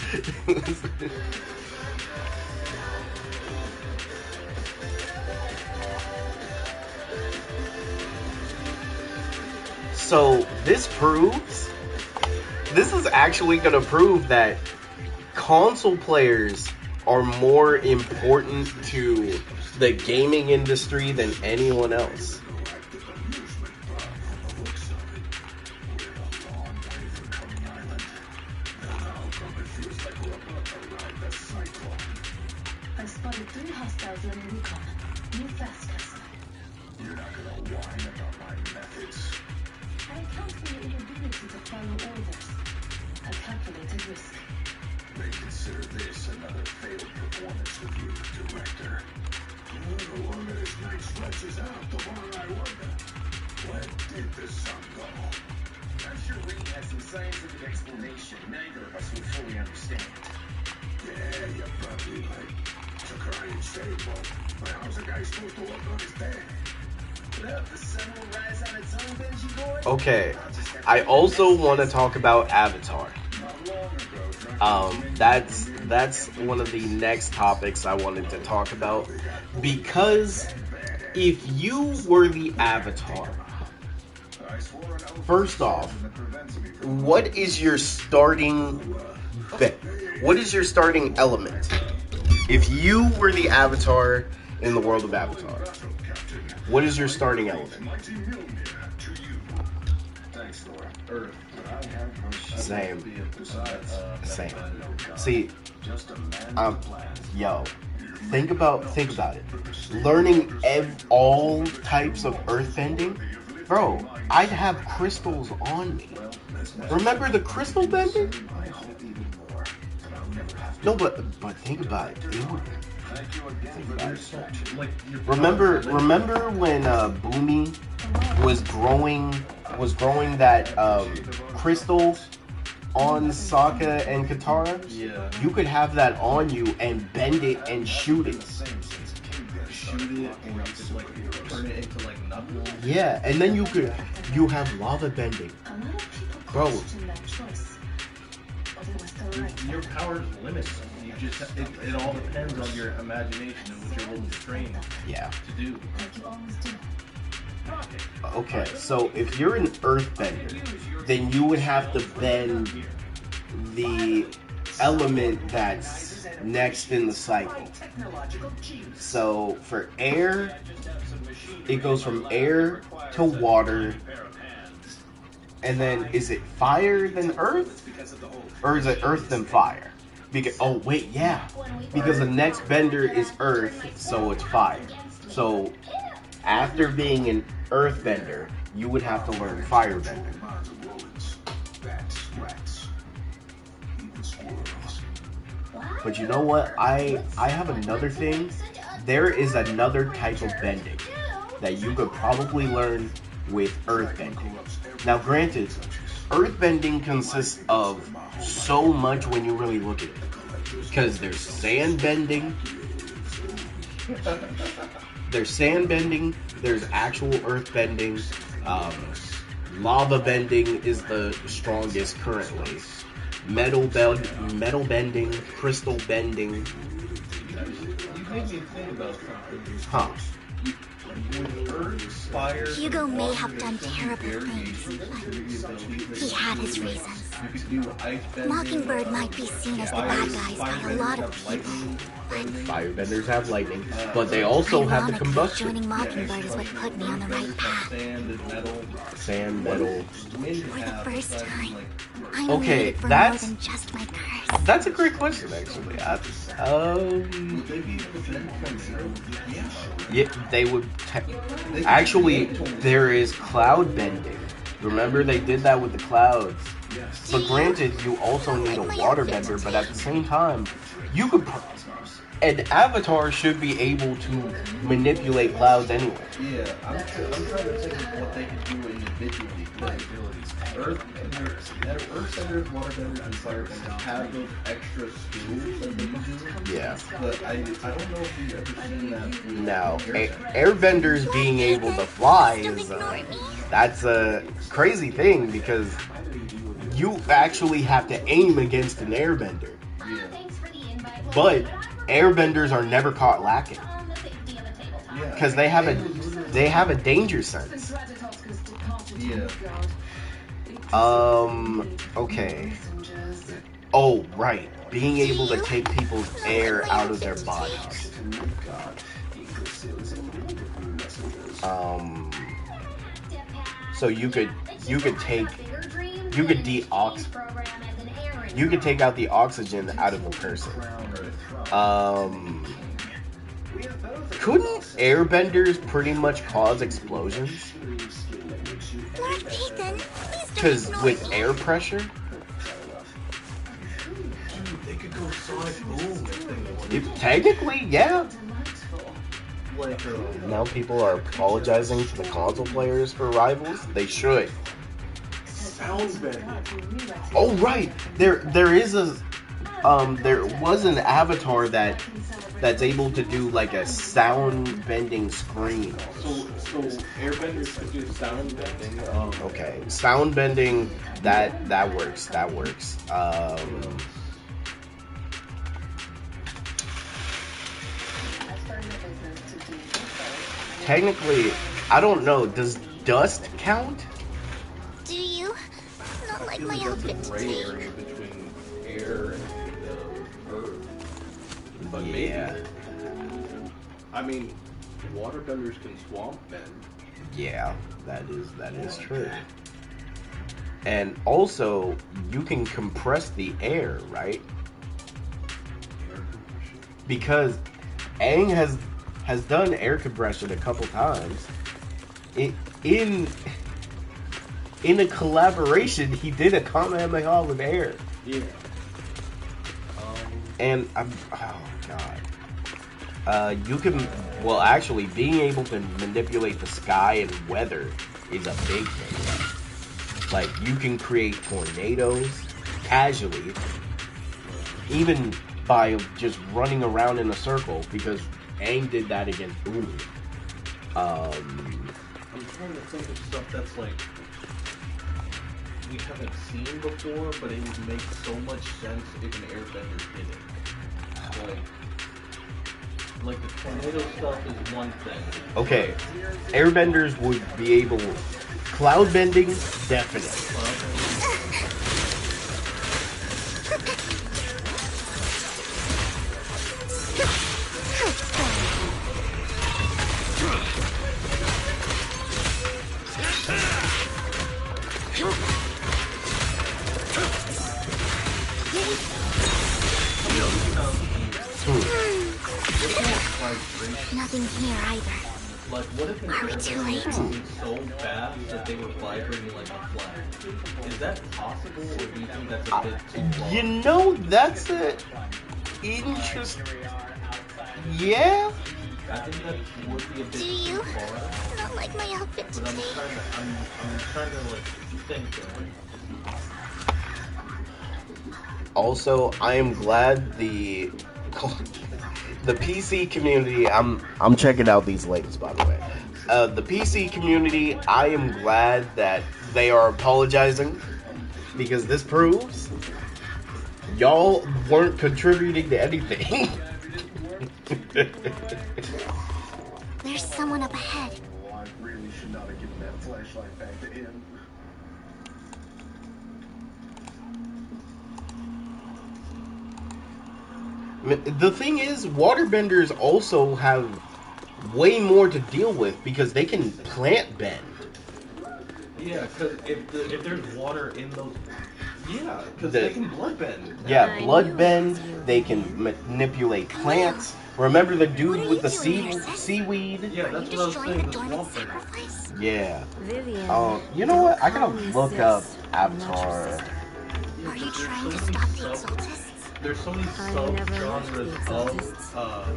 So this is actually going to prove that console players are more important to the gaming industry than anyone else. I spotted 3 hostiles running recon. Move fast, Castle. You're not gonna whine about my methods. I account for your inability to follow orders. A calculated risk. They consider this another failed performance review, Director. The one that his night stretches out, the more I wonder, where did the sun go? I'm sure Reed has some scientific explanation neither of us will fully understand. Yeah, you're probably right. To cry and say, well, how's a guy supposed to walk on his bed? Well, the sun will rise on its own, Benji boy. Okay, I also want to talk about Avatar. That's one of the next topics I wanted to talk about, because if you were the Avatar, first off, what is your starting what is your starting element? If you were the Avatar in the world of Avatar, what is your starting element? Same. See, yo, think about it. Learning all types of earthbending, bro. I'd have crystals on me. Remember the crystal bending? No, but think about it, dude. Remember when Boomy was growing that crystal on Sokka and Katara? Yeah. You could have that on you and bend it and shoot it. Shoot it and you could like turn it into like knuckles. Yeah, and then you have lava bending. Bro. Your power's limited. You just it all depends on your imagination and what you're willing to train to do. Okay, so if you're an earthbender, then you would have to bend the element that's next in the cycle. So for air, it goes from air to water, and then is it fire then earth? Or is it earth then fire? Because because the next bender is earth, so it's fire. So after being an earthbender, you would have to learn firebending. But you know what? I have another thing. There is another type of bending that you could probably learn with earthbending. Now granted, earthbending consists of so much when you really look at it. Because there's sand bending. There's actual earth bending. Lava bending is the strongest currently. Metal bending, crystal bending. You made me think about something. Huh. Hugo may have done terrible things, but he had his reasons. Mockingbird might be seen as the bad guys by a lot of people, but Firebenders have lightning, but they also have the combustion. joining Mockingbird is what put me on the right path. Sand, metal. For the first time, I'm Okay, needed for more that's than just my curse. that's a great question actually. Yeah, they would. Actually, there is cloud bending. Remember, they did that with the clouds. But granted, you also need a water bender. But at the same time, you could an avatar should be able to manipulate clouds anyway. Yeah, I'm trying to think of what they could do individually. Earthbenders, waterbenders, and firebenders have those extra skills that they do. Yeah. But I don't know if you've ever seen that. Now, airbenders being able to fly is that's a crazy thing because you actually have to aim against an airbender. Yeah. But airbenders are never caught lacking because they have a danger sense. Yeah. Okay. Oh, right. Being able to take people's air out of their bodies. So you could take out the oxygen out of a person. Couldn't airbenders pretty much cause explosions? Lord Nathan, Because with air pressure? They could go sonic boom if they wanted. Technically, yeah. Like, Now people are apologizing to the console players for Rivals. They should. sound bending. Oh right, there was an avatar that's able to do like a sound bending scream. So airbenders could do sound bending. Okay, sound bending that works. Technically, I don't know. Does dust count? Do you? Not like my outfit Gray today. area between air and earth. But Yeah. maybe. I mean, waterbenders can swamp bend. Yeah, that is true. And also, you can compress the air, right? Because Aang has done air compression a couple times. In a collaboration, he did a Kamehameha with air. Yeah. And you can, well, actually, being able to manipulate the sky and weather is a big thing. Like, you can create tornadoes casually, even by just running around in a circle, because Aang did that against Umi. I'm trying to think of stuff that's like we haven't seen before, but it would make so much sense if an airbender did it. Like the tornado stuff is one thing. Okay, airbenders would be able... Cloud bending, definitely. Nothing here either. Like, what if Are we too late? moving so fast that they were vibrating like a flag? Is that possible, or do you think that's a bit too long? You know, that's a interesting... Yeah? I think that would be a bit Do you? too far. Not like my outfit But I'm today. trying to like think. Also, I am glad the PC community. I'm checking out these links, by the way. The PC community. I am glad that they are apologizing because this proves y'all weren't contributing to anything. There's someone up ahead. Oh, I really should not have given that flashlight back to him. The thing is, waterbenders also have way more to deal with because they can plant bend. Yeah, because if there's water in those, yeah, because they can blood bend. Yeah, blood bend. They can manipulate plants. Remember the dude with the seaweed? Yeah, that's what I was saying. The swamp bender. Yeah. Vivian. You know what? I gotta look up Avatar. Are you trying to stop the Exaltists? there's so many sub-genres of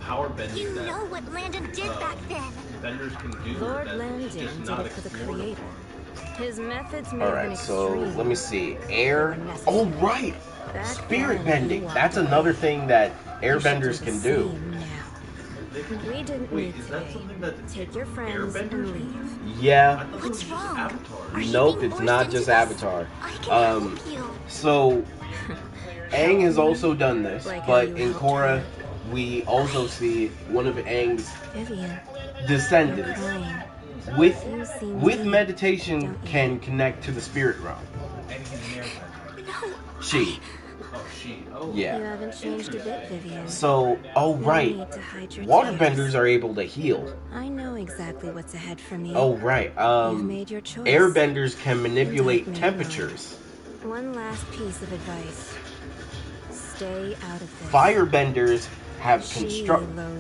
power bending You that know what Landon did back then. vendors can do Lord that Landon is just did not it for the explored creator. before. His methods may All have been right, so extreme. let me see. They Air. were Oh, necessary. right. Back Spirit then, you bending. walked That's away. another thing that You should airbenders the can do. same now. We didn't Wait, meet is that today. something that Take your friends and airbenders leave. can do? Yeah. What's wrong? Are you Nope, being it's forced not into just this? Avatar. I can help you. So Aang has also done this, Like how but you in helped her. Korra, we also see one of Aang's Vivian, you're descendants crying. with You seem deep, meditation don't you? can connect to the spirit realm. No. She. Oh, she. Oh. Yeah. You haven't changed a bit, Vivian. So, oh No right, need to hide your waterbenders tears. are able to heal. I know exactly what's ahead for me. Oh right, You've made your choice. airbenders can manipulate And I've made temperatures. mine. One last piece of advice. Stay out of this. Firebenders have She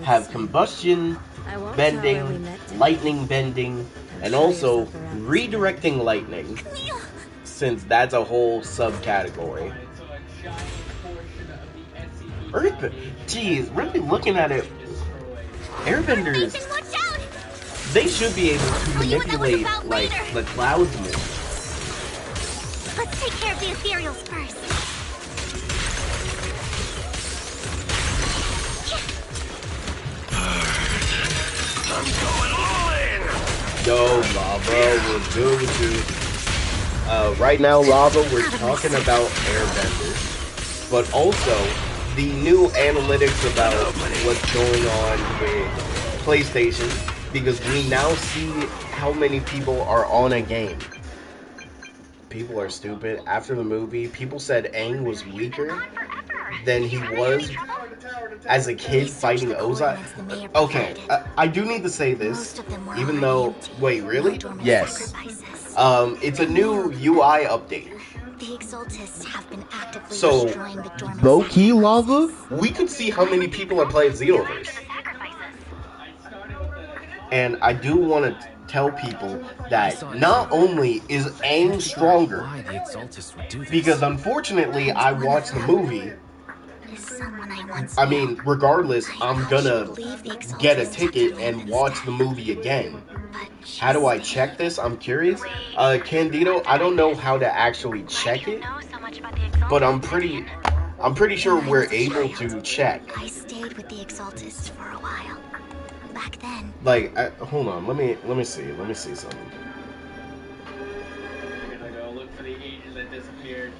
have combustion I won't tell her we bending, met today. lightning bending, and show also yourself around redirecting lightning, since that's a whole subcategory. Earth, geez, really looking at it, airbenders, they should be able to manipulate like the clouds more. Let's take care of the ethereals first. I'm going all in. Yo, Lava, we're good with you. Right now, Lava, we're talking about airbenders, but also the new analytics about what's going on with PlayStation, because we now see how many people are on a game. People are stupid. After the movie, people said Aang was weaker than he was as a kid fighting Ozai. Okay, I do need to say this, even though... Wait, really? Yes. It's a new UI update. The Exaltists have been actively So, destroying the dormant low-key Lava, we could see how many people are playing Xenoverse. And I do want to tell people that not only is Aang stronger, because unfortunately I watched the movie. I mean, regardless, I'm gonna get a ticket and watch the movie again. How do I check this? I'm curious. Candido, I don't know how to actually check it, but I'm pretty sure we're able to check. I stayed with the Exaltists for a while. Back then. Like, hold on, let me see something. We're gonna go look for the agent that disappeared.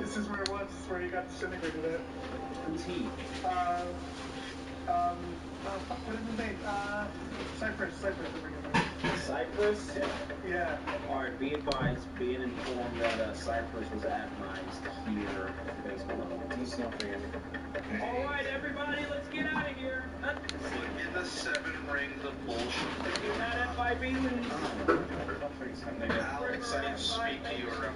This is where it was. This is where he got disintegrated at. Who's he? What is his name? Cypress. Cypress? Yeah. Alright, be advised, being informed that Cypress was atomized here at the basement level. He's not forgetting. Alright, everybody, let's get out of here. Look in the 7 rings of bullshit. You're not FIB leads. Alex, I didn't speak to your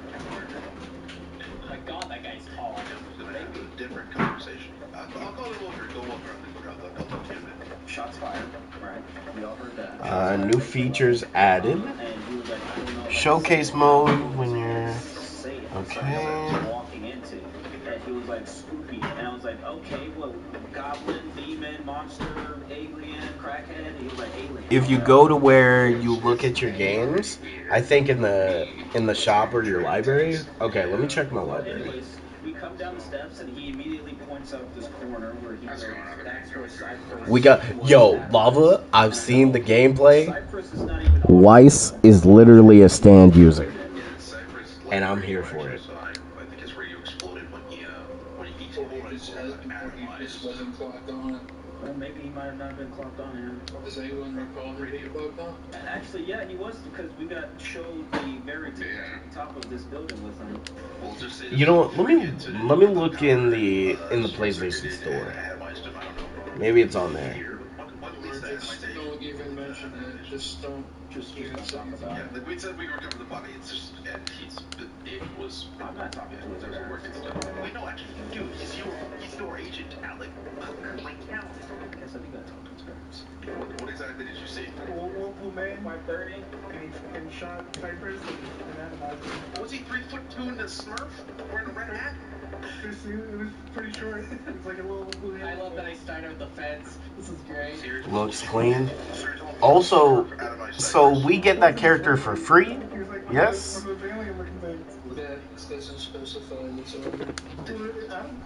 Oh my god, that guy's tall. We're gonna have a different conversation. I'll call him over. Go over. I'll talk to you in a minute. Shots fired, right? We all heard that. New features added. Showcase mode when you're... Okay. Walking into, and he was like spooky, and I was like, okay, well, goblin, demon, monster, alien, crackhead. He was like alien. If you go to where you look at your games, I think in the shop or your library. Okay, let me check my library. Anyways, we come down the steps, and he immediately points out this corner where he goes, that's where Cypress. We got Lava. I've seen the gameplay. Weiss is literally a stand user, and I'm here for it. I think it's where you exploded when he wasn't clocked on. Well, maybe he might have not been clocked on him. Does anyone recall him being clocked on? Actually, yeah, he was, because we got showed the very top of this building with him. You know what? Let me look in the PlayStation Store. Maybe it's on there. Just don't even mention it. Just don't. Just even talk about it. Like we said, we recovered the body. It's just, and it was. I'm not talking to him. There was a work and stuff. Wait, no, actually, dude, he's your agent, Alec. Like, now. I guess I think I talked to his parents. What exactly did you see? Wolf man, 530, and he shot Cypress and Was he 3'2" in the Smurf wearing a red hat? It was pretty short. It was like a little. I love that I started with the fence. This is great. Looks clean. Also, so we get that character for free? Yes?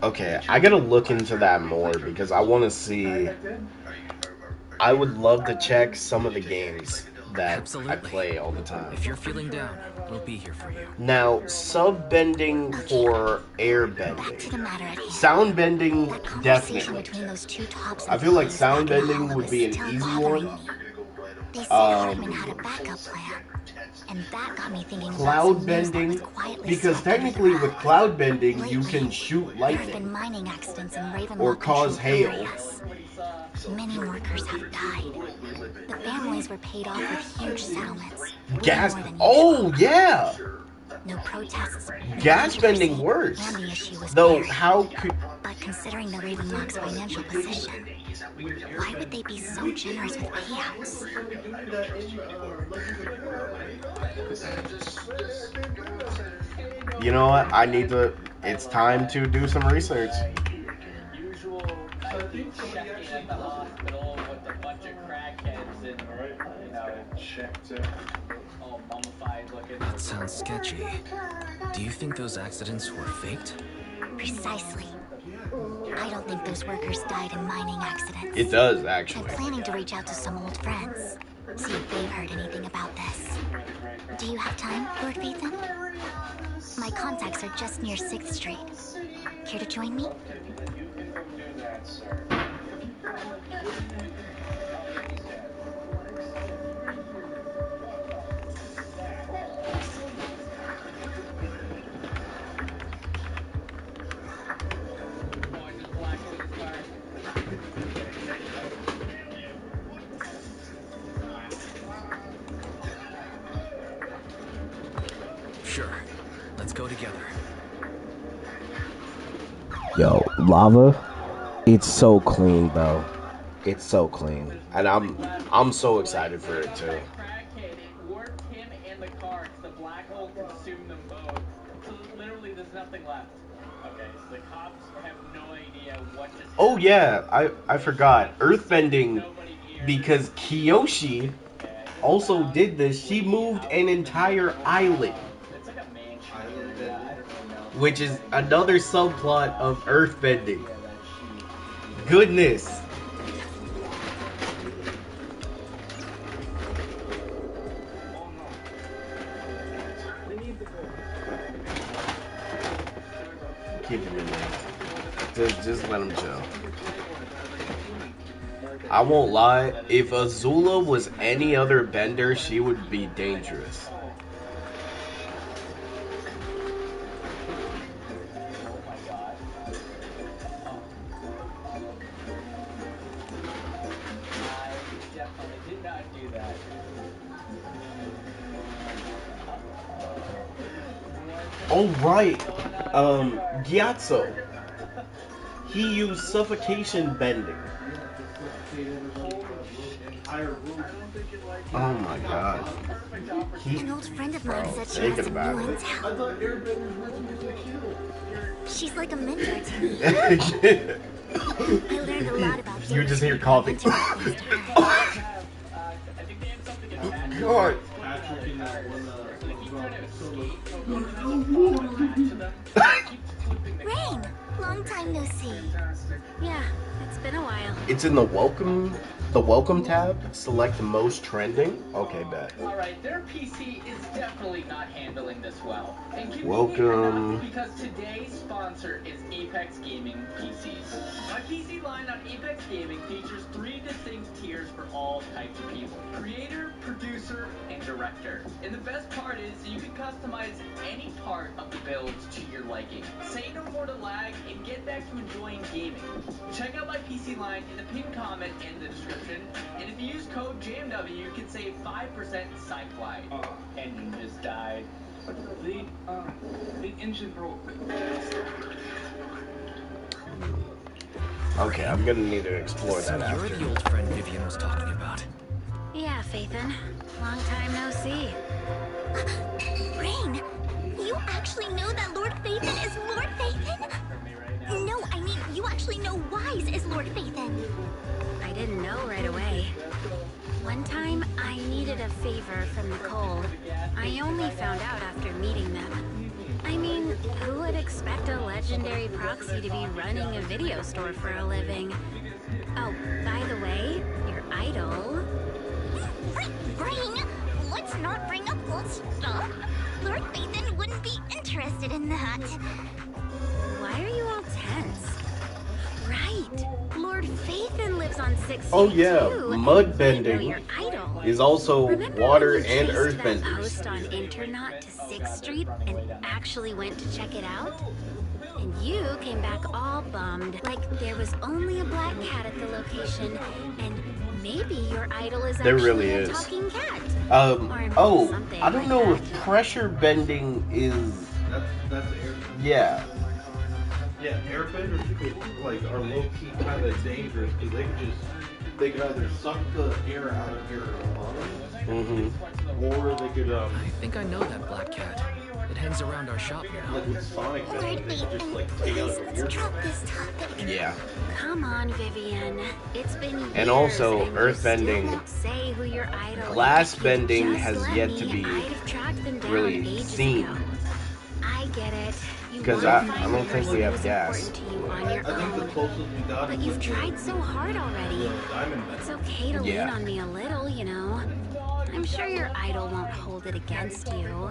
Okay, I gotta look into that more because I want to see. I would love to check some of the games that Absolutely. I play all the time. If you're feeling down, we'll be here for you. Now, sub-bending for air bending. To the matter at hand. Sound bending, That conversation definitely. between those two tops I feel like employees sound back in the bending hall would is be an still easy bothering one. me. They said Hartman had a backup plan, and that got me thinking about Cloud some news that bending, was quietly because circulating technically with around. cloud bending you Lately, can shoot there have lightning been mining accidents in Ravenlock or cause hail. areas. Many workers have died. The families were paid off with huge settlements. Gas. More than Oh yeah. no protests. Gas bending works. And the issue was Though buried. how could? But considering the Ravenlock's financial position, why would they be so generous with payouts? You know what? I need to. It's time to do some research. Usual checking at the hospital with a bunch of crackheads and, you know, all mummified looking. That sounds sketchy. Do you think those accidents were faked? Precisely. I don't think those workers died in mining accidents. It does actually. I'm planning to reach out to some old friends, see if they've heard anything about this. Do you have time, Lord Phaethon? My contacts are just near 6th Street. Care to join me? Sure. Let's go together. Yo, lava. It's so clean, though. It's so clean, and I'm so excited for it too. Crackhead, it warped him and the car because the black hole consumed them both. So literally, there's nothing left. Okay, so the cops have no idea what just. Oh yeah, I forgot. Earthbending, because Kiyoshi also did this. She moved an entire island, which is another subplot of earthbending. Goodness. Keep him in there. Just let him chill. I won't lie, if Azula was any other bender, she would be dangerous. Oh right, Gyatso. He used suffocation bending. Oh my god. An old friend of mine said she has some new intel. She's like a mentor to me. I learned a lot about You just hear coughing. God. Rain, long time no see. Yeah, it's been a while. It's in the welcome tab. Select most trending. Okay, bet. Alright, their PC is definitely not handling this well. And Welcome. because today's sponsor is Apex Gaming PCs. My PC line on Apex Gaming features 3 distinct tiers for all types of people: creator, producer, and director. And the best part is you can customize any part of the builds to your liking. Say no more to lag and get back to enjoying gaming. Check out my PC line in the pinned comment and the description. And if you use code JMW, you can save 5% site-wide. Engine just died. The engine broke. Okay, I'm gonna need to explore So that you're after. the old friend Vivian was talking about. Yeah, Phaethon. Long time no see. Rain, Rain, you actually know that Lord Phaethon is Lord Phaethon? No, I mean, you actually know Wise is Lord Phaethon. I didn't know right away. One time, I needed a favor from Nicole. I only found out after meeting them. I mean, who would expect a legendary proxy to be running a video store for a living? Oh, by the way, your idol... Rain, let's not bring up old stuff. Lord Phaethon wouldn't be interested in that. Why are you all tense? Right, Lord Phaethon lives on 6th Street Oh yeah, too, mud and bending your idol. is also Remember water when you and chased earth that benders. post on Internet to 6th Street and actually went to check it out? And you came back all bummed, like there was only a black cat at the location, and maybe your idol is There actually really a is. talking cat. Oh, I don't know if pressure bending is... That's air. Yeah. Yeah, airbenders are low key kind of dangerous because they could either suck the air out of your lungs, or they could. I think I know that black cat. It hangs around our shop now. Like with sonic bending, they could just take out your ear. Drop this topic. Yeah. Come on, Vivian. It's been years, And also, and you earth still bending, won't say who your idol glass is. If bending you'd has just yet let to me, be I'd have tracked them down really ages seen. ago. I get it. You Because wanna I find don't the think we person have who's gas. important to you on your I think the own. closest we got But is you've with tried so hard already. It's okay to lean Yeah. on me a little, you know. I'm sure your idol won't hold it against you.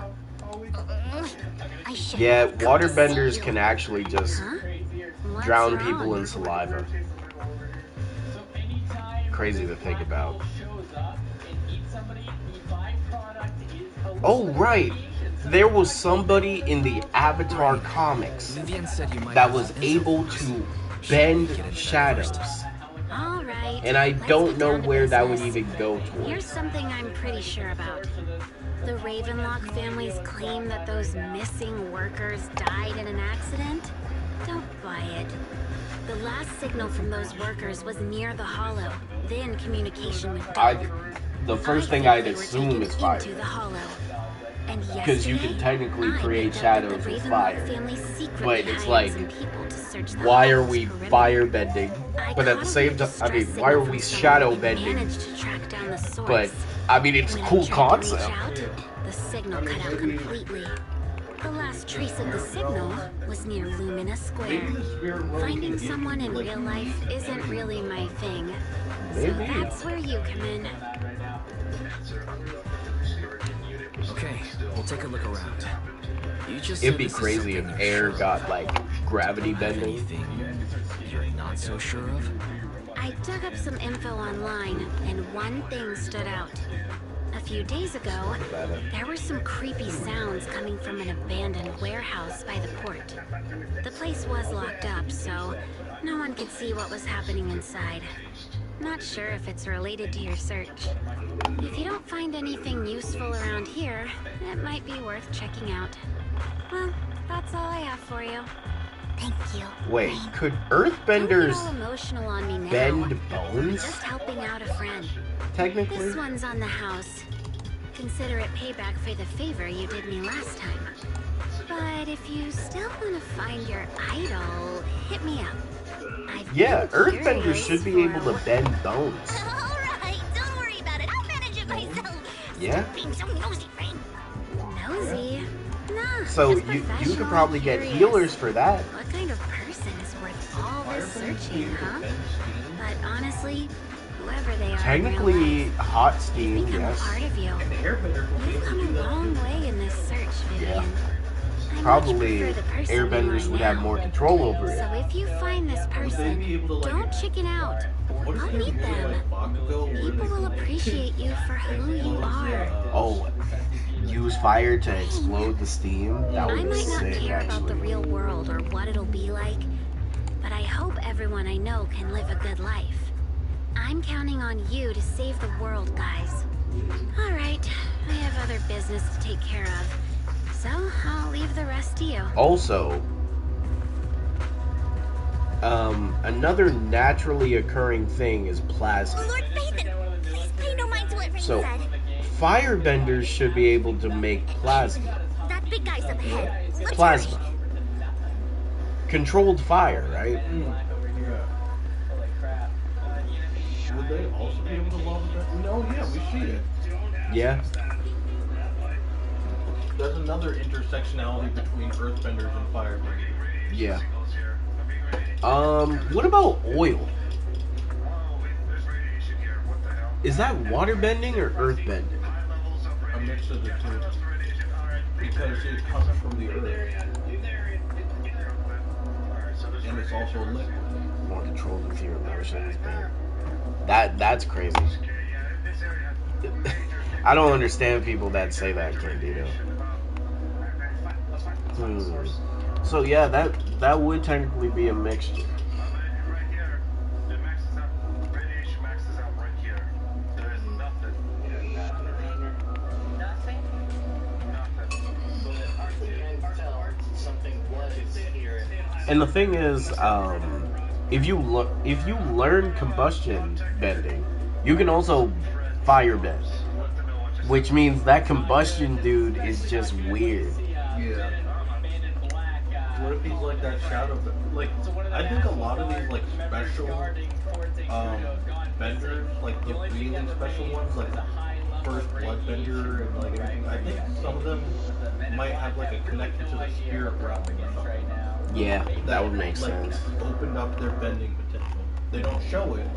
Yeah, waterbenders can actually just Huh? What's drown wrong? people in saliva. Crazy to think about. Oh, right. There was somebody in the Avatar comics Vivian said you might that have was some able info to first. bend Get into that shadows. first. All right. And I let's don't get know down to where that would business. even go Here's towards. something I'm pretty sure about. The Ravenlock family's claim that those missing workers died in an accident? Don't buy it. The last signal from those workers was near the Hollow. Then communication went down. The first thing think I'd they were assume taken is fire. into the Hollow. And Because you can yesterday, technically I create picked up that shadows the with Ravenlock fire. family secretly But it's hired like, some people to search the why are Hollow's we perimeter. fire bending? But at caught the a same weird time, I mean, distress why are signal we from someone shadow and bending? managed to track down the source. But, I mean, it's a When cool I tried to reach concept. out, the signal cut out completely. The last trace of the signal was near Lumina Square. Finding someone in real life isn't really my thing. So Maybe. that's where you come in. Okay, we'll take a look around. You just It'd said be this is crazy if something you're air sure of. got, like, gravity Don't have bending. anything you're not so sure of? I dug up some info online, and one thing stood out. A few days ago, there were some creepy sounds coming from an abandoned warehouse by the port. The place was locked up, so no one could see what was happening inside. Not sure if it's related to your search. If you don't find anything useful around here, it might be worth checking out. Well, that's all I have for you. Thank you. Wait, could Don't get earthbenders all emotional on me now. bend I'm bones? just helping out a friend. Technically? This one's on the house. Consider it payback for the favor you did me last time. But if you still want to find your idol, hit me up. Yeah, earthbenders should be able to bend bones. Alright, don't worry about it. I'll manage it myself. Yeah? Being so nosy, Rain. Nosy? Nah, So just you could professional probably and get curious. healers for that. What kind of person is worth all this searching, huh? But honestly, whoever they are, Technically, hot they've steam, become a yes. part of you. You've come a long way in this search, Vivian. Yeah. I much Probably prefer the person airbenders you are would have now. more control over it. So if you find this person, don't chicken out. I'll meet them. People will appreciate you for who you are. Oh, use fire to explode the steam? That I would be might not sick, care about the actually. real world or what it'll be like, but I hope everyone I know can live a good life. I'm counting on you to save the world, guys. All right, I have other business to take care of, so I'll leave the rest to you. Also, another naturally occurring thing is plasma. Lord Phaethon, please pay no mind to what Rain So, said. firebenders should be able to make plasma. That big guys up ahead. Let's Plasma. Controlled fire, right? Would they also be able to lava bend? No, yeah, we see it. Yeah. There's another intersectionality between earthbenders and firebenders. Yeah. What about oil? Is that water bending or earth bending? A mix of the two. Because it comes from the earth. And it's also a liquid. More control with your emotions, man. That's crazy. I don't understand people that say that, Candido. So yeah, that would technically be a mixture. And the thing is, if you learn combustion bending, you can also fire bend, which means that combustion dude is just weird. Yeah. What if he's like that shadow? Like, I think a lot of these like special benders, like the really special ones, like First Bloodbender and like everything. I think some of them might have like a connection to the spirit realm or something. Yeah, that would make sense. Opened up their bending potential. They don't show it.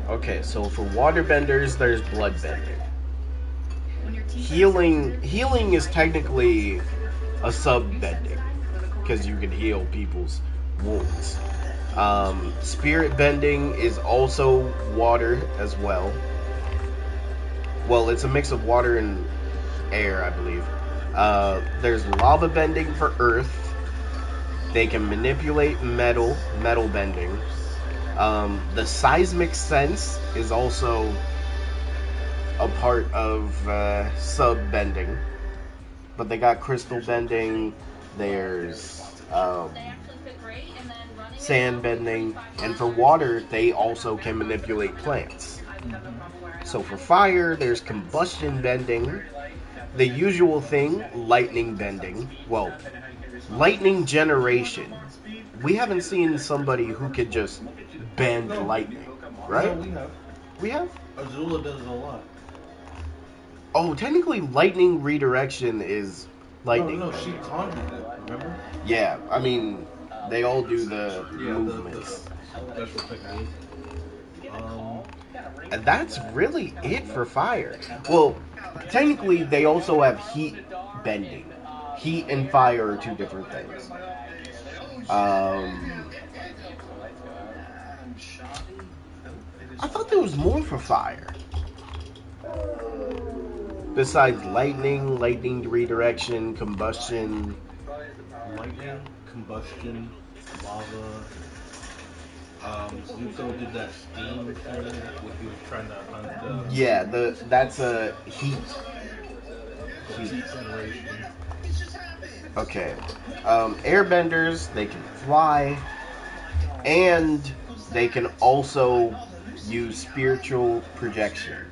Okay, so for waterbenders, there's bloodbending. Healing is technically a sub-bending, because you can heal people's wounds. Spirit bending is also water as well. Well, it's a mix of water and air, I believe. There's lava bending for earth. They can manipulate metal bending. The seismic sense is also a part of sub-bending. But they got crystal bending, there's sand bending, and for water, they also can manipulate plants. So for fire, there's combustion bending, the usual thing, lightning bending. Well, lightning generation. We haven't seen somebody who could just bend lightning, right? No, we have. We have? Azula does it a lot. Oh, technically, lightning redirection is lightning. No, she conjured it, remember? Yeah, I mean, they all do the movements. The special technique. And that's really it for fire. Well, technically, they also have heat bending. Heat and fire are two different things. I thought there was more for fire. Besides lightning redirection, combustion. Lightning, combustion, lava. Zuko did that steam thing when he was trying to hunt. Yeah, that's a heat. Heat generation. Okay. Airbenders, they can fly, and they can also use spiritual projection.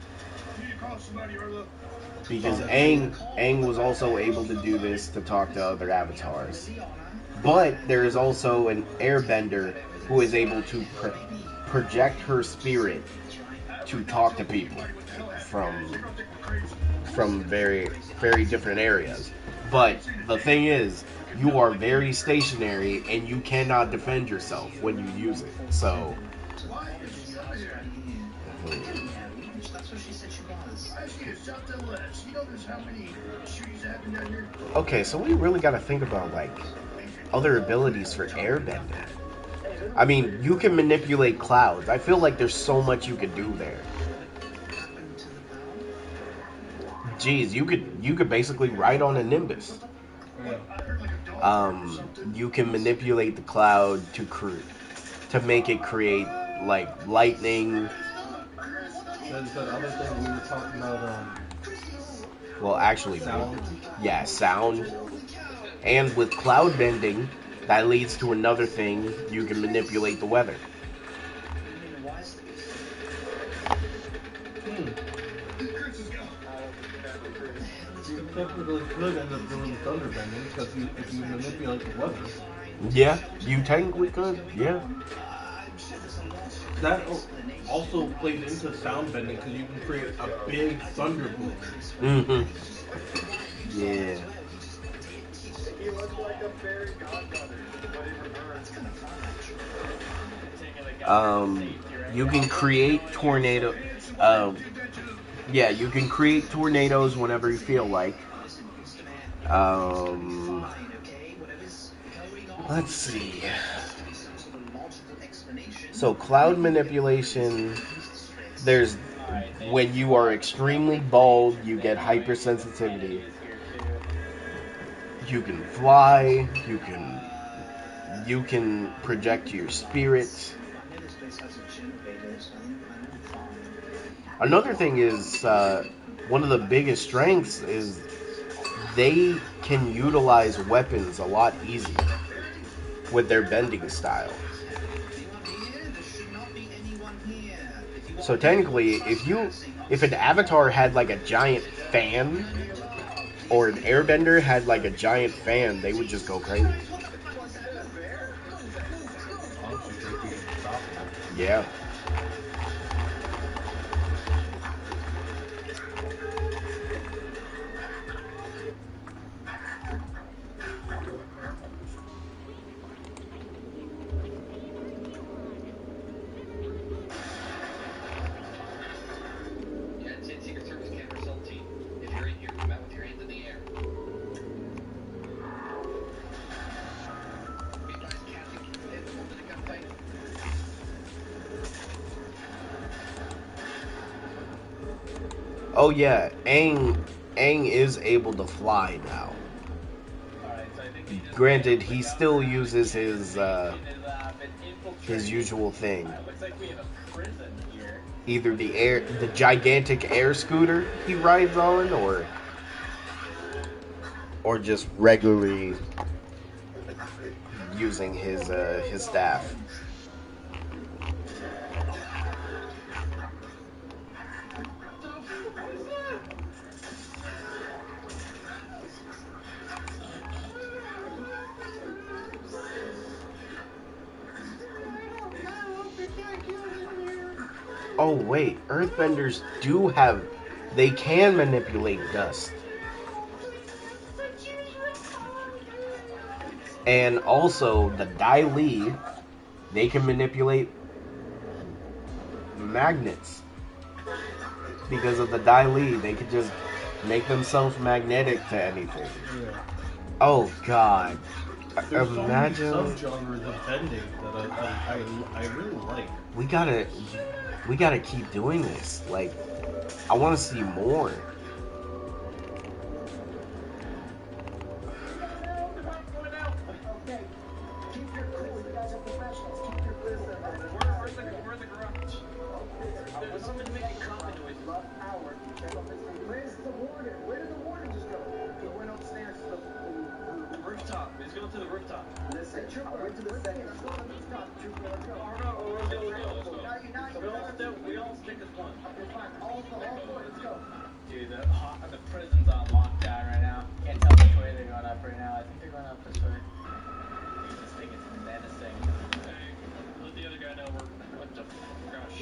Because Aang was also able to do this to talk to other avatars. But there is also an airbender who is able to project her spirit to talk to people from very, very different areas. But the thing is, you are very stationary and you cannot defend yourself when you use it. So okay, so we really gotta think about like other abilities for airbending. I mean, you can manipulate clouds. I feel like there's so much you could do there. Jeez, you could basically ride on a Nimbus. You can manipulate the cloud to make it create like lightning. There's that other thing we were talking about. Well, actually, sound. Yeah, sound. And with cloud bending, that leads to another thing. You can manipulate the weather. You technically could end up doing thunder bending because if you manipulate the weapon. Yeah, you technically could. Yeah. That also plays into sound bending because you can create a big thunder boom. Mm-hmm. Yeah. He looks like a fairy godmother, but in reverse. You can create tornado. Yeah, you can create tornadoes whenever you feel like. Let's see. So cloud manipulation. There's when you are extremely bald, you get hypersensitivity. You can fly. You can project your spirit. Another thing is one of the biggest strengths is they can utilize weapons a lot easier with their bending style. So technically, if an avatar had like a giant fan, or an airbender had like a giant fan, they would just go crazy. Yeah. Secret Service camera cell team. If you're in here, come out with your hands in the air. Be advised, Cassie, keep your head forward in a gunfight. Oh yeah, Aang is able to fly now. Granted, he still uses his usual thing. Either the gigantic air scooter he rides on, or just regularly using his staff. Oh wait, earthbenders they can manipulate dust. And also the Dai Li, they can manipulate magnets. Because of the Dai Li, they could just make themselves magnetic to anything. Yeah. Oh god. There's Imagine so many subgenres of bending that I really like. We gotta keep doing this. Like, I want to see more. Where's the garage? There's something to make a common noise. Where's the warden? Where did the warden just go? He went upstairs to the rooftop. He's going to the rooftop. Listen, Trooper, to the second. Let's go to the rooftop, Trooper. Let's go. Let's go. We all stick as one. Okay, fine. All four. Let's go. Dude, the prison's on lockdown right now. Can't tell which way they're going up right now. I think they're going up this way. This thing is menacing. Hey, let the other guy know we're... What the gosh.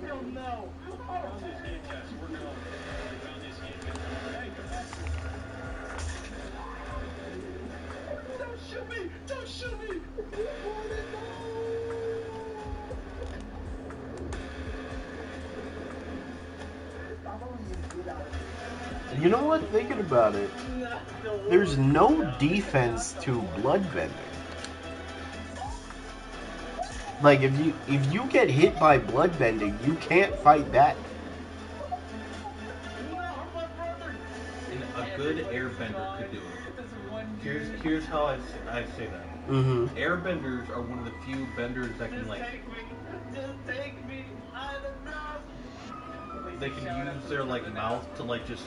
Oh, no. Found these game casts. We're going. Found these game casts. Don't shoot me! Don't shoot me! You know what? Thinking about it, there's no defense to bloodbending. Like, if you get hit by bloodbending, you can't fight back. And a good airbender could do it. Here's how I say that. Mm-hmm. Airbenders are one of the few benders that can Just take me. I don't know. They can use their mouth to just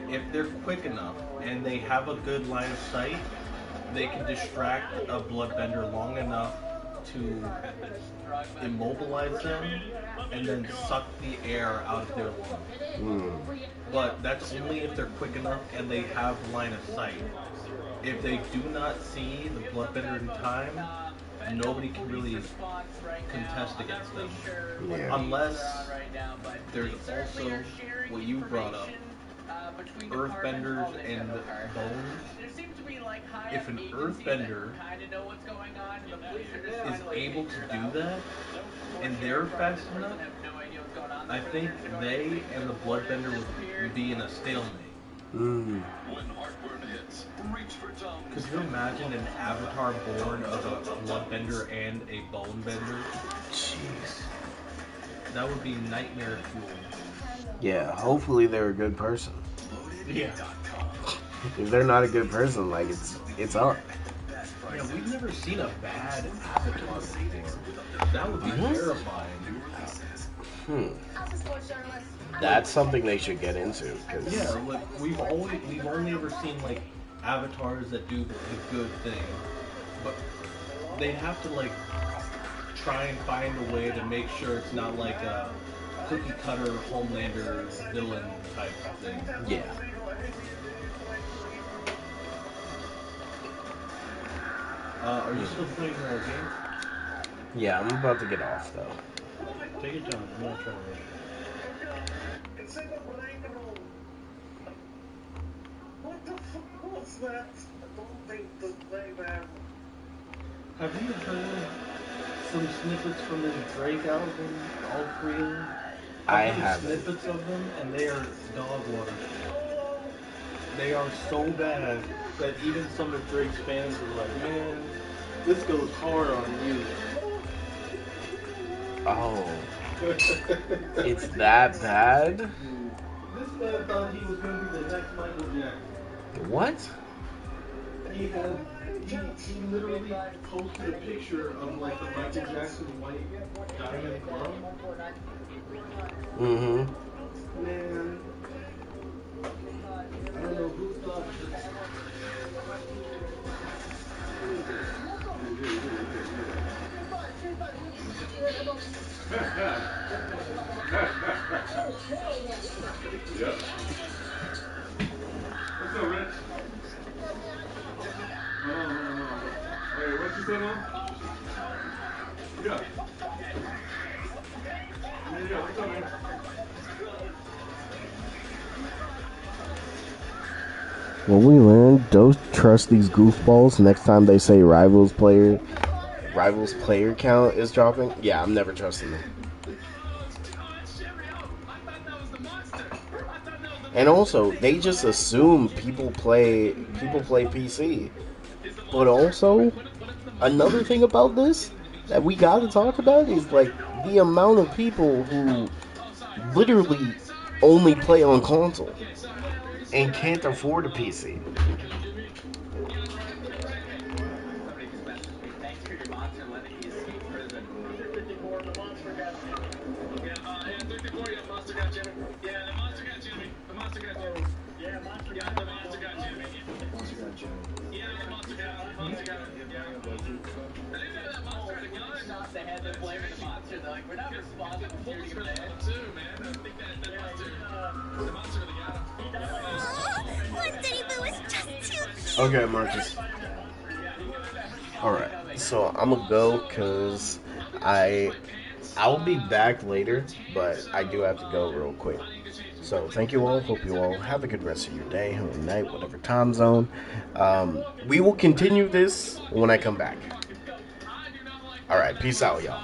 if they're quick enough and they have a good line of sight, they can distract a bloodbender long enough to immobilize them and then suck the air out of their lungs. But that's only if they're quick enough and they have line of sight. If they do not see the bloodbender in time, nobody can really contest against them. Yeah. Unless there's also what you brought up, earthbenders and bones. If an earthbender is able to do that, and they're fast enough, I think they and the bloodbender would be in a stalemate. Could you imagine an avatar born of a bloodbender and a bonebender? Jeez. That would be nightmare fuel. Yeah, hopefully they're a good person. Yeah. If they're not a good person, like it's up. Yeah, we've never seen a bad avatar before. That would be terrifying. That's something they should get into. Cause yeah, like we've only ever seen like avatars that do the good thing, but they have to like try and find a way to make sure it's not like a cookie cutter Homelander villain type thing. Yeah. Are you still playing the game? Yeah, I'm about to get off though. Take your time. I'm not trying to rush. It's unbelievable. What the fuck was that? I don't think the play that. Have you heard some snippets from the Drake album? All three of them? I have haven't. Snippets of them, and they are dog water. They are so bad that even some of Drake's fans are like, man, this goes hard on you. Oh. It's that bad? This man thought he was going to be the next Michael Jackson. What? He literally posted a picture of like the Michael Jackson white diamond glove. Man, I don't know who thought this. Yeah. What's up, Rich? No. Hey, what you say now? Yeah. Yeah, what's up, man? Well, we learned, don't trust these goofballs. Next time they say rivals player count is dropping. Yeah, I'm never trusting them. And also, they just assume people play PC. But also, another thing about this that we gotta talk about is like the amount of people who literally only play on console and can't afford a PC. Okay, Marcus. Alright, so I'm gonna go because I'll be back later, but I do have to go real quick. So thank you all. Hope you all have a good rest of your day or night, whatever time zone. We will continue this when I come back. Alright, peace out, y'all.